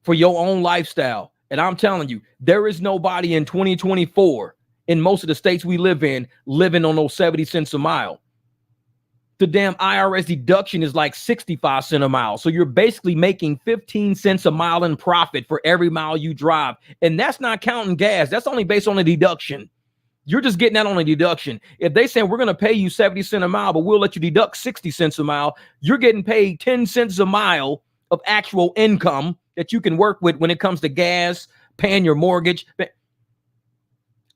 for your own lifestyle. And I'm telling you, there is nobody in 2024 in most of the states we live in living on those 70 cents a mile. The damn IRS deduction is like 65 cents a mile. So you're basically making 15 cents a mile in profit for every mile you drive. And that's not counting gas. That's only based on a deduction. You're just getting that on a deduction. If they say we're going to pay you 70 cents a mile, but we'll let you deduct 60 cents a mile, you're getting paid 10 cents a mile of actual income that you can work with when it comes to gas, paying your mortgage.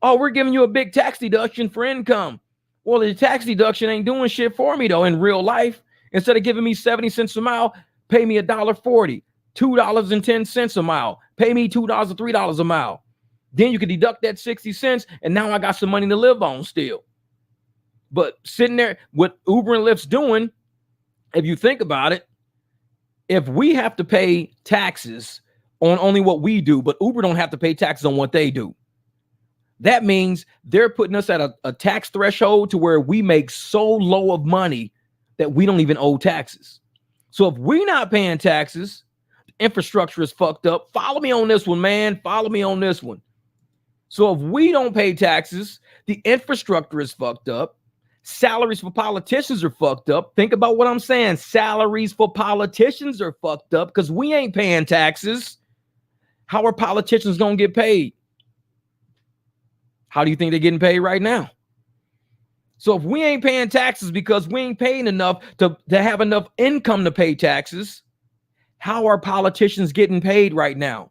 Oh, we're giving you a big tax deduction for income. Well, the tax deduction ain't doing shit for me, though, in real life. Instead of giving me 70 cents a mile, pay me $1.40, $2.10 a mile. Pay me $2 or $3 a mile. Then you can deduct that 60 cents, and now I got some money to live on still. But sitting there, what Uber and Lyft's doing, if you think about it, if we have to pay taxes on only what we do, but Uber don't have to pay taxes on what they do, that means they're putting us at a tax threshold to where we make so low of money that we don't even owe taxes. So if we're not paying taxes, infrastructure is fucked up. Follow me on this one, man. Follow me on this one. So if we don't pay taxes, the infrastructure is fucked up. Salaries for politicians are fucked up. Think about what I'm saying. Salaries for politicians are fucked up because we ain't paying taxes. How are politicians going to get paid? How do you think they're getting paid right now? So if we ain't paying taxes because we ain't paying enough to have enough income to pay taxes, how are politicians getting paid right now?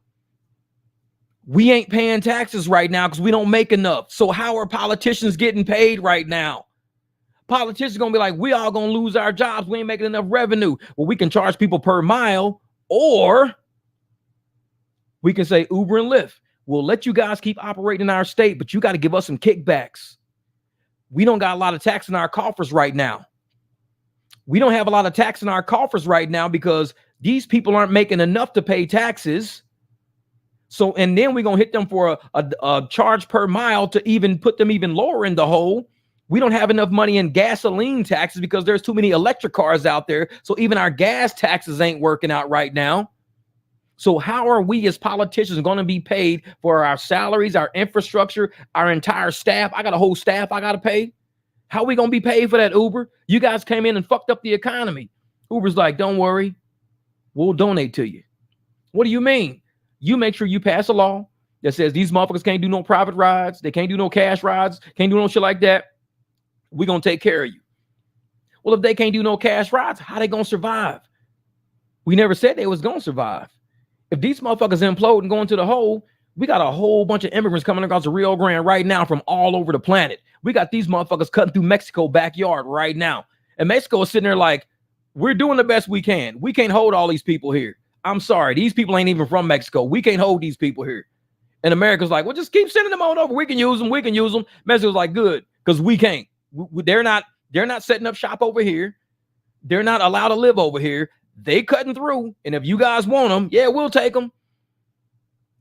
We ain't paying taxes right now because we don't make enough. So how are politicians getting paid right now? Politicians are going to be like, we all going to lose our jobs. We ain't making enough revenue. Well, we can charge people per mile, or we can say Uber and Lyft. We'll let you guys keep operating in our state, but you got to give us some kickbacks. We don't got a lot of tax in our coffers right now. We don't have a lot of tax in our coffers right now because these people aren't making enough to pay taxes. So, and then we're going to hit them for a charge per mile to even put them even lower in the hole. We don't have enough money in gasoline taxes because there's too many electric cars out there. So even our gas taxes ain't working out right now. So how are we as politicians going to be paid for our salaries, our infrastructure, our entire staff? I got a whole staff I got to pay. How are we going to be paid for that, Uber? You guys came in and fucked up the economy. Uber's like, don't worry. We'll donate to you. What do you mean? You make sure you pass a law that says these motherfuckers can't do no private rides. They can't do no cash rides. Can't do no shit like that. We're going to take care of you. Well, if they can't do no cash rides, how they going to survive? We never said they was going to survive. If these motherfuckers implode and go into the hole, we got a whole bunch of immigrants coming across the Rio Grande right now from all over the planet. We got these motherfuckers cutting through Mexico backyard right now. And Mexico is sitting there like, we're doing the best we can. We can't hold all these people here. I'm sorry. These people ain't even from Mexico. We can't hold these people here. And America's like, well, just keep sending them on over. We can use them. We can use them. Mexico's like, good, because we can't. They're not setting up shop over here. They're not allowed to live over here. They cutting through. And if you guys want them, yeah, we'll take them.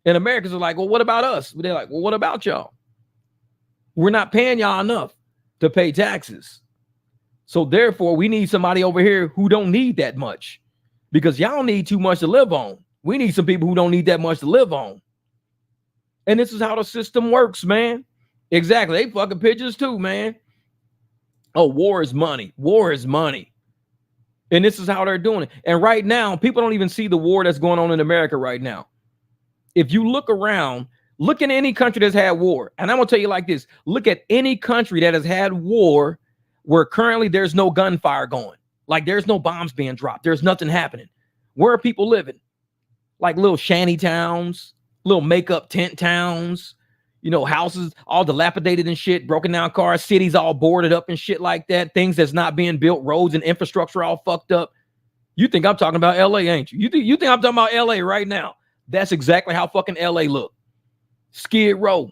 And Americans are like, well, what about us? They're like, well, what about y'all? We're not paying y'all enough to pay taxes. So therefore, we need somebody over here who don't need that much, because y'all need too much to live on. We need some people who don't need that much to live on. And this is how the system works, man. Exactly. They fucking pictures too, man. Oh, war is money. War is money. And this is how they're doing it. And right now, people don't even see the war that's going on in America right now. If you look around, Look at any country that's had war. And I'm going to tell you like this. Look at any country that has had war where currently there's no gunfire going. Like there's no bombs being dropped. There's nothing happening. Where are people living? Like little shanty towns, little makeup tent towns, you know, houses all dilapidated and shit, broken down cars, cities all boarded up and shit like that. Things that's not being built, roads and infrastructure all fucked up. You think I'm talking about LA, ain't you? You think I'm talking about LA right now? That's exactly how fucking LA look. Skid Row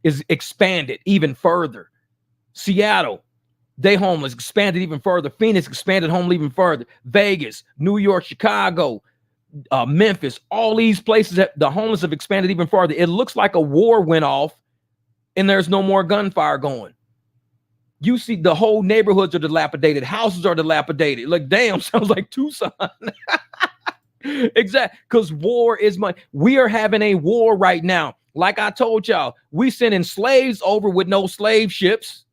is expanded even further. Seattle, they homeless, expanded even further. Phoenix expanded home even further. Vegas, New York, Chicago, Memphis, all these places that the homeless have expanded even further. It looks like a war went off and there's no more gunfire going. You see the whole neighborhoods are dilapidated. Houses are dilapidated. Like, damn, sounds like Tucson. Exactly. Because war is money. We are having a war right now. Like I told y'all, we sending slaves over with no slave ships.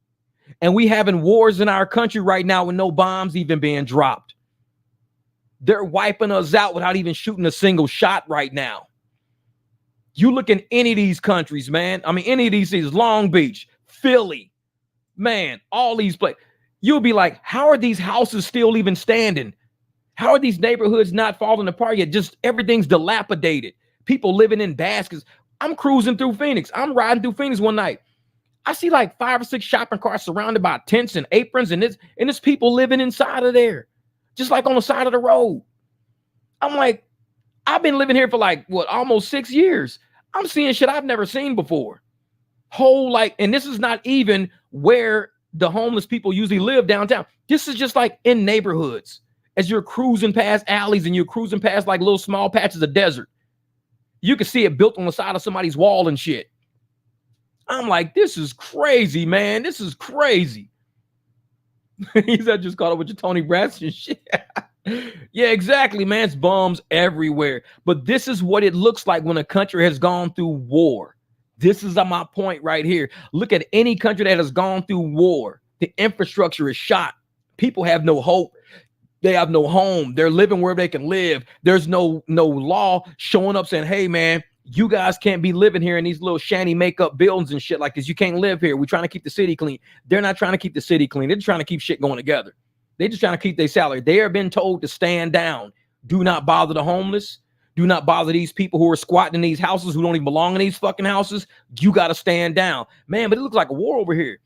And we having wars in our country right now with no bombs even being dropped. They're wiping us out without even shooting a single shot right now. You look in any of these countries, man. I mean, any of these cities, Long Beach, Philly, man, all these places. You'll be like, how are these houses still even standing? How are these neighborhoods not falling apart yet? Just everything's dilapidated. People living in baskets. I'm cruising through Phoenix. I'm riding through Phoenix one night. I see like 5 or 6 shopping carts surrounded by tents and aprons, and it's people living inside of there, just like on the side of the road. I'm like, I've been living here for like, what, almost 6 years. I'm seeing shit I've never seen before. And this is not even where the homeless people usually live downtown. This is just like in neighborhoods. As you're cruising past alleys and you're cruising past like little small patches of desert, you can see it built on the side of somebody's wall and shit. I'm like, this is crazy, man. This is crazy. He said, just caught up with your Tony Braxton shit. Yeah, exactly, man. It's bombs everywhere. But this is what it looks like when a country has gone through war. This is my point right here. Look at any country that has gone through war. The infrastructure is shot. People have no hope. They have no home. They're living where they can live. There's no law showing up saying, hey, man, you guys can't be living here in these little shanty makeup buildings and shit like this. You can't live here. We're trying to keep the city clean. They're not trying to keep the city clean. They're just trying to keep shit going together. They're just trying to keep their salary. They are being told to stand down. Do not bother the homeless. Do not bother these people who are squatting in these houses who don't even belong in these fucking houses. You got to stand down. Man, but it looks like a war over here.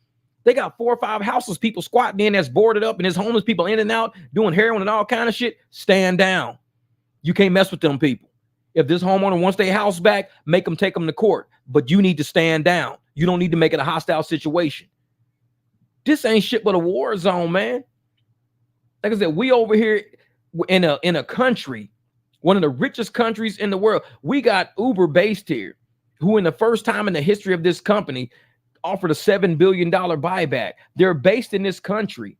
They got 4 or 5 houses, people squatting in that's boarded up, and there's homeless people in and out doing heroin and all kind of shit. Stand down. You can't mess with them people. If this homeowner wants their house back, make them take them to court. But you need to stand down. You don't need to make it a hostile situation. This ain't shit but a war zone, man. Like I said, we over here in a country, one of the richest countries in the world. We got Uber based here, who in the first time in the history of this company offered a $7 billion buyback. They're based in this country,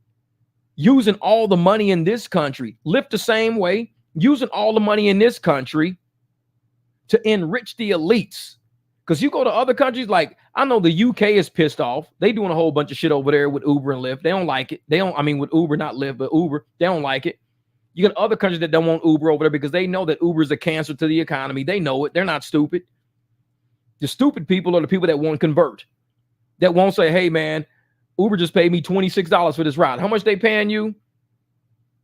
using all the money in this country. Lyft the same way, using all the money in this country to enrich the elites. Because you go to other countries, like I know the UK is pissed off. They doing a whole bunch of shit over there with Uber and Lyft. They don't like it. With Uber, not Lyft, but Uber. They don't like it. You got other countries that don't want Uber over there because they know that Uber is a cancer to the economy. They know it. They're not stupid. The stupid people are the people that won't convert. That won't say, hey, man, Uber just paid me $26 for this ride. How much they paying you?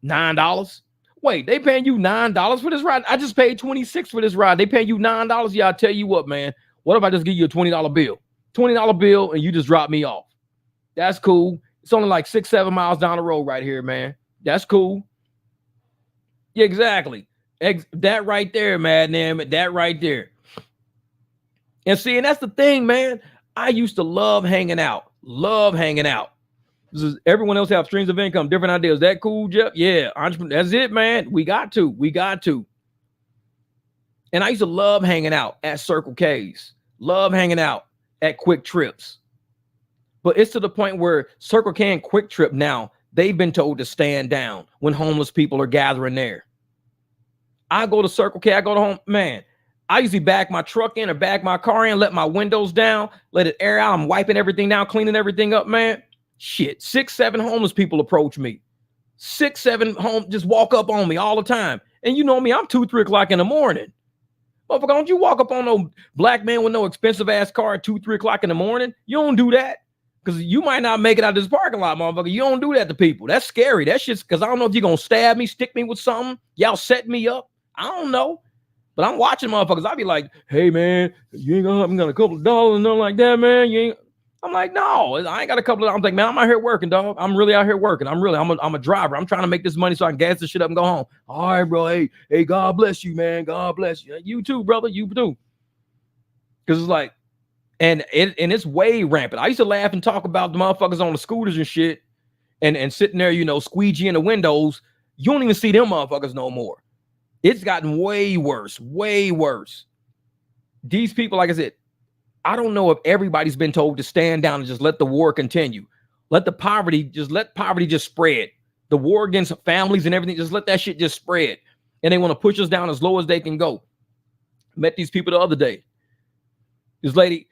$9. Wait, they paying you $9 for this ride? I just paid $26 for this ride. They paying you $9? Yeah, I'll tell you what, man. What if I just give you a $20 bill? $20 bill and you just drop me off. That's cool. It's only like 6-7 miles down the road right here, man. That's cool. Yeah, exactly. That right there, man. That right there. And see, and that's the thing, man. I used to love hanging out. Everyone else have streams of income, different ideas. That cool, Jeff? Yeah, entrepreneur. That's it, man. We got to. And I used to love hanging out at Circle K's. Love hanging out at Quick Trips. But it's to the point where Circle K and Quick Trip now, they've been told to stand down when homeless people are gathering there. I go to Circle K, I go to home, man. I usually back my truck in or back my car in, let my windows down, let it air out. I'm wiping everything down, cleaning everything up, man. Shit, 6-7 homeless people approach me. 6-7 just walk up on me all the time. And you know me, I'm 2-3 o'clock in the morning. Motherfucker, don't you walk up on no black man with no expensive ass car at 2, 3 o'clock in the morning. You don't do that. Because you might not make it out of this parking lot, motherfucker. You don't do that to people. That's scary. That shit's because I don't know if you're gonna stab me, stick me with something. Y'all set me up. I don't know. But I'm watching motherfuckers. I'll be like, hey man, you ain't gonna help me got a couple of dollars and nothing like that, man. You ain't. I'm like, no, I ain't got a couple of. I'm like, man, I'm out here working, dog. I'm really out here working. I'm a driver. I'm trying to make this money so I can gas this shit up and go home. All right, bro. Hey, God bless you, man. God bless you. You too, brother. You too. Because it's like, and it's way rampant. I used to laugh and talk about the motherfuckers on the scooters and shit, and sitting there, squeegee in the windows. You don't even see them motherfuckers no more. It's gotten way worse, way worse. These people, like I said, I don't know if everybody's been told to stand down and just let the war continue. Let poverty just spread. The war against families and everything, just let that shit just spread. And they want to push us down as low as they can go. Met these people the other day. This lady,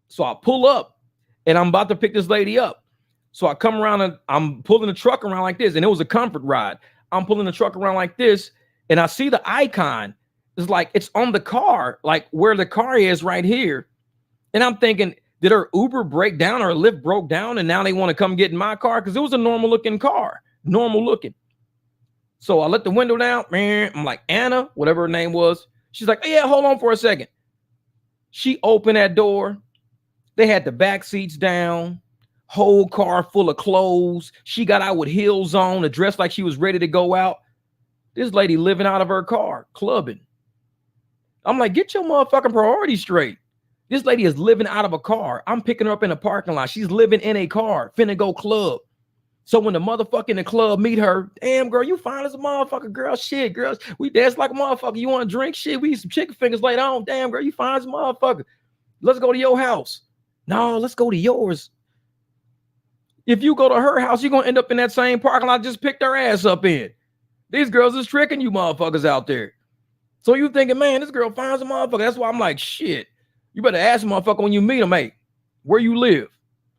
so I pull up and I'm about to pick this lady up. So I come around and I'm pulling the truck around like this. And it was a comfort ride. I'm pulling the truck around like this. And I see the icon. It's like it's on the car, like where the car is right here. And I'm thinking, did her Uber break down or Lyft broke down? And now they want to come get in my car? Because it was a normal looking car, normal looking. So I let the window down. Man, I'm like, Anna, whatever her name was. She's like, oh, yeah, hold on for a second. She opened that door. They had the back seats down, whole car full of clothes. She got out with heels on, dressed like she was ready to go out. This lady living out of her car, clubbing. I'm like, get your motherfucking priorities straight. This lady is living out of a car. I'm picking her up in a parking lot. She's living in a car, finna go club. So when the motherfucker in the club meet her, damn, girl, you fine as a motherfucker, girl. Shit, girls, we dance like a motherfucker. You want to drink? Shit, we eat some chicken fingers later on. Damn, girl, you fine as a motherfucker. Let's go to your house. No, let's go to yours. If you go to her house, you're going to end up in that same parking lot just picked her ass up in. These girls is tricking you motherfuckers out there. So you thinking, man, this girl finds a motherfucker. That's why I'm like, shit. You better ask a motherfucker when you meet him, hey, where you live?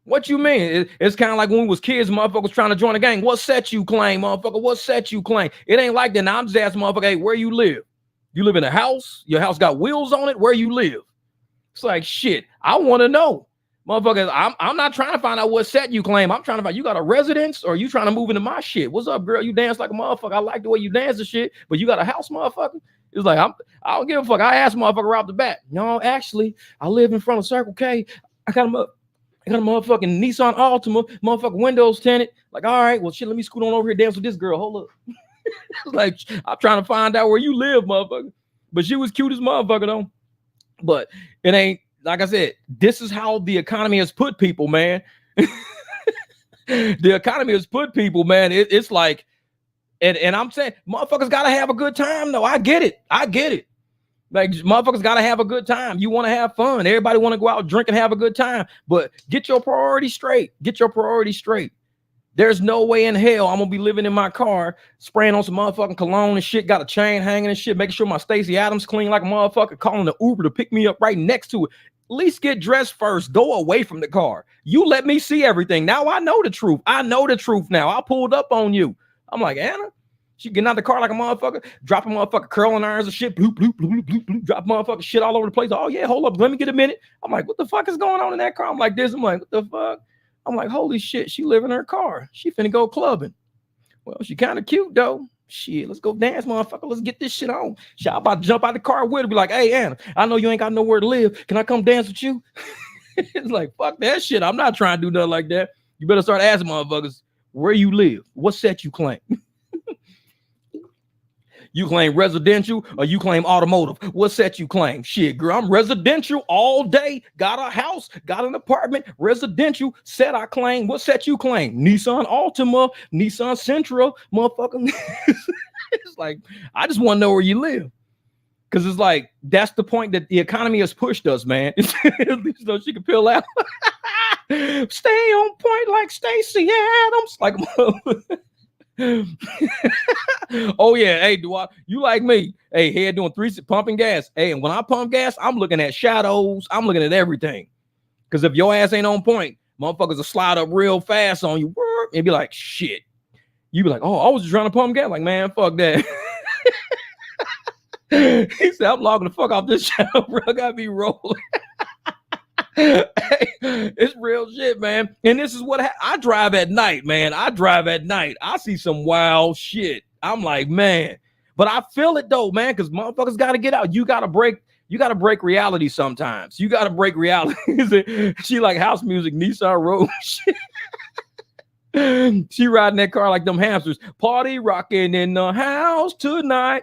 What you mean? It's kind of like when we was kids, motherfuckers trying to join a gang. What set you claim, motherfucker? What set you claim? It ain't like that. Now I'm just asking motherfucker, hey, where you live? You live in a house? Your house got wheels on it? Where you live? It's like, shit, I want to know. Motherfuckers, I'm not trying to find out what set you claim. I'm trying to find, you got a residence or you trying to move into my shit? What's up, girl? You dance like a motherfucker. I like the way you dance and shit, but you got a house, motherfucker? It's like, I don't give a fuck. I asked motherfucker right off the bat. No, actually, I live in front of Circle K. I got a motherfucking Nissan Altima, motherfucking windows tinted. Like, all right, well, shit, let me scoot on over here, dance with this girl. Hold up. It's like, I'm trying to find out where you live, motherfucker. But she was cute as motherfucker, though. But it ain't, like I said, this is how the economy has put people, man. The economy has put people, man. It's like, and I'm saying, motherfuckers got to have a good time, though. I get it. Like, motherfuckers got to have a good time. You want to have fun. Everybody want to go out, drink, and have a good time. But get your priorities straight. There's no way in hell I'm going to be living in my car, spraying on some motherfucking cologne and shit, got a chain hanging and shit, making sure my Stacey Adams clean like a motherfucker, calling the Uber to pick me up right next to it. At least get dressed first. Go away from the car. You let me see everything. Now I know the truth. Now. I pulled up on you. I'm like, Anna, she getting out the car like a motherfucker, dropping motherfucker curling irons and shit, bloop, bloop, bloop, bloop, bloop, drop motherfucker shit all over the place. Oh, yeah, hold up. Let me get a minute. I'm like, what the fuck is going on in that car? I'm like this. I'm like, what the fuck? I'm like, holy shit, she live in her car. She finna go clubbing. Well, she kind of cute, though. Shit, let's go dance, motherfucker. Let's get this shit on. Shit, I'm about to jump out the car with her, be like, hey, Anna, I know you ain't got nowhere to live. Can I come dance with you? It's like, fuck that shit. I'm not trying to do nothing like that. You better start asking motherfuckers where you live. What set you claim? You claim residential or you claim automotive? What set you claim? Shit, girl, I'm residential all day. Got a house, got an apartment, residential. Set I claim. What set you claim? Nissan Altima, Nissan Sentra, motherfucker. It's like, I just want to know where you live. Because it's like, that's the point that the economy has pushed us, man. At least so she can peel out. Stay on point like Stacey Adams. Like, oh yeah, hey, you like me? Hey, head doing 3 pumping gas. Hey, and when I pump gas, I'm looking at shadows. I'm looking at everything. Because if your ass ain't on point, motherfuckers will slide up real fast on you and be like, shit. You be like, oh, I was just trying to pump gas. Like, man, fuck that. He said, I'm logging the fuck off this channel, bro. I gotta be rolling. Hey, it's real shit, man. And this is what I drive at night, man. I drive at night. I see some wild shit. I'm like, man. But I feel it though, man, because motherfuckers gotta get out. You gotta break reality sometimes. You gotta break reality. She like house music, Nissan Road. She riding that car like them hamsters. Party rocking in the house tonight.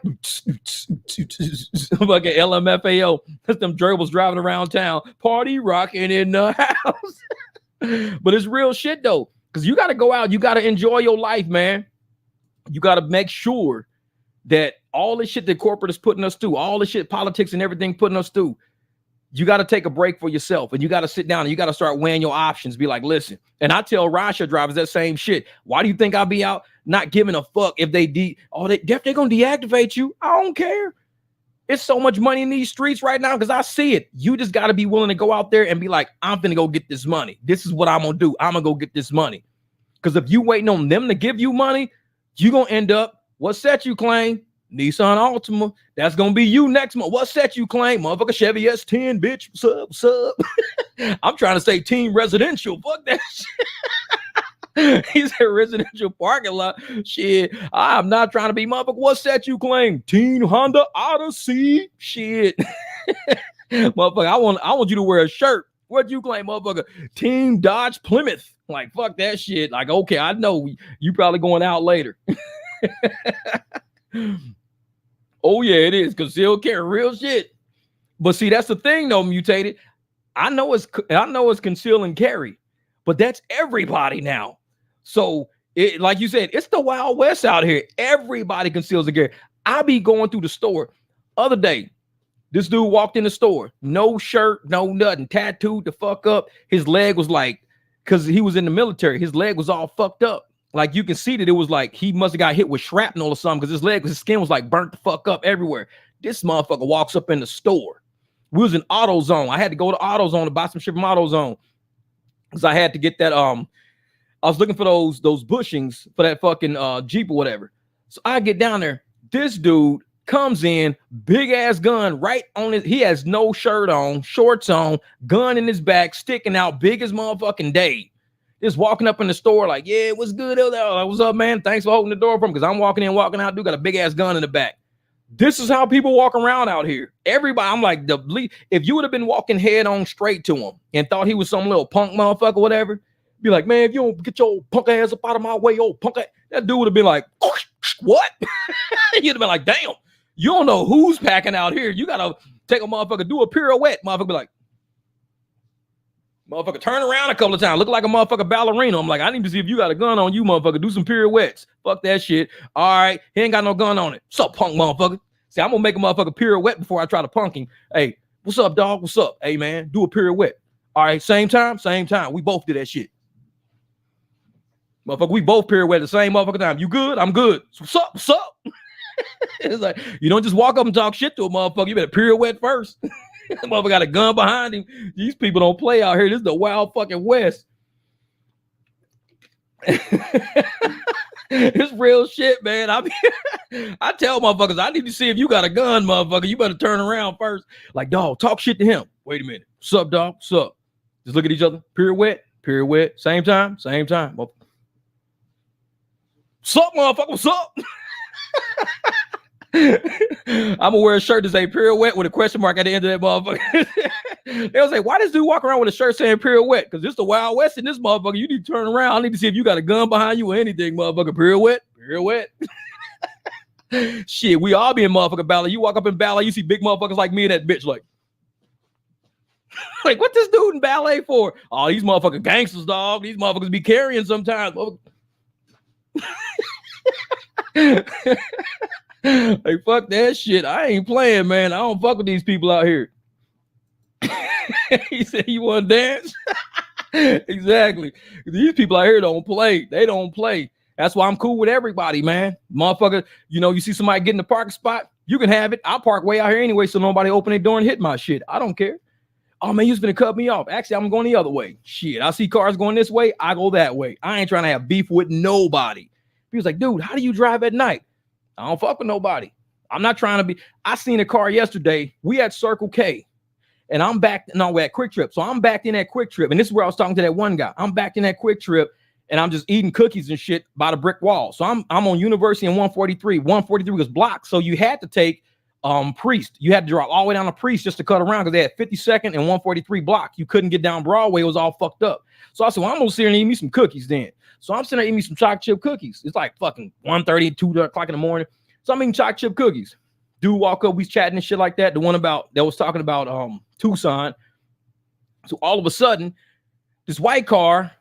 Like an LMFAO. That's them gerbils driving around town. Party rocking in the house. But it's real shit though. Because you got to go out. You got to enjoy your life, man. You got to make sure that all the shit that corporate is putting us through, all the shit politics and everything putting us through, you got to take a break for yourself, and you got to sit down and you got to start weighing your options. Be like, listen, and I tell rideshare drivers that same shit. Why do you think I'll be out not giving a fuck if they're going to deactivate you? I don't care. It's so much money in these streets right now because I see it. You just got to be willing to go out there and be like, I'm going to go get this money. This is what I'm going to do. I'm going to go get this money. Because if you waiting on them to give you money, you're going to end up, what set you claim? Nissan Altima. That's gonna be you next month. What set you claim? Motherfucker Chevy S10, bitch. What's up? I'm trying to say team residential. Fuck that shit. He said residential parking lot. Shit. I'm not trying to be motherfucker. What set you claim? Teen Honda Odyssey. Shit. Motherfucker, I want you to wear a shirt. What you claim, motherfucker? Team Dodge Plymouth. Like, fuck that shit. Like, okay, I know you probably going out later. Oh yeah, it is concealed carry, real shit. But see, that's the thing though, mutated. I know it's conceal and carry, but that's everybody now. So it, like you said, it's the Wild West out here. Everybody conceals and carry. I be going through the store. Other day, this dude walked in the store, no shirt, no nothing, tattooed the fuck up. His leg was like, because he was in the military, his leg was all fucked up. Like you can see that it was like he must have got hit with shrapnel or something because his skin was like burnt the fuck up everywhere. This motherfucker walks up in the store. We was in AutoZone. I had to go to AutoZone to buy some shit from AutoZone because I had to get that. I was looking for those bushings for that fucking Jeep or whatever. So I get down there. This dude comes in, big ass gun right on his. He has no shirt on, shorts on, gun in his back, sticking out, big as motherfucking day. Just walking up in the store like, yeah, what's good? What's up, man? Thanks for holding the door for him because I'm walking in, walking out. Dude got a big ass gun in the back. This is how people walk around out here. Everybody, I'm like, if you would have been walking head on straight to him and thought he was some little punk motherfucker, whatever, be like, man, if you don't get your punk ass up out of my way, old punk ass, that dude would have been like, what? You'd have been like, damn, you don't know who's packing out here. You gotta take a motherfucker, do a pirouette. Motherfucker be like, motherfucker, turn around a couple of times. Look like a motherfucker ballerina. I'm like, I need to see if you got a gun on you, motherfucker. Do some pirouettes. Fuck that shit. All right. He ain't got no gun on it. What's up, punk motherfucker? See, I'm going to make a motherfucker pirouette before I try to punk him. Hey, what's up, dog? What's up? Hey, man, do a pirouette. All right. Same time. We both do that shit. Motherfucker, we both pirouette at the same motherfucker time. You good? I'm good. So what's up? It's like, you don't just walk up and talk shit to a motherfucker. You better pirouette first. Motherfucker got a gun behind him. These people don't play out here. This is the Wild fucking West. It's real shit, man. I tell motherfuckers, I need to see if you got a gun, motherfucker. You better turn around first. Like, dog, talk shit to him. Wait a minute. What's up, dog? What's up? Just look at each other. Pirouette. Same time. What's up, motherfucker? What's up? I'm gonna wear a shirt that say pirouette with a question mark at the end of that motherfucker. They'll say, why does dude walk around with a shirt saying pirouette? Because it's the Wild West in this motherfucker. You need to turn around. I need to see if you got a gun behind you or anything, motherfucker. Pirouette. Shit, we all be in motherfucker ballet. You walk up in ballet, you see big motherfuckers like me and that bitch like what this dude in ballet for? Oh, these motherfucker gangsters, dog. These motherfuckers be carrying sometimes. Like, fuck that shit. I ain't playing, man. I don't fuck with these people out here. He said, you want to dance? Exactly. These people out here don't play. They don't play. That's why I'm cool with everybody, man. Motherfucker, you see somebody get in the parking spot, you can have it. I'll park way out here anyway so nobody open their door and hit my shit. I don't care. Oh, man, you just gonna cut me off. Actually, I'm going the other way. Shit, I see cars going this way, I go that way. I ain't trying to have beef with nobody. He was like, dude, how do you drive at night? I don't fuck with nobody. I'm not trying to be. I seen a car yesterday. We at Circle K. And I'm back. No, we're at Quick Trip. So I'm back in that Quick Trip. And this is where I was talking to that one guy. I'm back in that Quick Trip and I'm just eating cookies and shit by the brick wall. So I'm on University and 143. 143 was blocked. So you had to take Priest. You had to drive all the way down to Priest just to cut around because they had 52nd and 143 block. You couldn't get down Broadway. It was all fucked up. So I said, well, I'm going to sit here and eat me some cookies then. So I'm sitting there eating me some chocolate chip cookies. It's like fucking 1:30, 2 o'clock in the morning. So I'm eating chocolate chip cookies. Dude walk up, we chatting and shit like that. The one about that was talking about Tucson. So all of a sudden, this white car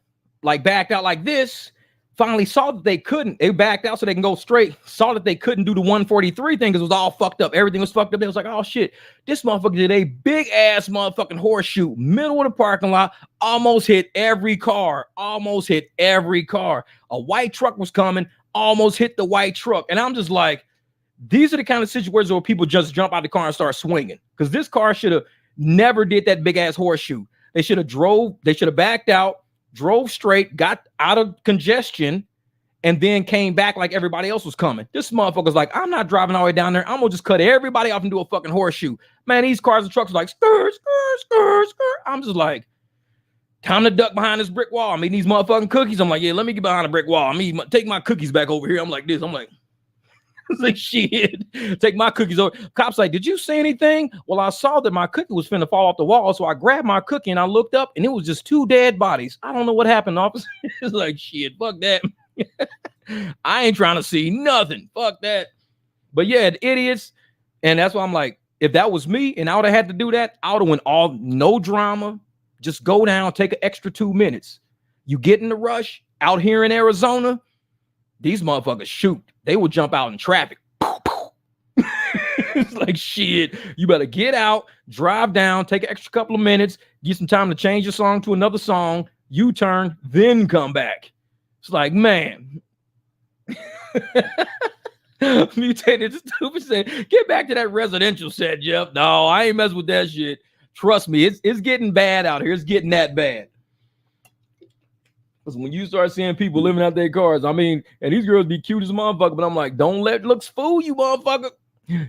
like backed out like this. Finally saw that they couldn't. They backed out so they can go straight. Saw that they couldn't do the 143 thing because it was all fucked up. Everything was fucked up. They was like, oh shit, this motherfucker did a big ass motherfucking horseshoe, middle of the parking lot, almost hit every car. Almost hit every car. A white truck was coming, almost hit the white truck. And I'm just like, these are the kind of situations where people just jump out of the car and start swinging. Because this car should have never did that big ass horseshoe. They should have backed out, drove straight, got out of congestion, and then came back like everybody else was coming. This motherfucker's like, I'm not driving all the way down there. I'm gonna just cut everybody off and do a fucking horseshoe. Man, these cars and trucks are like, skr, skr, skr, skr. I'm just like, time to duck behind this brick wall. I'm eating these motherfucking cookies. I'm like, yeah, let me get behind the brick wall. Take my cookies back over here. I'm like this. I'm like, like shit, take my cookies over. Cops like, did you see anything? Well, I saw that my cookie was finna fall off the wall, so I grabbed my cookie and I looked up and it was just 2 dead bodies. I don't know what happened, officer. It's like, shit, fuck that. I ain't trying to see nothing. Fuck that. But yeah, the idiots. And that's why I'm like, if that was me and I would have had to do that, I would have went all no drama. Just go down, take an extra 2 minutes. You get in the rush out here in Arizona, these motherfuckers shoot. They will jump out in traffic. It's like, shit, you better get out, drive down, take an extra couple of minutes, get some time to change your song to another song, U-turn, then come back. It's like, man. Mutated stupid said, get back to that residential set, Jeff. No, I ain't messing with that shit. Trust me, it's getting bad out here. It's getting that bad. Because when you start seeing people living out their cars, I mean, and these girls be cute as a motherfucker, but I'm like, don't let looks fool you, motherfucker.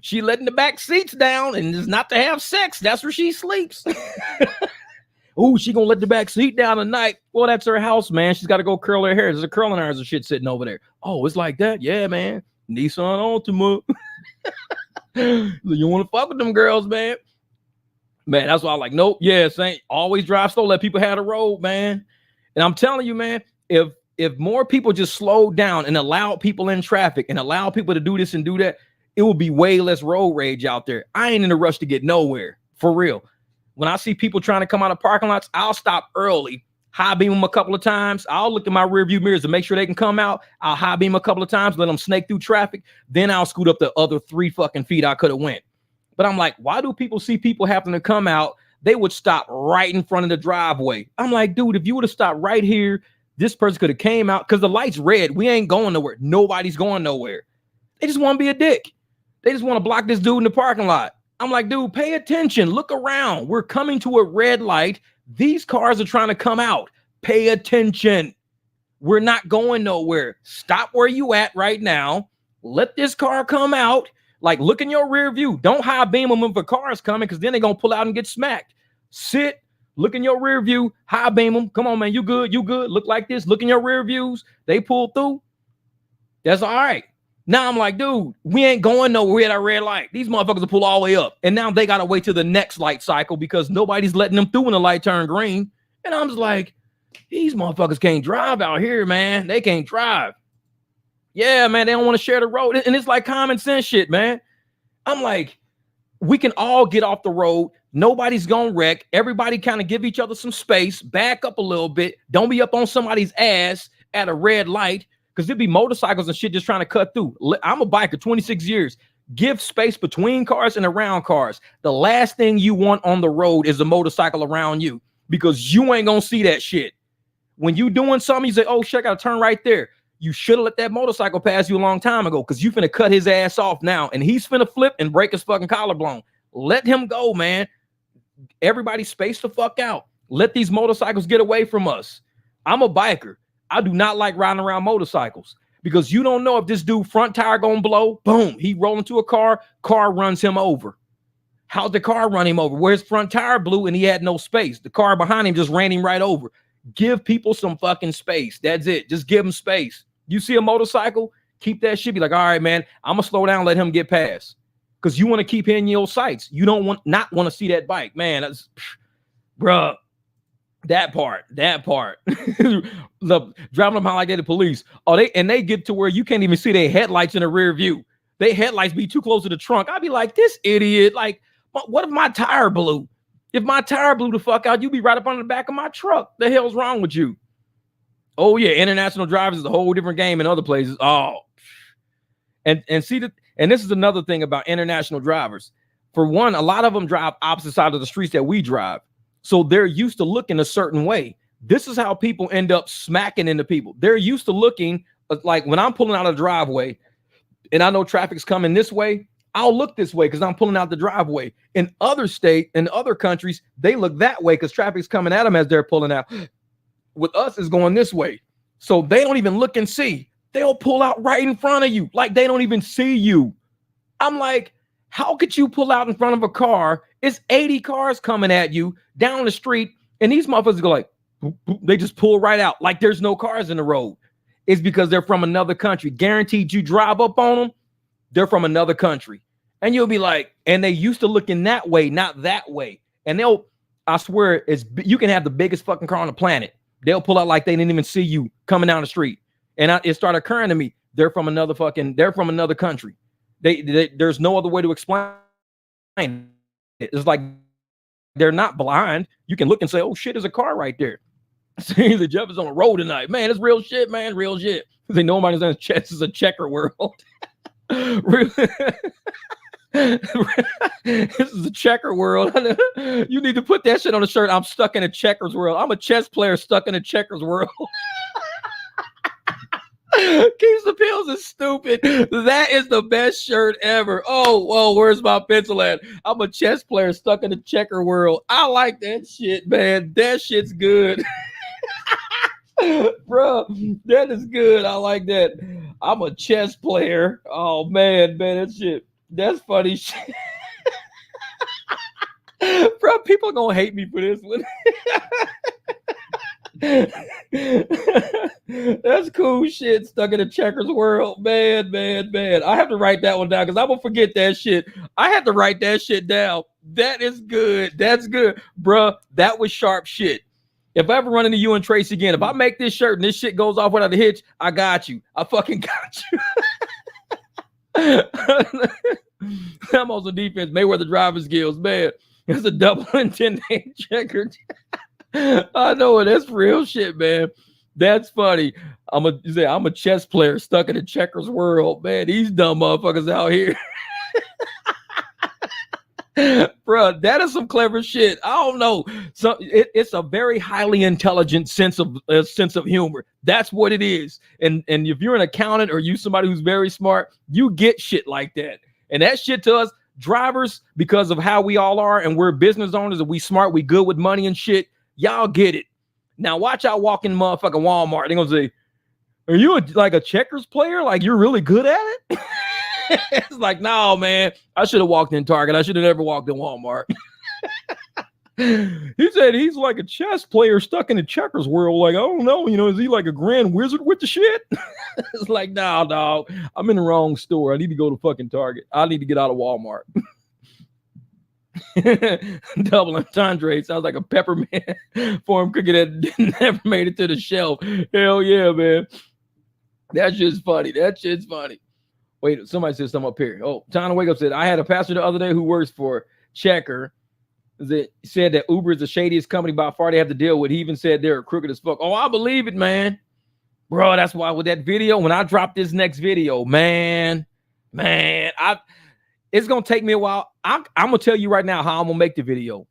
She letting the back seats down and it's not to have sex. That's where she sleeps. Oh, she gonna let the back seat down tonight. Well, that's her house, man. She's got to go curl her hair. There's a curling irons and shit sitting over there. Oh, it's like that? Yeah, man. Nissan Altima. You want to fuck with them girls, man? Man, that's why I'm like, nope. Yeah, Saint, always drive slow. Let people have the road, man. And I'm telling you, man, if more people just slowed down and allowed people in traffic and allow people to do this and do that, it will be way less road rage out there. I ain't in a rush to get nowhere, for real. When I see people trying to come out of parking lots, I'll stop early, high beam them a couple of times. I'll look in my rearview mirrors to make sure they can come out. I'll high beam a couple of times, let them snake through traffic. Then I'll scoot up the other 3 fucking feet I could have went. But I'm like, why do people see people having to come out? They would stop right in front of the driveway. I'm like, dude, if you would have stopped right here, this person could have came out because the light's red. We ain't going nowhere. Nobody's going nowhere. They just want to be a dick. They just want to block this dude in the parking lot. I'm like, dude, pay attention. Look around. We're coming to a red light. These cars are trying to come out. Pay attention. We're not going nowhere. Stop where you at right now. Let this car come out. Like, look in your rear view. Don't high beam them if a car is coming because then they're going to pull out and get smacked. Sit, look in your rear view, high beam them. Come on, man. You good? You good? Look like this. Look in your rear views. They pull through. That's all right. Now I'm like, dude, we ain't going nowhere. We're at our red light. These motherfuckers will pull all the way up. And now they got to wait till the next light cycle because nobody's letting them through when the light turned green. And I'm just like, these motherfuckers can't drive out here, man. They can't drive. Yeah, man, they don't want to share the road. And it's like common sense shit, man. I'm like, we can all get off the road. Nobody's going to wreck. Everybody kind of give each other some space. Back up a little bit. Don't be up on somebody's ass at a red light because there'd be motorcycles and shit just trying to cut through. I'm a biker, 26 years. Give space between cars and around cars. The last thing you want on the road is a motorcycle around you because you ain't going to see that shit. When you doing something, you say, oh, shit, I got to turn right there. You should have let that motorcycle pass you a long time ago because you finna cut his ass off now and he's finna flip and break his fucking collarbone. Let him go, man. Everybody space the fuck out. Let these motorcycles get away from us. I'm a biker. I do not like riding around motorcycles. because you don't know if this dude front tire gonna blow. Boom, he roll into a car runs him over. How'd the car run him over? Where his front tire blew and he had no space. The car behind him just ran him right over. Give people some fucking space. That's it. Just give them space. You see a motorcycle, keep that shit. Be like, all right, man, I'm gonna slow down, let him get past. Because you want to keep hitting your sights. You don't want to see that bike. Man, that's bruh. That part. Look, driving them like they're the police. Oh, they get to where you can't even see their headlights in the rear view. Their headlights be too close to the trunk. I'd be like, this idiot. Like, what if my tire blew? If my tire blew the fuck out, you'd be right up on the back of my truck. The hell's wrong with you? Oh yeah, international drivers is a whole different game in other places. Oh, and see that. And this is another thing about international drivers. For one, a lot of them drive opposite side of the streets that we drive. So they're used to looking a certain way. This is how people end up smacking into people. They're used to looking like when I'm pulling out of the driveway and I know traffic's coming this way, I'll look this way because I'm pulling out the driveway. In other states, in other countries, they look that way because traffic's coming at them as they're pulling out. With us, it's going this way. So they don't even look and see. They'll pull out right in front of you. Like they don't even see you. I'm like, how could you pull out in front of a car? It's 80 cars coming at you down the street, and these motherfuckers go like, boop, boop. They just pull right out like there's no cars in the road. It's because they're from another country. Guaranteed you drive up on them, they're from another country. And you'll be like, and they used to looking that way, not that way. And I swear, you can have the biggest fucking car on the planet. They'll pull out like they didn't even see you coming down the street. And it started occurring to me, they're from another country. There's no other way to explain it. It's like they're not blind. You can look and say, oh shit, there's a car right there. See, the Jeff is on the road tonight. Man, it's real shit, man. Real shit. They know my chess is a checker world. This is a checker world. You need to put that shit on a shirt. I'm stuck in a checkers world. I'm a chess player stuck in a checkers world. Keeps the pills is stupid. That is the best shirt ever. Oh, whoa, where's my pencil at? I'm a chess player stuck in a checker world. I like that shit, man. That shit's good. Bro, that is good. I like that. I'm a chess player. Oh man, that's funny shit. Bro, people are gonna hate me for this one. That's cool shit. Stuck in a checkers world. Man. I have to write that one down because I'm gonna forget that shit. I had to write that shit down. That is good. That's good. Bruh, that was sharp shit. If I ever run into you and Trace again, if I make this shirt and this shit goes off without a hitch, I got you. I fucking got you. I'm also defense. Mayweather driving skills, man. It's a double intended checker. I know it. That's real shit, man. That's funny. I'm a chess player stuck in a checkers world, man. These dumb motherfuckers out here. Bro, that is some clever shit. I don't know. So it's a very highly intelligent sense of humor. That's what it is. And if you're an accountant or you somebody who's very smart, you get shit like that. And that shit to us drivers, because of how we all are, and we're business owners and we smart, we good with money and shit. Y'all get it. Now watch out walk in motherfucking Walmart. They're gonna say, "Are you like a checkers player? Like you're really good at it?" It's like, no, man. I should have walked in Target. I should have never walked in Walmart. He said he's like a chess player stuck in the checkers world. Like, I don't know, is he like a grand wizard with the shit? It's like, nah, dog. I'm in the wrong store. I need to go to fucking Target. I need to get out of Walmart. Double entendre sounds like a peppermint form cookie that never made it to the shelf. Hell yeah, man. That shit's funny. Wait, somebody said something up here. Oh, Time to Wake Up said, I had a pastor the other day who works for Checker that said that Uber is the shadiest company by far they have to deal with. He even said they're crooked as fuck. Oh, I believe it, man. Bro, that's why with that video, when I drop this next video, man, it's going to take me a while. I'm going to tell you right now how I'm going to make the video.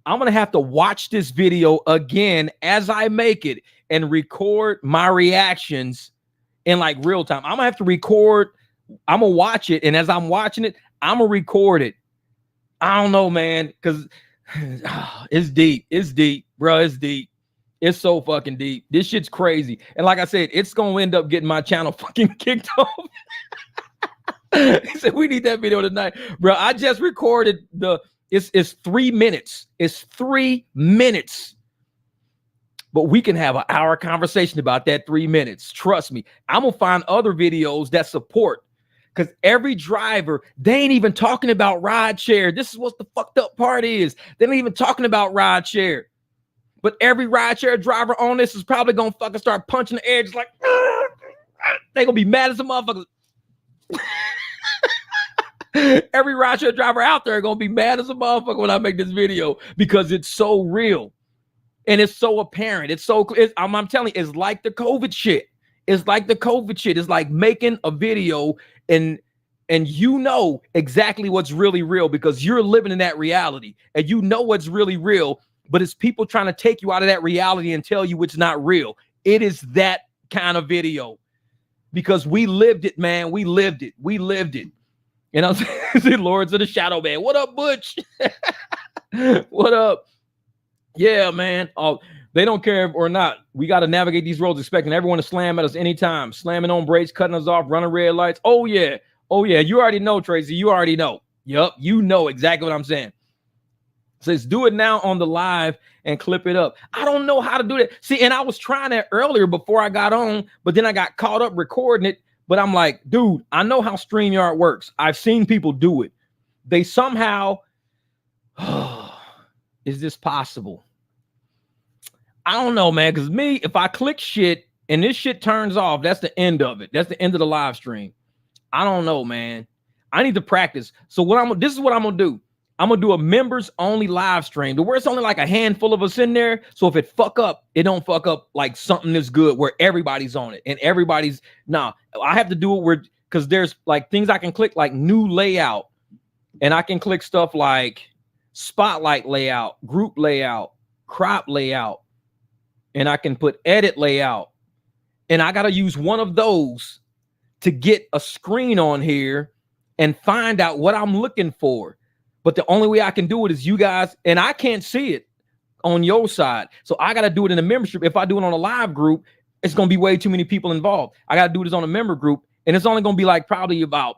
I'm going to have to watch this video again as I make it and record my reactions in like real time. I'm going to have to record. I'm going to watch it. And as I'm watching it, I'm going to record it. I don't know, man, because it's deep. It's deep, bro. It's deep. It's so fucking deep. This shit's crazy. And like I said, it's gonna end up getting my channel fucking kicked off. He said we need that video tonight, bro. I just recorded it's 3 minutes. It's 3 minutes. But we can have an hour conversation about that 3 minutes. Trust me. I'm gonna find other videos that support, because every driver, they ain't even talking about rideshare. This is what the fucked up part is. They ain't even talking about rideshare. But every rideshare driver on this is probably gonna fucking start punching the air, just like they gonna be mad as a motherfucker. Every rideshare driver out there gonna be mad as a motherfucker when I make this video, because it's so real and it's so apparent. It's so I'm telling you, it's like the COVID shit. It's like the COVID shit. It's like making a video and you know exactly what's really real because you're living in that reality and you know what's really real, but it's people trying to take you out of that reality and tell you it's not real. It is that kind of video because we lived it, man. We lived it. We lived it. And I'm saying, Lords of the Shadow, man. What up, Butch? What up? Yeah, man. Oh, they don't care or not. We got to navigate these roads expecting everyone to slam at us anytime. Slamming on brakes, cutting us off, running red lights. Oh, yeah. Oh, yeah. You already know, Tracy. You already know. Yup. You know exactly what I'm saying. Says, do it now on the live and clip it up. I don't know how to do that. See, and I was trying that earlier before I got on, but then I got caught up recording it. But I'm like, dude, I know how StreamYard works. I've seen people do it. They somehow, is this possible? I don't know, man. Because me, if I click shit and this shit turns off, that's the end of it. That's the end of the live stream. I don't know, man. I need to practice. So this is what I'm gonna do. I'm gonna do a members only live stream to where it's only like a handful of us in there. So if it fuck up, it don't fuck up like something that's good where everybody's on it and everybody's I have to do it where, because there's like things I can click like new layout, and I can click stuff like spotlight layout, group layout, crop layout, and I can put edit layout, and I got to use one of those to get a screen on here and find out what I'm looking for. But the only way I can do it is you guys, and I can't see it on your side. So I got to do it in a membership. If I do it on a live group, it's going to be way too many people involved. I got to do this on a member group, and it's only going to be like probably about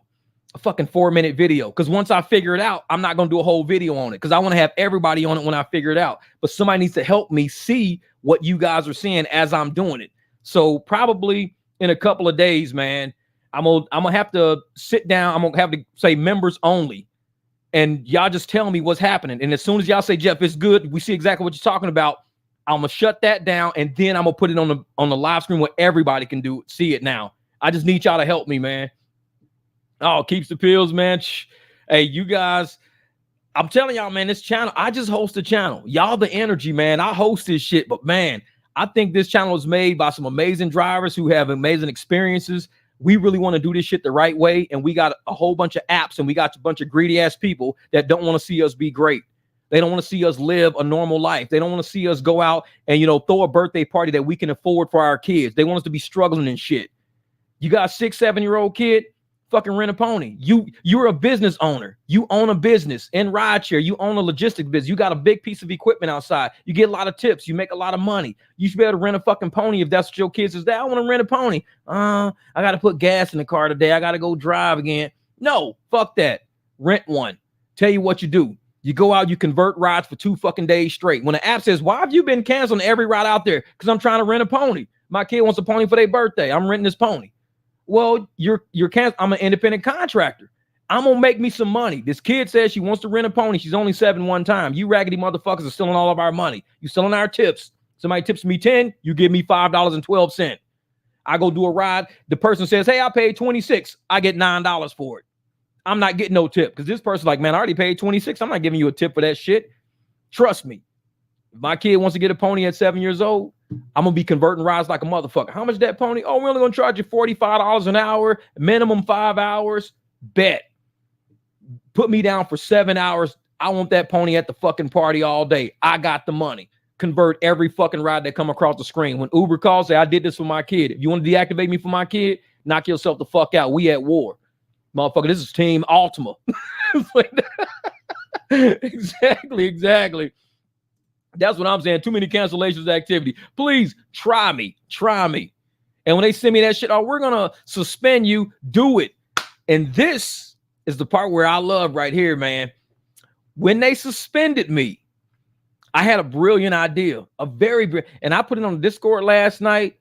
a fucking 4-minute video. Because once I figure it out, I'm not going to do a whole video on it because I want to have everybody on it when I figure it out. But somebody needs to help me see what you guys are seeing as I'm doing it. So probably in a couple of days, man, I'm gonna have to sit down. I'm going to have to say members only. And y'all just tell me what's happening. And as soon as y'all say, Jeff, it's good, we see exactly what you're talking about, I'm going to shut that down. And then I'm going to put it on the live screen where everybody can see it now. I just need y'all to help me, man. Oh, keeps the pills, man. Hey, you guys, I'm telling y'all, man, this channel, I just host a channel. Y'all the energy, man. I host this shit. But, man, I think this channel was made by some amazing drivers who have amazing experiences. We really want to do this shit the right way. And we got a whole bunch of apps and we got a bunch of greedy ass people that don't want to see us be great. They don't want to see us live a normal life. They don't want to see us go out and, throw a birthday party that we can afford for our kids. They want us to be struggling and shit. You got a 6-7-year-old kid, fucking rent a pony. You're a business owner. You own a business in rideshare. You own a logistics business. You got a big piece of equipment outside. You get a lot of tips. You make a lot of money. You should be able to rent a fucking pony if that's what your kids is. I want to rent a pony. I got to put gas in the car today. I got to go drive again. No, fuck that. Rent one. Tell you what you do. You go out, you convert rides for 2 fucking days straight. When the app says, why have you been canceling every ride out there? Because I'm trying to rent a pony. My kid wants a pony for their birthday. I'm renting this pony. Well, you're canceling. I'm an independent contractor. I'm gonna make me some money. This kid says she wants to rent a pony. She's only 7 one time. You raggedy motherfuckers are stealing all of our money. You stealing our tips. Somebody tips me 10, you give me $5.12. I go do a ride. The person says, hey, I paid 26. I get $9 for it. I'm not getting no tip because this person's like, man, I already paid 26. I'm not giving you a tip for that shit. Trust me. If my kid wants to get a pony at 7 years old, I'm going to be converting rides like a motherfucker. How much that pony? Oh, we're only going to charge you $45 an hour, minimum 5 hours. Bet. Put me down for 7 hours. I want that pony at the fucking party all day. I got the money. Convert every fucking ride that come across the screen. When Uber calls, say, I did this for my kid. If you want to deactivate me for my kid, knock yourself the fuck out. We at war. Motherfucker, this is Team Ultima. Exactly. That's what I'm saying. Too many cancellations activity. Please try me. Try me. And when they send me that shit, oh, we're going to suspend you. Do it. And this is the part where I love right here, man. When they suspended me, I had a brilliant idea, and I put it on the Discord last night,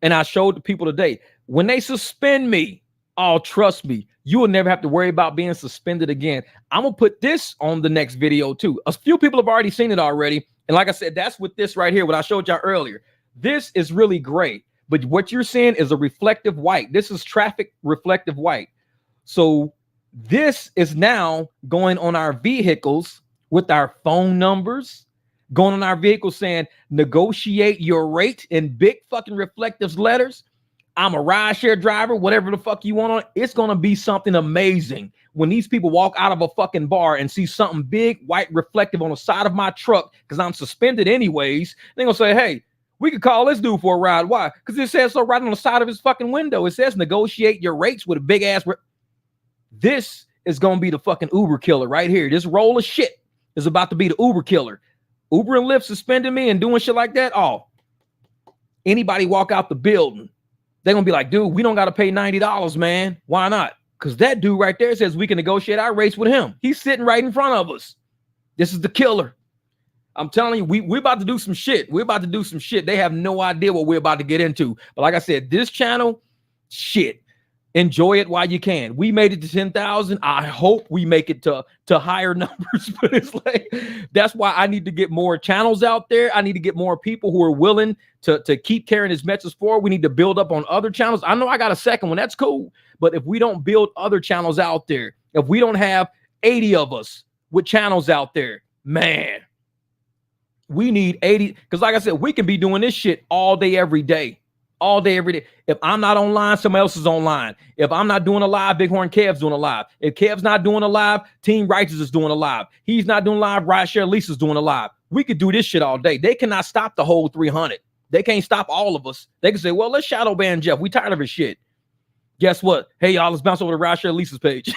and I showed the people today. When they suspend me, oh, trust me, you will never have to worry about being suspended again. I'm going to put this on the next video too. A few people have already seen it already. And like I said, that's with this right here, what I showed y'all earlier. This is really great. But what you're seeing is a reflective white. This is traffic reflective white. So this is now going on our vehicles with our phone numbers, going on our vehicles saying, negotiate your rate in big fucking reflective letters. I'm a rideshare driver, whatever the fuck you want on. It's going to be something amazing when these people walk out of a fucking bar and see something big, white, reflective on the side of my truck because I'm suspended anyways. They're going to say, hey, we could call this dude for a ride. Why? Because it says so right on the side of his fucking window. It says negotiate your rates with a big ass. This is going to be the fucking Uber killer right here. This roll of shit is about to be the Uber killer. Uber and Lyft suspending me and doing shit like that. Oh, anybody walk out the building, they're going to be like, dude, we don't got to pay $90, man. Why not? Because that dude right there says we can negotiate our rates with him. He's sitting right in front of us. This is the killer. I'm telling you, we're about to do some shit. We're about to do some shit. They have no idea what we're about to get into. But like I said, this channel, shit. Enjoy it while you can. We made it to 10,000. I hope we make it to higher numbers, but it's like, that's why I need to get more channels out there. I need to get more people who are willing to keep carrying this message forward. We need to build up on other channels. I know I got a second one. That's cool. But if we don't build other channels out there, if we don't have 80 of us with channels out there, man, we need 80. Because like I said, we can be doing this shit all day, every day. All day, every day. If I'm not online, somebody else is online. If I'm not doing a live, Bighorn Kev's doing a live. If Kev's not doing a live, Team Righteous is doing a live. He's not doing live, Rideshare Lisa's doing a live. We could do this shit all day. They cannot stop the whole 300. They can't stop all of us. They can say, well, let's shadow ban Jeff. We tired of his shit. Guess what? Hey, y'all, let's bounce over to Rideshare Lisa's page.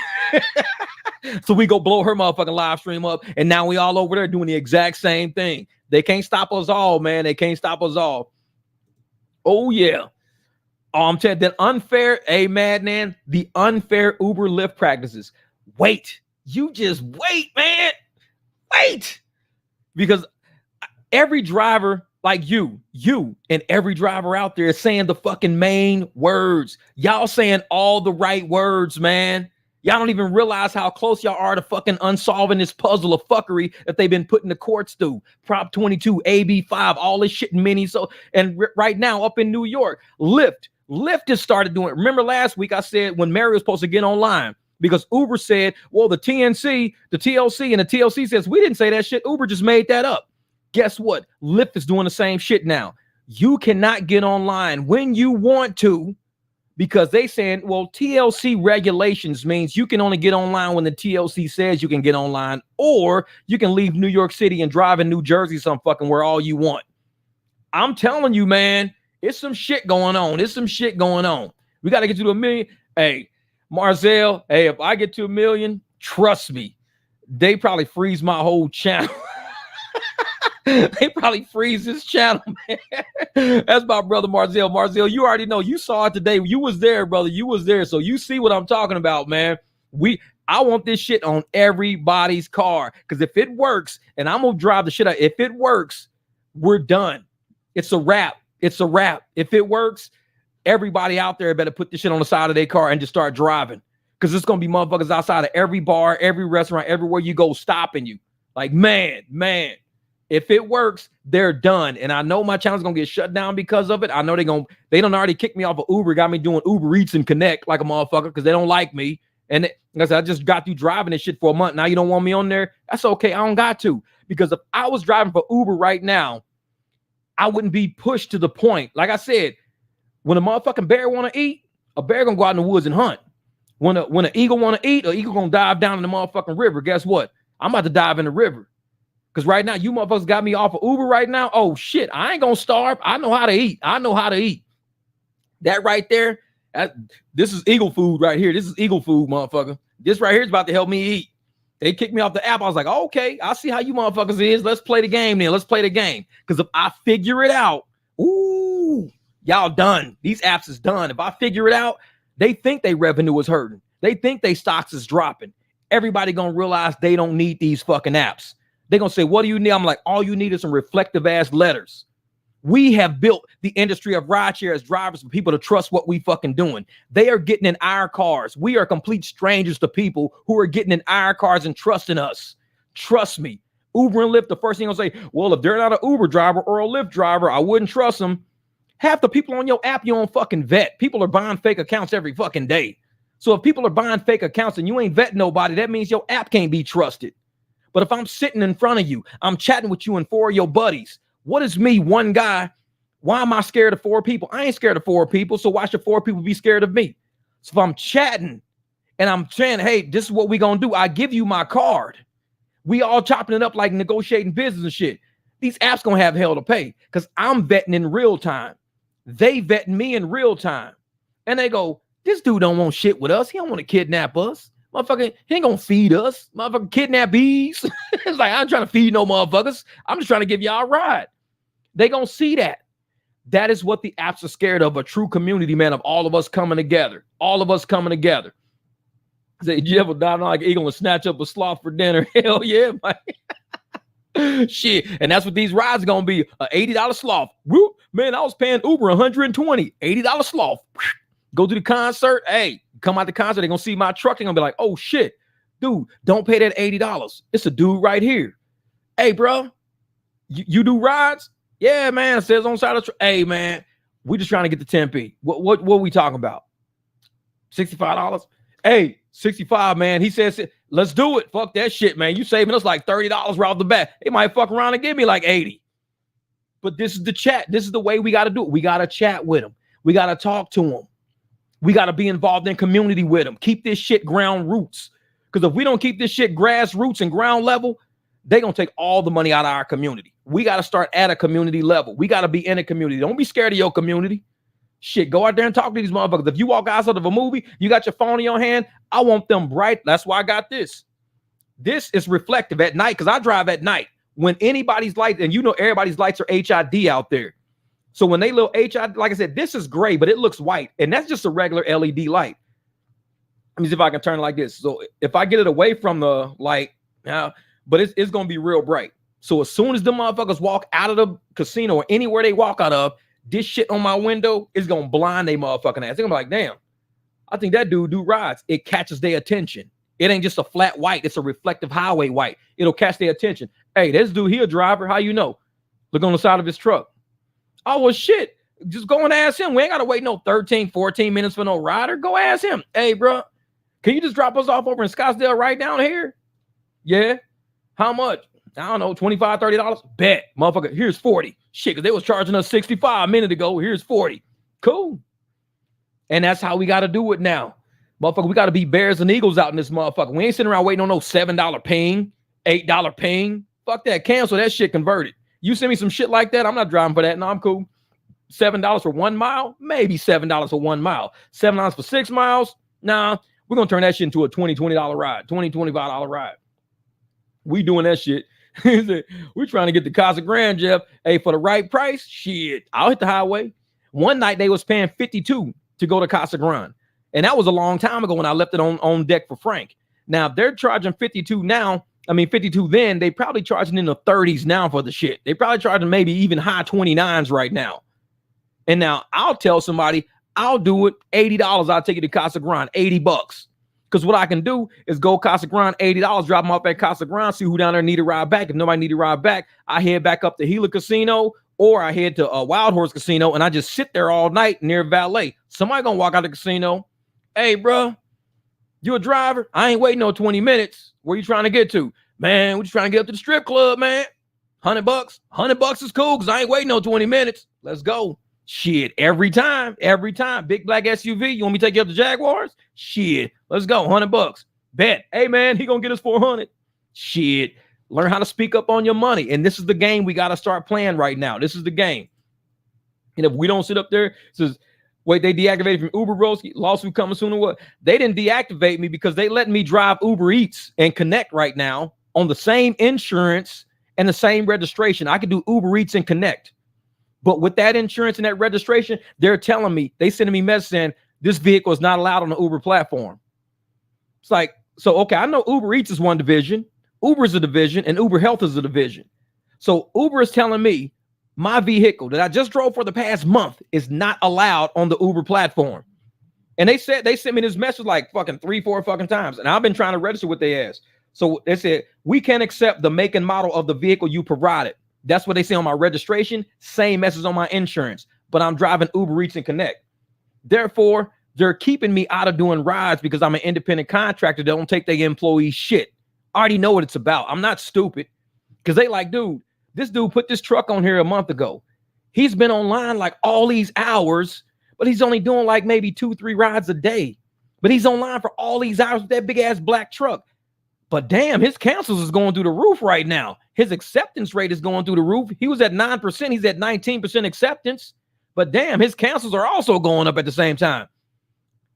So we go blow her motherfucking live stream up. And now we all over there doing the exact same thing. They can't stop us all, man. They can't stop us all. Oh, yeah. Oh, I'm telling you, that unfair, madman, the unfair Uber Lyft practices. Wait. You just wait, man. Wait. Because every driver like you and every driver out there is saying the fucking main words. Y'all saying all the right words, man. Y'all don't even realize how close y'all are to fucking unsolving this puzzle of fuckery that they've been putting the courts through. Prop 22, AB 5, all this shit in mini. So, and right now up in New York, Lyft has started doing it. Remember last week I said when Mary was supposed to get online because Uber said, well, the TLC, and the TLC says, we didn't say that shit. Uber just made that up. Guess what? Lyft is doing the same shit now. You cannot get online when you want to, because they saying, well, TLC regulations means you can only get online when the TLC says you can get online, or you can leave New York City and drive in New Jersey some fucking where all you want. I'm telling you, man, it's some shit going on. It's some shit going on. We got to get to 1 million. Hey, Marzel, hey, if I get to 1 million, trust me, they probably freeze my whole channel. They probably freeze this channel, man. That's my brother Marzel. Marzel, you already know. You saw it today. You was there, brother. You was there. So you see what I'm talking about, man. I want this shit on everybody's car. Because if it works, and I'm going to drive the shit out. If it works, we're done. It's a wrap. It's a wrap. If it works, everybody out there better put this shit on the side of their car and just start driving. Because it's going to be motherfuckers outside of every bar, every restaurant, everywhere you go stopping you. Like, man. If it works, they're done. And I know my channel's gonna get shut down because of it. I know they don't already kick me off of Uber, got me doing Uber Eats and Connect like a motherfucker because they don't like me. And like I said, I just got you driving this shit for a month. Now you don't want me on there. That's okay. I don't got to. Because if I was driving for Uber right now, I wouldn't be pushed to the point. Like I said, when a motherfucking bear want to eat, a bear gonna go out in the woods and hunt. When an eagle want to eat, an eagle gonna dive down in the motherfucking river. Guess what? I'm about to dive in the river. Because right now, you motherfuckers got me off of Uber right now. Oh, shit. I ain't going to starve. I know how to eat. That right there, this is eagle food right here. This is eagle food, motherfucker. This right here is about to help me eat. They kicked me off the app. I was like, okay, I see how you motherfuckers is. Let's play the game then. Let's play the game. Because if I figure it out, ooh, y'all done. These apps is done. If I figure it out, they think they revenue is hurting. They think they stocks is dropping. Everybody gonna realize they don't need these fucking apps. They gonna say, what do you need? I'm like, all you need is some reflective ass letters. We have built the industry of rideshare as drivers for people to trust what we fucking doing. They are getting in our cars. We are complete strangers to people who are getting in our cars and trusting us. Trust me. Uber and Lyft, the first thing I'll say, well, if they're not an Uber driver or a Lyft driver, I wouldn't trust them. Half the people on your app, you don't fucking vet. People are buying fake accounts every fucking day. So if people are buying fake accounts and you ain't vetting nobody, that means your app can't be trusted. But if I'm sitting in front of you, I'm chatting with you and 4 of your buddies. What is me, one guy? Why am I scared of 4 people? I ain't scared of 4 people. So why should 4 people be scared of me? So if I'm chatting and I'm saying, hey, this is what we gonna do. I give you my card. We all chopping it up like negotiating business and shit. These apps gonna have hell to pay because I'm vetting in real time. They vetting me in real time. And they go, this dude don't want shit with us. He don't want to kidnap us. Motherfucker, he ain't gonna feed us. Motherfucker, kidnap bees. It's like, I'm trying to feed no motherfuckers. I'm just trying to give y'all a ride. They gonna see that. That is what the apps are scared of, a true community, man, of all of us coming together. All of us coming together. Say, did you ever die like an eagle and snatch up a sloth for dinner? Hell yeah, man. Shit. And that's what these rides are gonna be. A $80 sloth. Whoop, man, I was paying Uber $120. $80 sloth. Go to the concert. Hey, come out the concert. They're gonna see my truck. They're gonna be like, oh shit, dude, don't pay that $80. It's a dude right here. Hey, bro, you do rides? Yeah, man. It says on side of the truck. Hey, man, we just trying to get the Tempe. What are we talking about? $65? Hey, 65, man. He says, let's do it. Fuck that shit, man. You saving us like $30 right off the bat. They might fuck around and give me like 80. But this is the chat. This is the way we got to do it. We got to chat with them. We got to talk to them. We got to be involved in community with them. Keep this shit ground roots. Because if we don't keep this shit grassroots and ground level, they're going to take all the money out of our community. We got to start at a community level. We got to be in a community. Don't be scared of your community. Shit, go out there and talk to these motherfuckers. If you walk outside of a movie, you got your phone in your hand, I want them bright. That's why I got this. This is reflective at night because I drive at night. When anybody's light, and you know everybody's lights are HID out there. So when they little HID, like I said, this is gray, but it looks white. And that's just a regular LED light. Let me see if I can turn it like this. So if I get it away from the light, but it's going to be real bright. So as soon as the motherfuckers walk out of the casino or anywhere they walk out of, this shit on my window is going to blind they motherfucking ass. They're going to be like, damn, I think that dude do rides. It catches their attention. It ain't just a flat white. It's a reflective highway white. It'll catch their attention. Hey, this dude, he a driver. How you know? Look on the side of his truck. Oh, well, shit. Just go and ask him. We ain't got to wait no 13, 14 minutes for no rider. Go ask him. Hey, bro, can you just drop us off over in Scottsdale right down here? Yeah. How much? I don't know, $25, $30? Bet. Motherfucker, here's 40. Shit, because they was charging us 65 a minute ago. Here's 40. Cool. And that's how we got to do it now. Motherfucker, we got to be bears and eagles out in this motherfucker. We ain't sitting around waiting on no $7 ping, $8 ping. Fuck that. Cancel that shit converted. You send me some shit like that, I'm not driving for that. No, I'm cool. $7 for 1 mile? Maybe $7 for 1 mile. $7 for 6 miles? Nah, we're going to turn that shit into a $20 ride, $25 ride. We doing that shit. We're trying to get the Casa Grande, Jeff. Hey, for the right price, shit, I'll hit the highway. One night they was paying $52 to go to Casa Grande. And that was a long time ago when I left it on deck for Frank. Now, if they're charging $52 now, I mean, $52 then, they probably charging in the 30s now for the shit. They probably charging maybe even high 29s right now. And now I'll tell somebody, I'll do it. $80, I'll take you to Casa Grande, $80. Because what I can do is go Casa Grande, $80, drop them off at Casa Grande, see who down there need a ride back. If nobody need a ride back, I head back up to Gila Casino or I head to Wild Horse Casino and I just sit there all night near valet. Somebody gonna walk out the casino. Hey, bro, you a driver? I ain't waiting no 20 minutes. Where you trying to get to? Man, we just trying to get up to the strip club, man. $100. $100 is cool because I ain't waiting no 20 minutes. Let's go. Shit, every time. Big black SUV. You want me to take you up to Jaguars? Shit, let's go. $100. Bet. Hey, man, he gonna get us 400. Shit, learn how to speak up on your money. And this is the game we got to start playing right now. This is the game. And if we don't sit up there, says, Wait, they deactivated from Uber, broski? Lawsuit coming soon or what? They didn't deactivate me because they let me drive Uber Eats and Connect right now on the same insurance and the same registration. I could do Uber Eats and Connect. But with that insurance and that registration, they're telling me, they sending me message saying this vehicle is not allowed on the Uber platform. It's like, so, okay, I know Uber Eats is one division, Uber is a division, and Uber Health is a division. So Uber is telling me my vehicle that I just drove for the past month is not allowed on the Uber platform. And they sent me this message like fucking 3-4 fucking times. And I've been trying to register with their ass. So they said, we can't accept the make and model of the vehicle you provided. That's what they say on my registration. Same message on my insurance. But I'm driving Uber Eats and Connect. Therefore, they're keeping me out of doing rides because I'm an independent contractor that don't take their employees shit. I already know what it's about. I'm not stupid. Because they like, dude, this dude put this truck on here a month ago. He's been online like all these hours, but he's only doing like maybe 2-3 rides a day. But he's online for all these hours with that big ass black truck. But damn, his cancels is going through the roof right now. His acceptance rate is going through the roof. He was at 9%. He's at 19% acceptance. But damn, his cancels are also going up at the same time.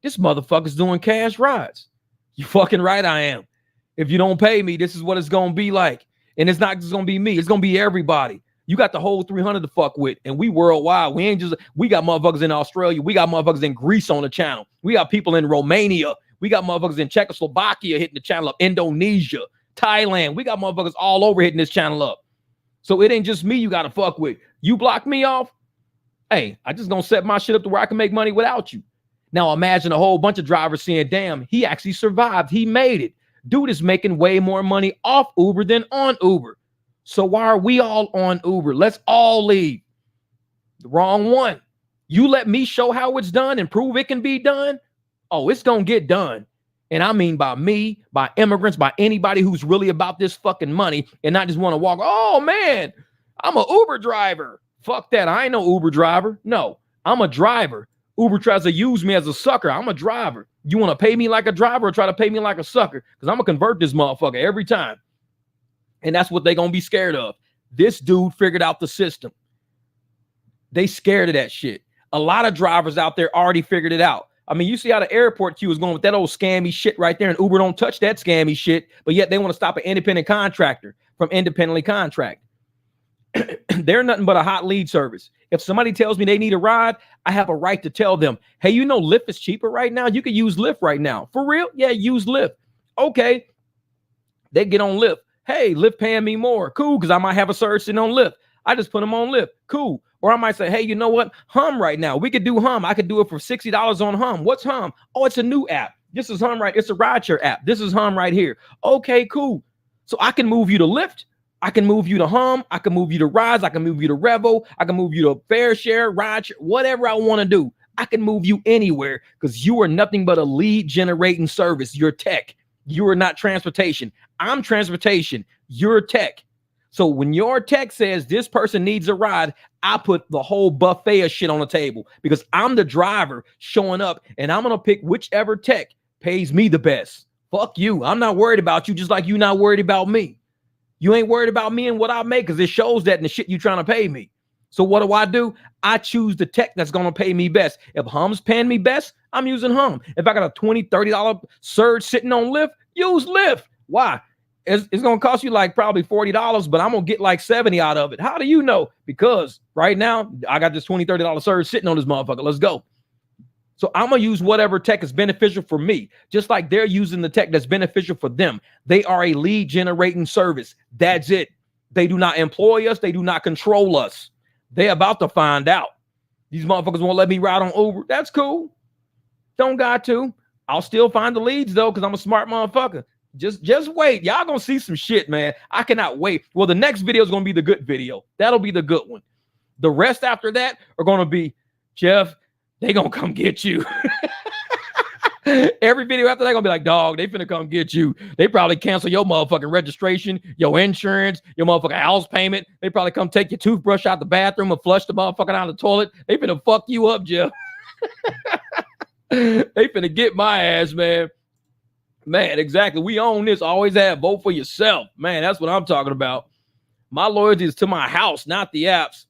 This motherfucker's doing cash rides. You fucking right I am. If you don't pay me, this is what it's going to be like. And it's not just going to be me. It's going to be everybody. You got the whole 300 to fuck with. And we worldwide. We got motherfuckers in Australia. We got motherfuckers in Greece on the channel. We got people in Romania. We got motherfuckers in Czechoslovakia hitting the channel up. Indonesia, Thailand. We got motherfuckers all over hitting this channel up. So it ain't just me you got to fuck with. You block me off. Hey, I just going to set my shit up to where I can make money without you. Now imagine a whole bunch of drivers saying, damn, he actually survived. He made it. Dude is making way more money off Uber than on Uber. So why are we all on Uber? Let's all leave. The wrong one. You let me show how it's done and prove it can be done. Oh, it's going to get done. And I mean by me, by immigrants, by anybody who's really about this fucking money and not just want to walk. Oh, man, I'm an Uber driver. Fuck that. I ain't no Uber driver. No, I'm a driver. Uber tries to use me as a sucker. I'm a driver. You want to pay me like a driver or try to pay me like a sucker? Because I'm going to convert this motherfucker every time. And that's what they're going to be scared of. This dude figured out the system. They scared of that shit. A lot of drivers out there already figured it out. I mean, you see how the airport queue is going with that old scammy shit right there. And Uber don't touch that scammy shit. But yet they want to stop an independent contractor from independently contract. They're nothing but a hot lead service. If somebody tells me they need a ride, I have a right to tell them, hey, you know, Lyft is cheaper right now. You can use Lyft right now. For real? Yeah, use Lyft. Okay. They get on Lyft. Hey, Lyft paying me more. Cool, because I might have a surge sitting on Lyft. I just put them on Lyft. Cool. Or I might say, hey, you know what? Hum right now. We could do Hum. I could do it for $60 on Hum. What's Hum? Oh, it's a new app. This is Hum right. It's a rideshare app. This is Hum right here. Okay, cool. So I can move you to Lyft. I can move you to Hum. I can move you to Rides. I can move you to Revo. I can move you to FareShare, Rideshare, whatever I want to do. I can move you anywhere because you are nothing but a lead generating service. You're tech. You are not transportation. I'm transportation. You're tech. So when your tech says this person needs a ride, I put the whole buffet of shit on the table because I'm the driver showing up and I'm going to pick whichever tech pays me the best. Fuck you. I'm not worried about you just like you're not worried about me. You ain't worried about me and what I make because it shows that in the shit you trying to pay me. So what do? I choose the tech that's going to pay me best. If Hum's paying me best, I'm using Hum. If I got a $20, $30 surge sitting on Lyft, use Lyft. Why? It's going to cost you like probably $40, but I'm going to get like 70 out of it. How do you know? Because right now I got this $20, $30 surge sitting on this motherfucker. Let's go. So I'm going to use whatever tech is beneficial for me, just like they're using the tech that's beneficial for them. They are a lead generating service. That's it. They do not employ us. They do not control us. They're about to find out. These motherfuckers won't let me ride on Uber. That's cool. Don't got to. I'll still find the leads, though, because I'm a smart motherfucker. Just wait. Y'all going to see some shit, man. I cannot wait. Well, the next video is going to be the good video. That'll be the good one. The rest after that are going to be, Jeff, they gonna come get you. Every video after that gonna be like, dog, they finna come get you. They probably cancel your motherfucking registration, your insurance, your motherfucking house payment. They probably come take your toothbrush out the bathroom and flush the motherfucker down the toilet. They finna fuck you up, Jeff. They finna get my ass, man. Man, exactly. We own this. Always have. Vote for yourself. Man, that's what I'm talking about. My loyalty is to my house, not the apps.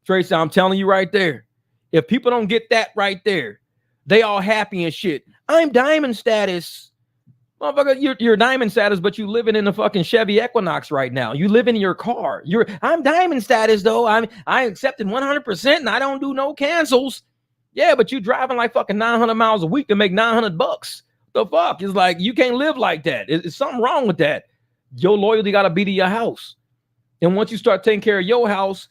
Tracy, I'm telling you right there. If people don't get that right there, they all happy and shit. I'm diamond status. Motherfucker, you're diamond status, but you living in a fucking Chevy Equinox right now. You live in your car. I'm diamond status though. I accepted 100% and I don't do no cancels. Yeah, but you driving like fucking 900 miles a week to make $900. The fuck? It's like you can't live like that. It's something wrong with that. Your loyalty got to be to your house. And once you start taking care of your house,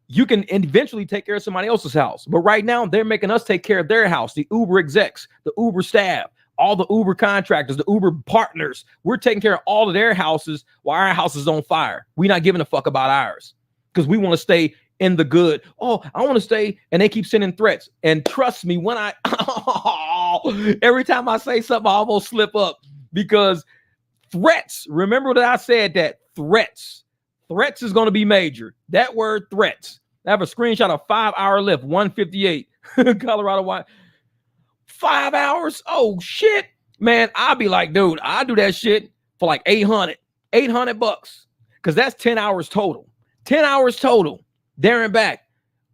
you can eventually take care of somebody else's house. But right now, they're making us take care of their house. The Uber execs, the Uber staff, all the Uber contractors, the Uber partners. We're taking care of all of their houses while our house is on fire. We're not giving a fuck about ours because we want to stay in the good. Oh, I want to stay. And they keep sending threats. And trust me, when every time I say something, I almost slip up because threats. Remember that I said that threats is going to be major. That word threats. I have a screenshot of 5-hour Lyft, 158, Colorado. 5 hours? Oh, shit. Man, I'll be like, dude, I'll do that shit for like $800 because that's 10 hours total. 10 hours total, there and back.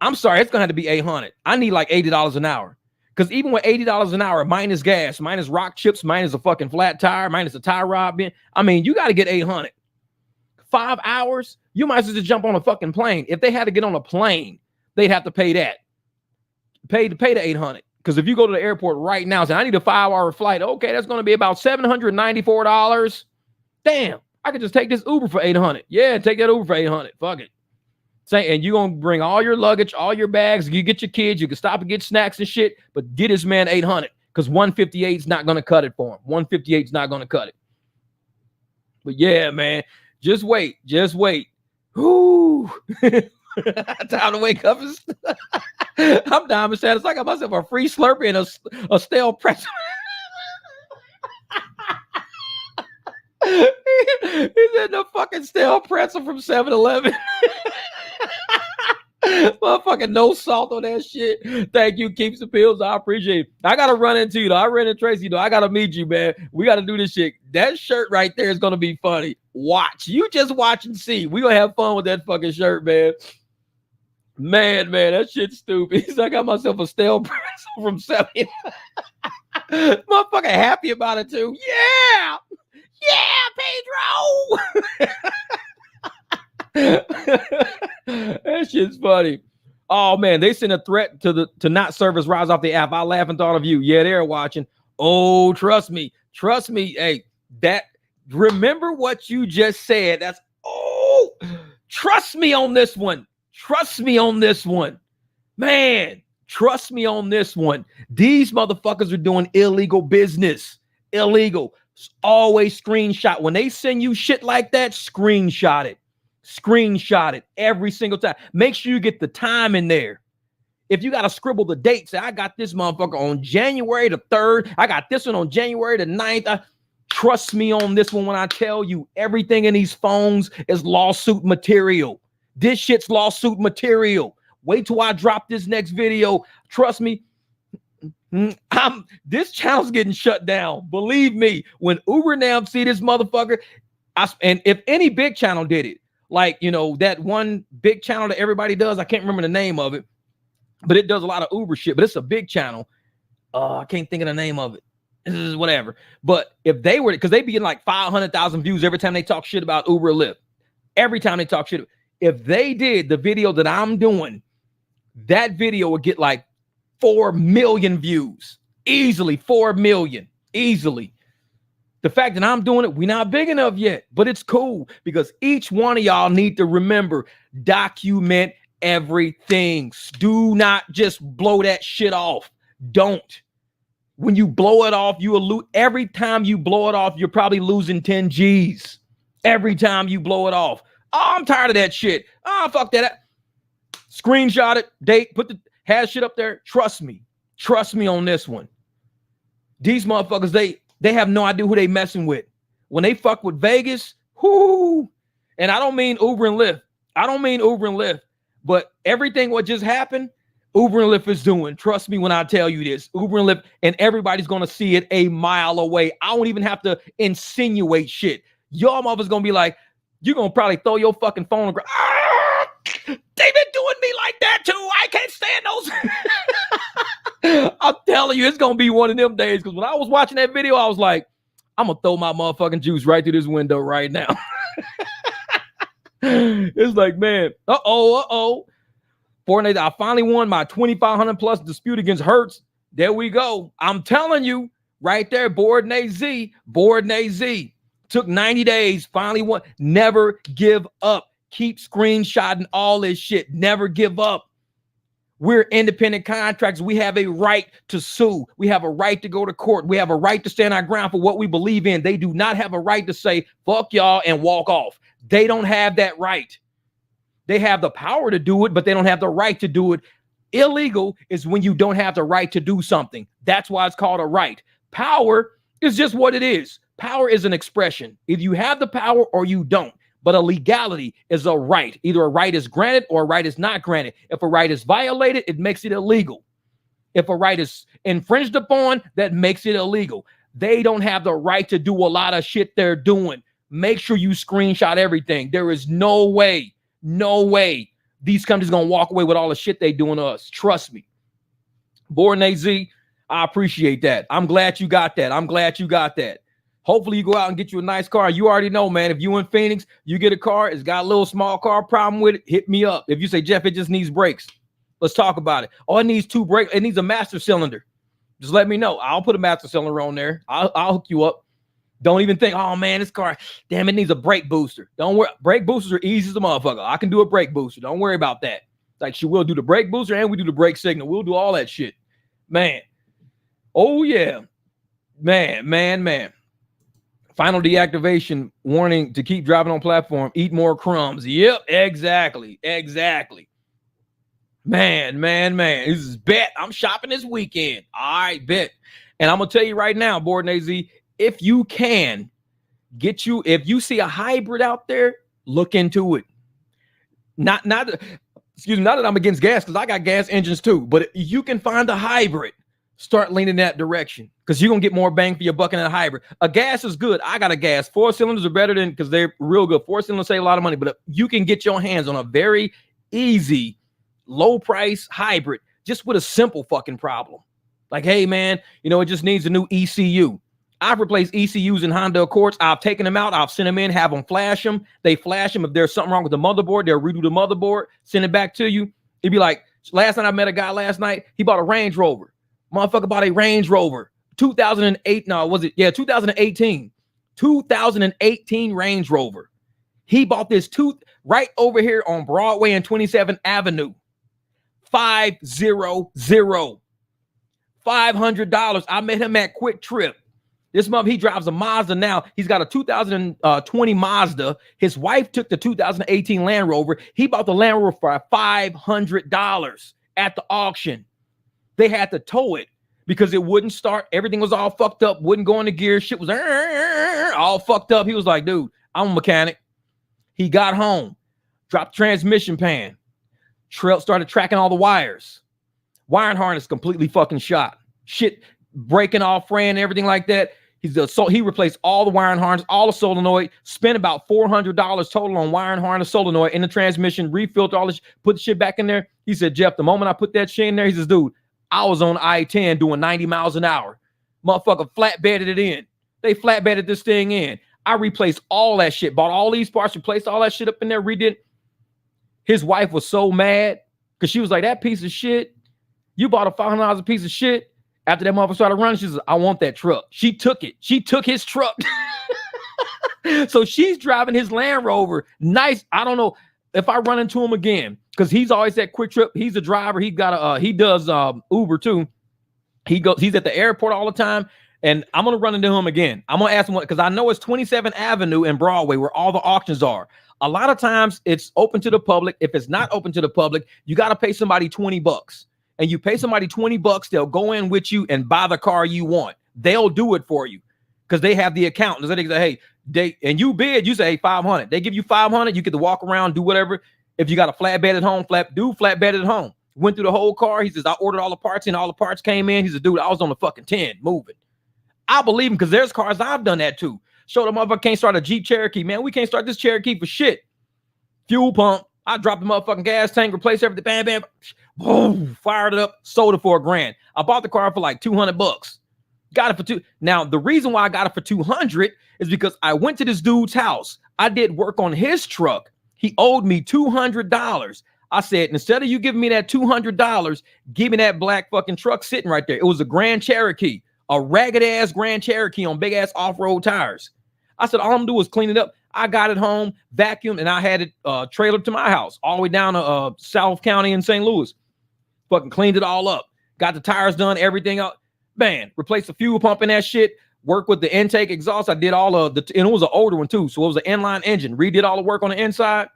I'm sorry, it's going to have to be $800. I need like $80 an hour because even with $80 an hour, minus gas, minus rock chips, minus a fucking flat tire, minus a tie rod bin, I mean, you got to get $800. 5 hours, you might as well just jump on a fucking plane. If they had to get on a plane, they'd have to pay that. Pay the $800. Because if you go to the airport right now, say, I need a 5-hour flight. Okay, that's going to be about $794. Damn, I could just take this Uber for $800. Yeah, take that Uber for $800. Fuck it. Say, and you're going to bring all your luggage, all your bags. You get your kids. You can stop and get snacks and shit. But get this man $800 because 158 is not going to cut it for him. 158 is not going to cut it. But yeah, man, just wait. Just wait. Whoo. Time to wake up. I'm diamond status. I got myself a free Slurpee and a stale pretzel. He's in the fucking stale pretzel from 7-Eleven. Motherfucking no salt on that shit. Thank you. Keeps the pills. I appreciate it. I gotta run into you though. I ran into Tracy though. I gotta meet you, man. We gotta do this shit. That shirt right there is gonna be funny. Watch. You just watch and see. We gonna have fun with that fucking shirt, man. Man, that shit's stupid. So I got myself a stale pretzel from 7. Motherfucker happy about it too. Yeah, Pedro. That shit's funny. Oh man, they sent a threat to not service rides off the app. I laugh and thought of you. Yeah, they're watching. Oh, trust me. Hey, remember what you just said. Trust me on this one. Man, trust me on this one. These motherfuckers are doing illegal business. Illegal. Always screenshot. When they send you shit like that, screenshot it. Screenshot it every single time. Make sure you get the time in there. If you got to scribble the date, say, I got this motherfucker on January the 3rd. I got this one on January the 9th. Trust me on this one when I tell you everything in these phones is lawsuit material. This shit's lawsuit material. Wait till I drop this next video. Trust me. This channel's getting shut down. Believe me, when Uber now see this motherfucker, and if any big channel did it, like, that one big channel that everybody does, I can't remember the name of it, but it does a lot of Uber shit, but it's a big channel. I can't think of the name of it. This is whatever. But if they were, because they be getting like 500,000 views every time they talk shit about Uber or Lyft. Every time they talk shit. If they did the video that I'm doing, that video would get like 4 million views. Easily 4 million. Easily. The fact that I'm doing it, we're not big enough yet, but it's cool because each one of y'all need to remember, document everything. Do not just blow that shit off. Don't. When you blow it off, you will lose. Every time you blow it off, you're probably losing 10 G's. Every time you blow it off. Oh, I'm tired of that shit. Oh, fuck that. Screenshot it, date, put the hash shit up there. Trust me on this one. These motherfuckers, they have no idea who they messing with. When they fuck with Vegas, whoo. And I don't mean Uber and Lyft. But everything what just happened, Uber and Lyft is doing. Trust me when I tell you this. Uber and Lyft, and everybody's going to see it a mile away. I don't even have to insinuate shit. Y'all motherfuckers going to be like, you're going to probably throw your fucking phone. They've been doing me like that too. I can't stand those. telling you, it's gonna be one of them days. Because when I was watching that video, I was like, I'm gonna throw my motherfucking juice right through this window right now. It's like, man, Fortnite, I finally won my 2,500 plus dispute against Hertz. There we go. I'm telling you, right there, Board Z. Took 90 days, finally won. Never give up. Keep screenshotting all this shit. Never give up. We're independent contractors. We have a right to sue. We have a right to go to court. We have a right to stand our ground for what we believe in. They do not have a right to say, fuck y'all and walk off. They don't have that right. They have the power to do it, but they don't have the right to do it. Illegal is when you don't have the right to do something. That's why it's called a right. Power is just what it is. Power is an expression. Either you have the power or you don't. But a legality is a right. Either a right is granted or a right is not granted. If a right is violated, it makes it illegal. If a right is infringed upon, that makes it illegal. They don't have the right to do a lot of shit they're doing. Make sure you screenshot everything. There is no way these companies are going to walk away with all the shit they doing to us. Trust me. Born AZ, I appreciate that. I'm glad you got that. Hopefully you go out and get you a nice car. You already know, man, if you in Phoenix, you get a car, it's got a little small car problem with it, hit me up. If you say, Jeff, it just needs brakes, let's talk about it. Oh, it needs 2 brakes. It needs a master cylinder. Just let me know. I'll put a master cylinder on there. I'll hook you up. Don't even think, oh, man, this car, damn, it needs a brake booster. Don't worry. Brake boosters are easy as a motherfucker. I can do a brake booster. Don't worry about that. Like, she will do the brake booster and we do the brake signal. We'll do all that shit. Man. Oh, yeah. Man. Final deactivation warning to keep driving on platform. Eat more crumbs. Yep, exactly. Man. This is bet. I'm shopping this weekend. All right, bet. And I'm gonna tell you right now, Board AZ, if you can if you see a hybrid out there, look into it. Not that I'm against gas, because I got gas engines too. But if you can find a hybrid, start leaning that direction, because you're gonna get more bang for your buck in a hybrid. A gas is good. I got a gas. 4 cylinders are better than, because they're real good. 4 cylinders save a lot of money, but you can get your hands on a very easy, low price hybrid just with a simple fucking problem. Like, hey man, it just needs a new ECU. I've replaced ECUs in Honda Accords. I've taken them out. I've sent them in, have them flash them. They flash them. If there's something wrong with the motherboard, they'll redo the motherboard, send it back to you. It'd be like, last night I met a guy last night. He bought a Range Rover. Motherfucker bought a Range Rover. 2008. No, was it? Yeah, 2018. 2018 Range Rover. He bought this right over here on Broadway and 27th Avenue. $500. I met him at Quick Trip. This month he drives a Mazda now. He's got a 2020 Mazda. His wife took the 2018 Land Rover. He bought the Land Rover for $500 at the auction. They had to tow it because it wouldn't start. Everything was all fucked up. Wouldn't go into gear. Shit was all fucked up. He was like, dude, I'm a mechanic. He got home, dropped the transmission pan, started tracking all the wires. Wiring harness completely fucking shot. Shit breaking off, fraying, everything like that. He replaced all the wiring harness, all the solenoid, spent about $400 total on wiring harness, solenoid, in the transmission, refilled all this, put the shit back in there. He said, Jeff, the moment I put that shit in there, he says, dude, I was on I-10 doing 90 miles an hour. Motherfucker flatbedded it in. They flatbedded this thing in. I replaced all that shit, bought all these parts, replaced all that shit up in there, redid. His wife was so mad because she was like, that piece of shit, you bought a $500 a piece of shit. After that motherfucker started running, she says, I want that truck. She took it. She took his truck. So she's driving his Land Rover. Nice. I don't know if I run into him again, because he's always at Quick Trip. He's a driver. He does Uber too. He's at the airport all the time. And I'm going to run into him again. I'm going to ask him, because I know it's 27th Avenue and Broadway where all the auctions are. A lot of times it's open to the public. If it's not open to the public, you got to pay somebody $20. And you pay somebody $20, they'll go in with you and buy the car you want. They'll do it for you because they have the account. So they say, hey, and you bid, you say, hey, 500. They give you 500. You get to walk around, do whatever. If you got a flatbed at home, flatbed at home. Went through the whole car. He says, I ordered all the parts in. All the parts came in. He says, dude, I was on the fucking 10 moving. I believe him, because there's cars I've done that too. Show the motherfucker can't start a Jeep Cherokee. Man, we can't start this Cherokee for shit. Fuel pump. I dropped the motherfucking gas tank, replaced everything, bam, bam, boom, fired it up, sold it for $1,000. I bought the car for like $200. Got it for two. Now, the reason why I got it for 200 is because I went to this dude's house. I did work on his truck. He owed me $200. I said, instead of you giving me that $200, give me that black fucking truck sitting right there. It was a Grand Cherokee, a ragged ass Grand Cherokee on big ass off-road tires. I said, all I'm gonna do is clean it up. I got it home, vacuumed, and I had it trailered to my house all the way down to South County in St. Louis. Fucking cleaned it all up. Got the tires done, everything out. Man, replaced the fuel pump in that shit. Worked with the intake exhaust. I did all of the, and it was an older one too. So it was an inline engine. Redid all the work on the inside.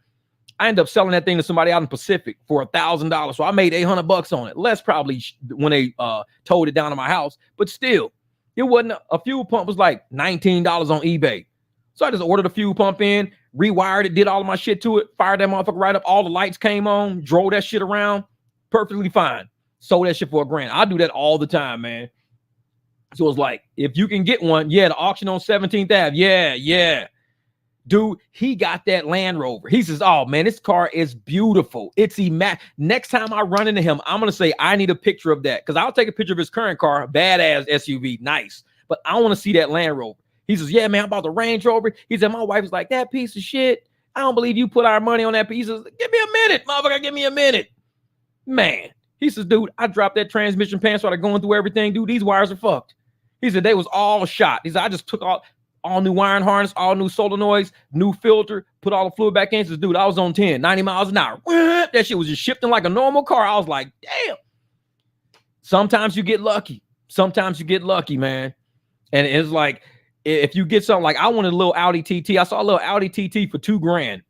I ended up selling that thing to somebody out in Pacific for $1,000. So I made $800 on it. Less probably when they towed it down to my house. But still, it wasn't a fuel pump was like $19 on eBay. So I just ordered a fuel pump in, rewired it, did all of my shit to it, fired that motherfucker right up. All the lights came on, drove that shit around, perfectly fine. Sold that shit for $1,000. I do that all the time, man. So it's like, if you can get one, yeah, the auction on 17th Ave, yeah. Dude, he got that Land Rover. He says, oh, man, this car is beautiful. It's next time I run into him, I'm going to say, I need a picture of that. Because I'll take a picture of his current car, badass SUV, nice. But I want to see that Land Rover. He says, yeah, man, I'm about the Range Rover. He said, my wife is like, that piece of shit. I don't believe you put our money on that piece. He says, give me a minute, motherfucker, give me a minute. Man, he says, dude, I dropped that transmission pan, started going through everything. Dude, these wires are fucked. He said, they was all shot. He said, I just took all new wiring harness, all new solenoids, new filter, put all the fluid back in. He says, dude, I was on 10, 90 miles an hour. That shit was just shifting like a normal car. I was like, damn. Sometimes you get lucky. Sometimes you get lucky, man. And it's like, if you get something like, I wanted a little Audi TT. I saw a little Audi TT for $2,000.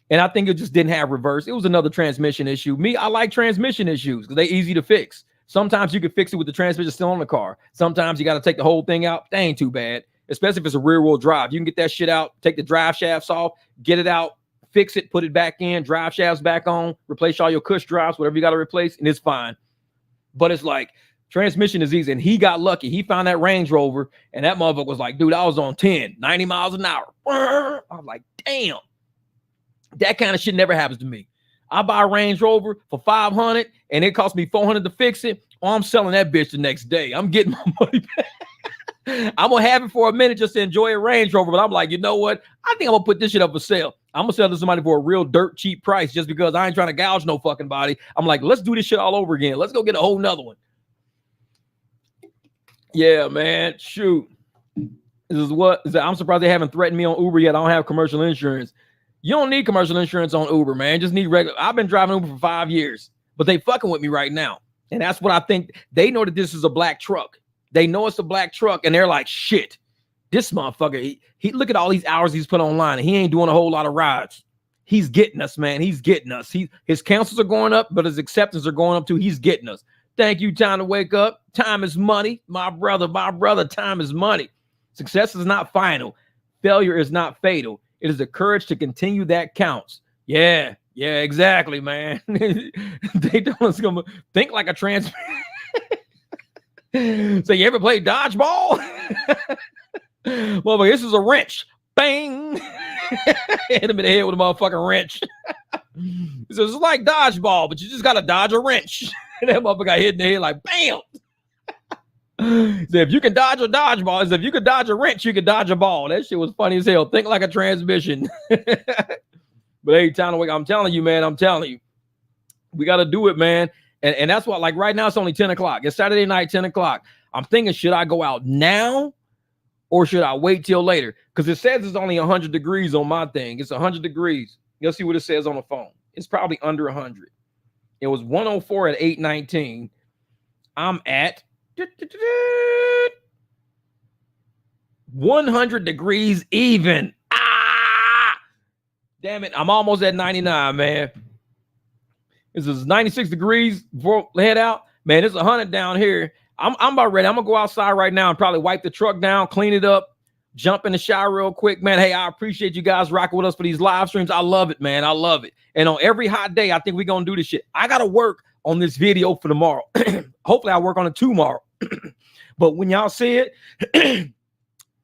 And I think it just didn't have reverse. It was another transmission issue. Me, I like transmission issues because they're easy to fix. Sometimes you can fix it with the transmission still on the car. Sometimes you got to take the whole thing out. That ain't too bad, especially if it's a rear wheel drive. You can get that shit out, take the drive shafts off, get it out, fix it, put it back in, drive shafts back on, replace all your cush drives, whatever you got to replace, and it's fine. But it's like, transmission is easy. And he got lucky. He found that Range Rover, and that motherfucker was like, dude, I was on 10, 90 miles an hour. I was like, damn. That kind of shit never happens to me. I buy a Range Rover for $500 and it cost me $400 to fix it. Or I'm selling that bitch the next day. I'm getting my money back. I'm gonna have it for a minute just to enjoy a Range Rover, but I'm like, you know what? I think I'm gonna put this shit up for sale. I'm gonna sell it to somebody for a real dirt cheap price just because I ain't trying to gouge no fucking body. I'm like, let's do this shit all over again. Let's go get a whole nother one. Yeah, man. Shoot. I'm surprised they haven't threatened me on Uber yet. I don't have commercial insurance. You don't need commercial insurance on Uber, man. Just need regular. I've been driving Uber for 5 years, but they fucking with me right now. And that's what I think. They know that this is a black truck. They know it's a black truck, and they're like, shit, this motherfucker, he look at all these hours he's put online, and he ain't doing a whole lot of rides. He's getting us, man. He's getting us. His cancels are going up, but his acceptances are going up too. He's getting us. Thank you, Time to Wake Up. Time is money. My brother, time is money. Success is not final. Failure is not fatal. It is the courage to continue that counts. Yeah, exactly, man. They don't gonna think like a trans. So you ever play dodgeball? Well, this is a wrench. Bang! Hit him in the head with a motherfucking wrench. So it's like dodgeball, but you just gotta dodge a wrench. That motherfucker got hit in the head like bam. So if you can dodge a dodgeball, if you can dodge a wrench, you can dodge a ball. That shit was funny as hell. Think like a transmission. But hey, Time to Wake, I'm telling you, man. I'm telling you, we got to do it, man. And that's why, like right now, it's only 10 o'clock. It's Saturday night, 10 o'clock. I'm thinking, should I go out now or should I wait till later? Because it says it's only 100 degrees on my thing. It's 100 degrees. You'll see what it says on the phone. It's probably under 100. It was 104 at 8:19. I'm at 100 degrees even. Damn it. I'm almost at 99, man. This is 96 degrees before head out. Man, it's 100 down here. I'm about ready. I'm going to go outside right now and probably wipe the truck down, clean it up, jump in the shower real quick, man. Hey, I appreciate you guys rocking with us for these live streams. I love it, man. I love it. And on every hot day, I think we're going to do this shit. I got to work on this video for tomorrow. Hopefully I'll work on it tomorrow. But when y'all see it,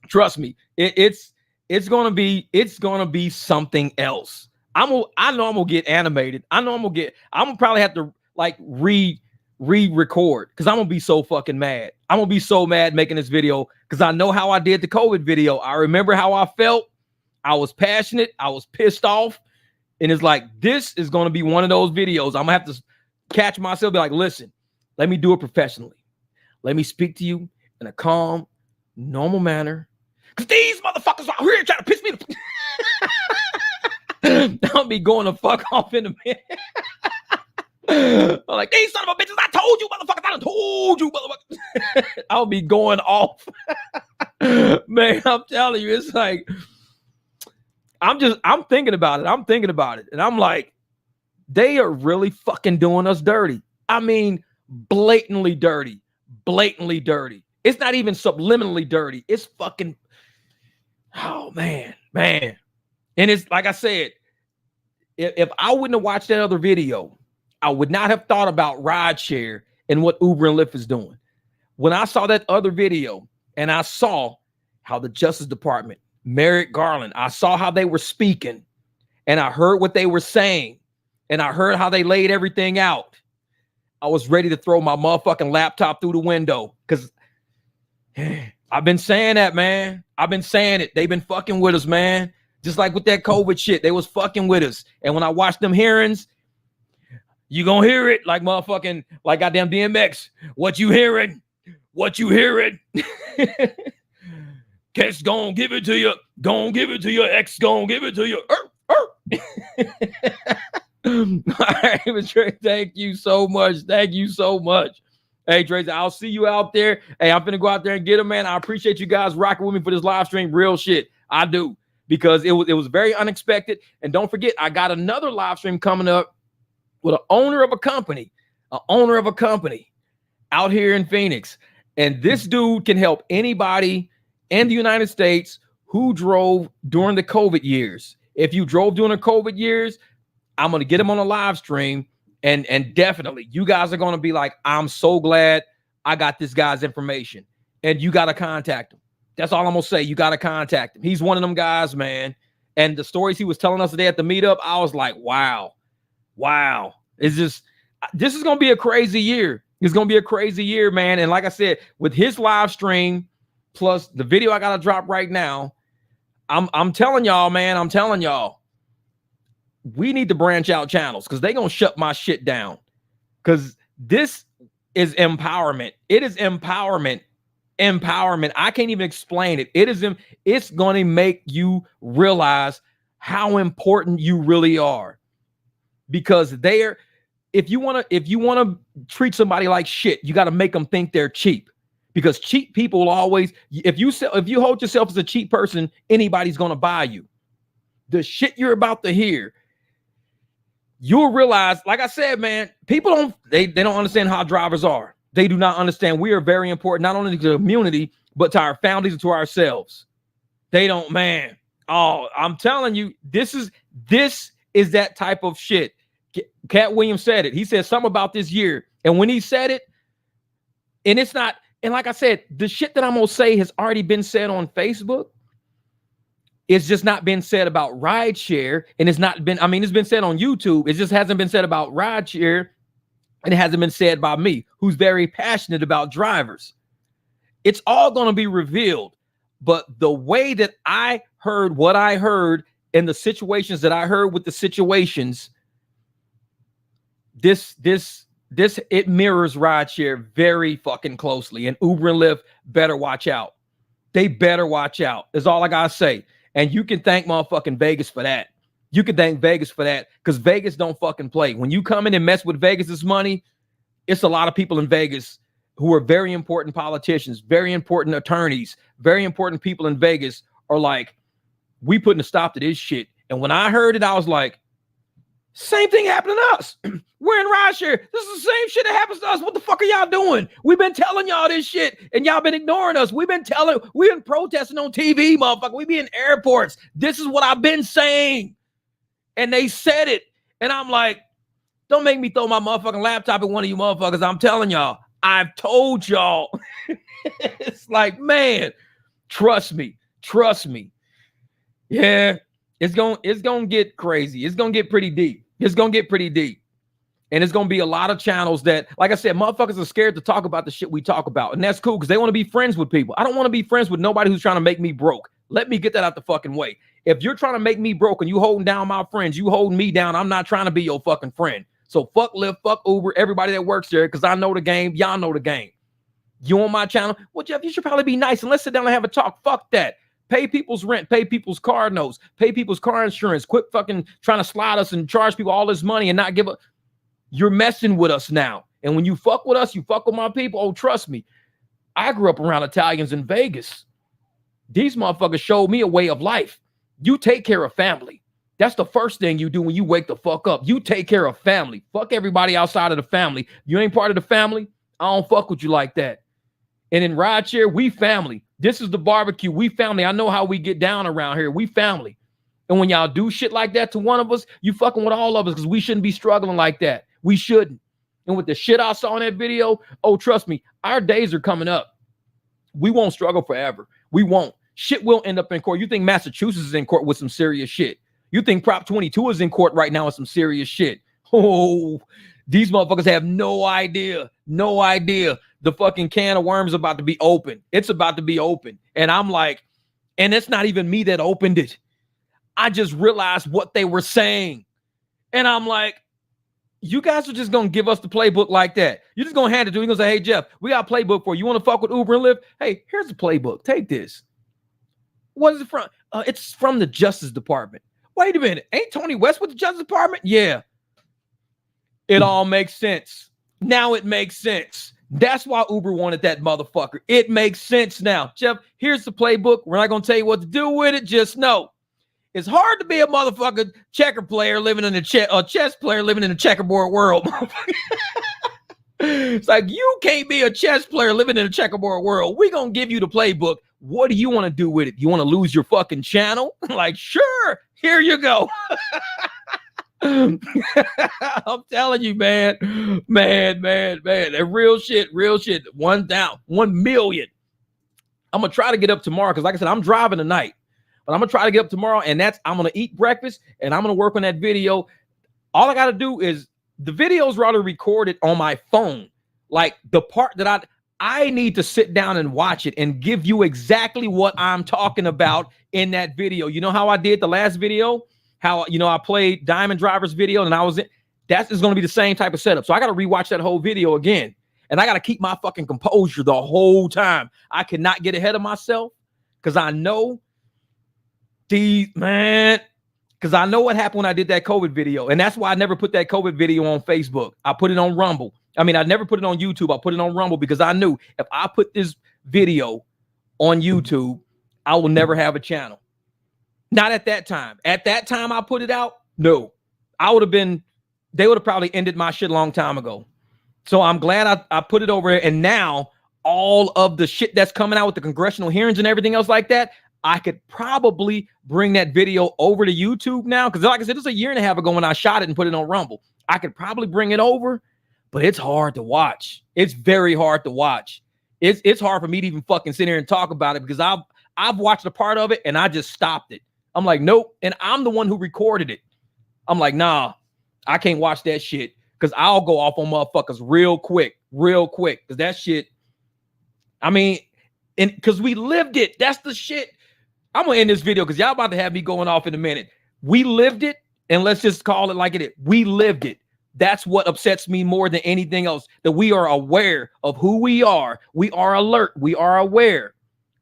trust me, it's gonna be something else. I know I'm gonna get animated. I'm gonna probably have to like re-record because I'm gonna be so fucking mad. I'm gonna be so mad making this video because I know how I did the COVID video. I remember how I felt. I was passionate. I was pissed off. And it's like, this is gonna be one of those videos. I'm gonna have to catch myself, be like, listen, let me do it professionally. Let me speak to you in a calm, normal manner. Because these motherfuckers out here trying to piss me I'll be going to fuck off in a minute. I'm like, these son of a bitches, I told you, motherfuckers, I done told you, motherfuckers. I'll be going off. Man, I'm telling you, it's like, I'm thinking about it. And I'm like, they are really fucking doing us dirty. I mean, blatantly dirty. It's not even subliminally dirty. It's fucking, oh man. And it's like I said, if I wouldn't have watched that other video, I would not have thought about rideshare and what Uber and Lyft is doing. When I saw that other video and I saw how the Justice Department, Merrick Garland, I saw how they were speaking and I heard what they were saying and I heard how they laid everything out. I was ready to throw my motherfucking laptop through the window because I've been saying that, man. I've been saying it. They've been fucking with us, man. Just like with that COVID shit, they was fucking with us. And when I watched them hearings, you gonna hear it like motherfucking, like goddamn DMX. What you hearing? Cat's gonna give it to you. Gonna give it to you. X gonna give it to you. All right, Trey, thank you so much. Hey, Tracy, I'll see you out there. Hey, I'm finna go out there and get him, man. I appreciate you guys rocking with me for this live stream. Real shit. I do. Because it was very unexpected. And don't forget, I got another live stream coming up with an owner of a company out here in Phoenix. And this dude can help anybody in the United States who drove during the COVID years. If you drove during the COVID years, I'm going to get him on a live stream. And definitely, you guys are going to be like, I'm so glad I got this guy's information. And you got to contact him. That's all I'm going to say. You got to contact him. He's one of them guys, man. And the stories he was telling us today at the meetup, I was like, wow. It's just, this is going to be a crazy year. It's going to be a crazy year, man. And like I said, with his live stream, plus the video I got to drop right now, I'm telling y'all, man, we need to branch out channels because they're going to shut my shit down. Because this is empowerment. It is empowerment. I can't even explain it. It's going to make you realize how important you really are. Because if you want to treat somebody like shit, you got to make them think they're cheap. Because cheap people will always, if you hold yourself as a cheap person, anybody's going to buy you. The shit you're about to hear, you'll realize, like I said, man, people don't understand how drivers are. They do not understand we are very important, not only to the community, but to our families and to ourselves. They don't, man. Oh, I'm telling you, this is that type of shit. Cat Williams said it. He said something about this year. And when he said it, and it's not, and like I said, the shit that I'm going to say has already been said on Facebook. It's just not been said about rideshare. And it's been said on YouTube. It just hasn't been said about rideshare. And it hasn't been said by me, who's very passionate about drivers. It's all going to be revealed. But the way that I heard what I heard and the situations that I heard with the situations, it mirrors rideshare very fucking closely. And Uber and Lyft better watch out. They better watch out. Is all I got to say. And you can thank motherfucking Vegas for that. You can thank Vegas for that because Vegas don't fucking play. When you come in and mess with Vegas's money, it's a lot of people in Vegas who are very important politicians, very important attorneys, very important people in Vegas are like, we putting a stop to this shit. And when I heard it, I was like, same thing happened to us. We're in rideshare. This is the same shit that happens to us. What the fuck are y'all doing? We've been telling y'all this shit and y'all been ignoring us. We've been protesting on TV, motherfucker. We be in airports. This is what I've been saying. And they said it. And I'm like, don't make me throw my motherfucking laptop at one of you motherfuckers. I'm telling y'all, I've told y'all. It's like, man, trust me. Yeah. It's gonna get crazy. It's gonna get pretty deep. It's gonna get pretty deep. And it's gonna be a lot of channels that, like I said, motherfuckers are scared to talk about the shit we talk about. And that's cool because they want to be friends with people. I don't want to be friends with nobody who's trying to make me broke. Let me get that out the fucking way. If you're trying to make me broke and you holding down my friends, you holding me down, I'm not trying to be your fucking friend. So fuck Lyft, fuck Uber, everybody that works there, because I know the game. Y'all know the game. You on my channel? Well, Jeff, you should probably be nice and let's sit down and have a talk. Fuck that. Pay people's rent, pay people's car notes, pay people's car insurance. Quit fucking trying to slide us and charge people all this money and not give a... You're messing with us now. And when you fuck with us, you fuck with my people. Oh, trust me. I grew up around Italians in Vegas. These motherfuckers showed me a way of life. You take care of family. That's the first thing you do when you wake the fuck up. You take care of family. Fuck everybody outside of the family. You ain't part of the family, I don't fuck with you like that. And in Rideshare, we family. This is the barbecue. We family. I know how we get down around here. We family. And when y'all do shit like that to one of us, you fucking with all of us because we shouldn't be struggling like that. We shouldn't. And with the shit I saw in that video, oh, trust me, our days are coming up. We won't struggle forever. We won't. Shit will end up in court. You think Massachusetts is in court with some serious shit. You think Prop 22 is in court right now with some serious shit. Oh, these motherfuckers have no idea. No idea. The fucking can of worms about to be open. It's about to be open. And I'm like, and it's not even me that opened it. I just realized what they were saying. And I'm like, you guys are just going to give us the playbook like that. You're just going to hand it to me. You're going to say, hey, Jeff, we got a playbook for you. You want to fuck with Uber and Lyft? Hey, here's the playbook. Take this. What is it from? It's from the Justice Department. Wait a minute. Ain't Tony West with the Justice Department? Yeah. It all makes sense. Now it makes sense. That's why Uber wanted that motherfucker. It makes sense now. Jeff, here's the playbook. We're not going to tell you what to do with it. Just know. It's hard to be a motherfucking checker player living in a chess player living in a checkerboard world. It's like, you can't be a chess player living in a checkerboard world. We're going to give you the playbook. What do you want to do with it? You want to lose your fucking channel? Like, sure. Here you go. I'm telling you, man. That real shit. 1 down, 1 million. I'm going to try to get up tomorrow because, like I said, I'm driving tonight. But I'm going to try to get up tomorrow, and I'm going to eat breakfast, and I'm going to work on that video. All I got to do is, the video's rather recorded on my phone. Like, the part that I need to sit down and watch it and give you exactly what I'm talking about in that video. You know how I did the last video? How, I played Diamond Driver's video, and I was in. That is going to be the same type of setup. So I got to rewatch that whole video again. And I got to keep my fucking composure the whole time. I cannot get ahead of myself because I know because I know what happened when I did that COVID video. And that's why I never put that COVID video on Facebook. I put it on Rumble. I mean, I never put it on YouTube. I put it on Rumble because I knew if I put this video on YouTube, I will never have a channel. Not at that time. At that time I put it out, no. They would have probably ended my shit a long time ago. So I'm glad I put it over here. And now all of the shit that's coming out with the congressional hearings and everything else like that, I could probably bring that video over to YouTube now. Because like I said, it's a 1.5 years ago when I shot it and put it on Rumble. I could probably bring it over, but it's hard to watch. It's very hard to watch. It's hard for me to even fucking sit here and talk about it because I've watched a part of it and I just stopped it. I'm like, nope. And I'm the one who recorded it. I'm like, nah, I can't watch that shit because I'll go off on motherfuckers real quick. Because that shit, I mean, and because we lived it. That's the shit. I'm going to end this video because y'all about to have me going off in a minute. We lived it, and let's just call it like it is. We lived it. That's what upsets me more than anything else, that we are aware of who we are. We are alert. We are aware.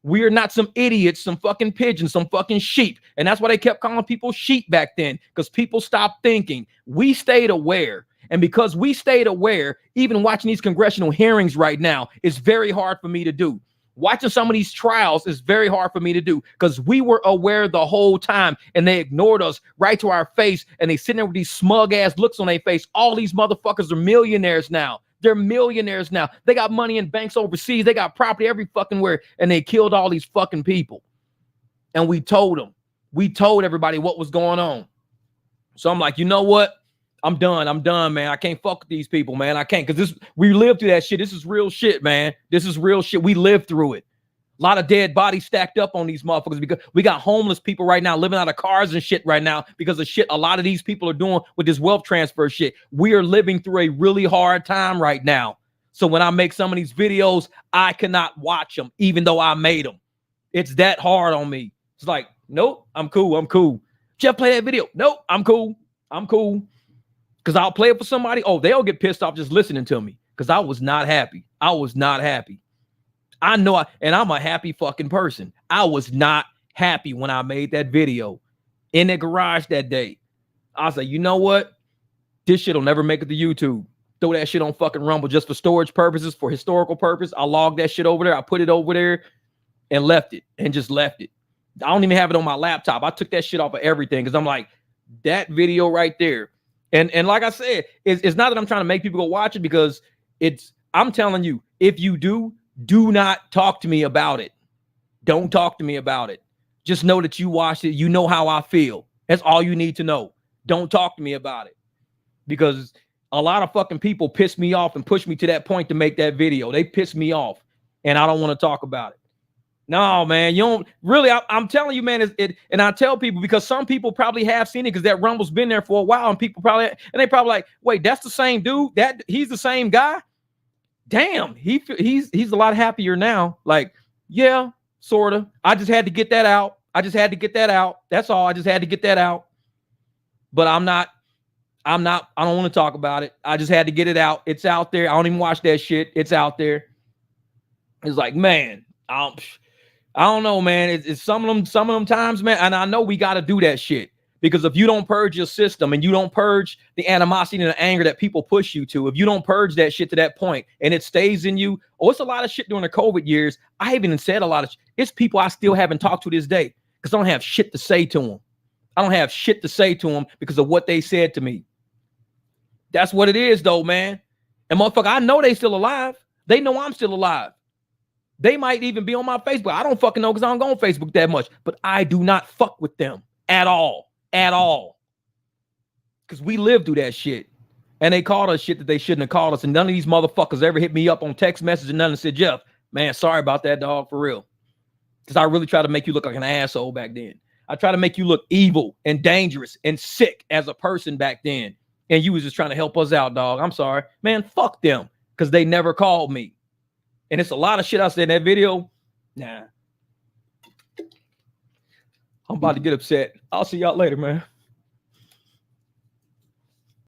We are not some idiots, some fucking pigeons, some fucking sheep. And that's why they kept calling people sheep back then, because people stopped thinking. We stayed aware. And because we stayed aware, even watching these congressional hearings right now is very hard for me to do. Watching some of these trials is very hard for me to do because we were aware the whole time and they ignored us right to our face. And they sitting there with these smug ass looks on their face. All these motherfuckers are millionaires now. They're millionaires now. They got money in banks overseas. They got property every fucking where. And they killed all these fucking people. And we told them. We told everybody what was going on. So I'm like, you know what? I'm done, man. I can't fuck with these people, man. I can't, because we lived through that shit. This is real shit, man. This is real shit. We lived through it. A lot of dead bodies stacked up on these motherfuckers because we got homeless people right now living out of cars and shit right now because of shit a lot of these people are doing with this wealth transfer shit. We are living through a really hard time right now. So when I make some of these videos, I cannot watch them, even though I made them. It's that hard on me. It's like, nope, I'm cool. I'm cool. Jeff, play that video. Nope, I'm cool. I'm cool. Because I'll play it for somebody. Oh, they'll get pissed off just listening to me because I was not happy. I was not happy. I know, and I'm a happy fucking person. I was not happy when I made that video in the garage that day. I was like, you know what? This shit will never make it to YouTube. Throw that shit on fucking Rumble just for storage purposes, for historical purpose. I logged that shit over there. I put it over there and left it and just left it. I don't even have it on my laptop. I took that shit off of everything because I'm like, that video right there. And like I said, it's not that I'm trying to make people go watch it because I'm telling you, if you do not talk to me about it. Don't talk to me about it. Just know that you watched it. You know how I feel. That's all you need to know. Don't talk to me about it. Because a lot of fucking people piss me off and push me to that point to make that video. They piss me off and I don't want to talk about it. No, man, you don't really. I'm telling you, man, and I tell people because some people probably have seen it because that Rumble's been there for a while and people probably, and they probably like, wait, that's the same dude? He's the same guy? Damn, he's a lot happier now. Like, yeah, sort of. I just had to get that out. That's all. I just had to get that out. But I don't want to talk about it. I just had to get it out. It's out there. I don't even watch that shit. It's out there. It's like, man, I don't know, man. It's some of them times, man. And I know we got to do that shit. Because if you don't purge your system and you don't purge the animosity and the anger that people push you to, if you don't purge that shit to that point and it stays in you, it's a lot of shit during the COVID years. I haven't even said a lot of it's people I still haven't talked to this day because I don't have shit to say to them. I don't have shit to say to them because of what they said to me. That's what it is, though, man. And motherfucker, I know they still alive. They know I'm still alive. They might even be on my Facebook. I don't fucking know because I don't go on Facebook that much. But I do not fuck with them at all. At all. Because we lived through that shit. And they called us shit that they shouldn't have called us. And none of these motherfuckers ever hit me up on text message and nothing and said, Jeff, man, sorry about that, dog, for real. Because I really tried to make you look like an asshole back then. I tried to make you look evil and dangerous and sick as a person back then. And you was just trying to help us out, dog. I'm sorry. Man, fuck them. Because they never called me. And it's a lot of shit I said in that video. Nah. I'm about to get upset. I'll see y'all later, man.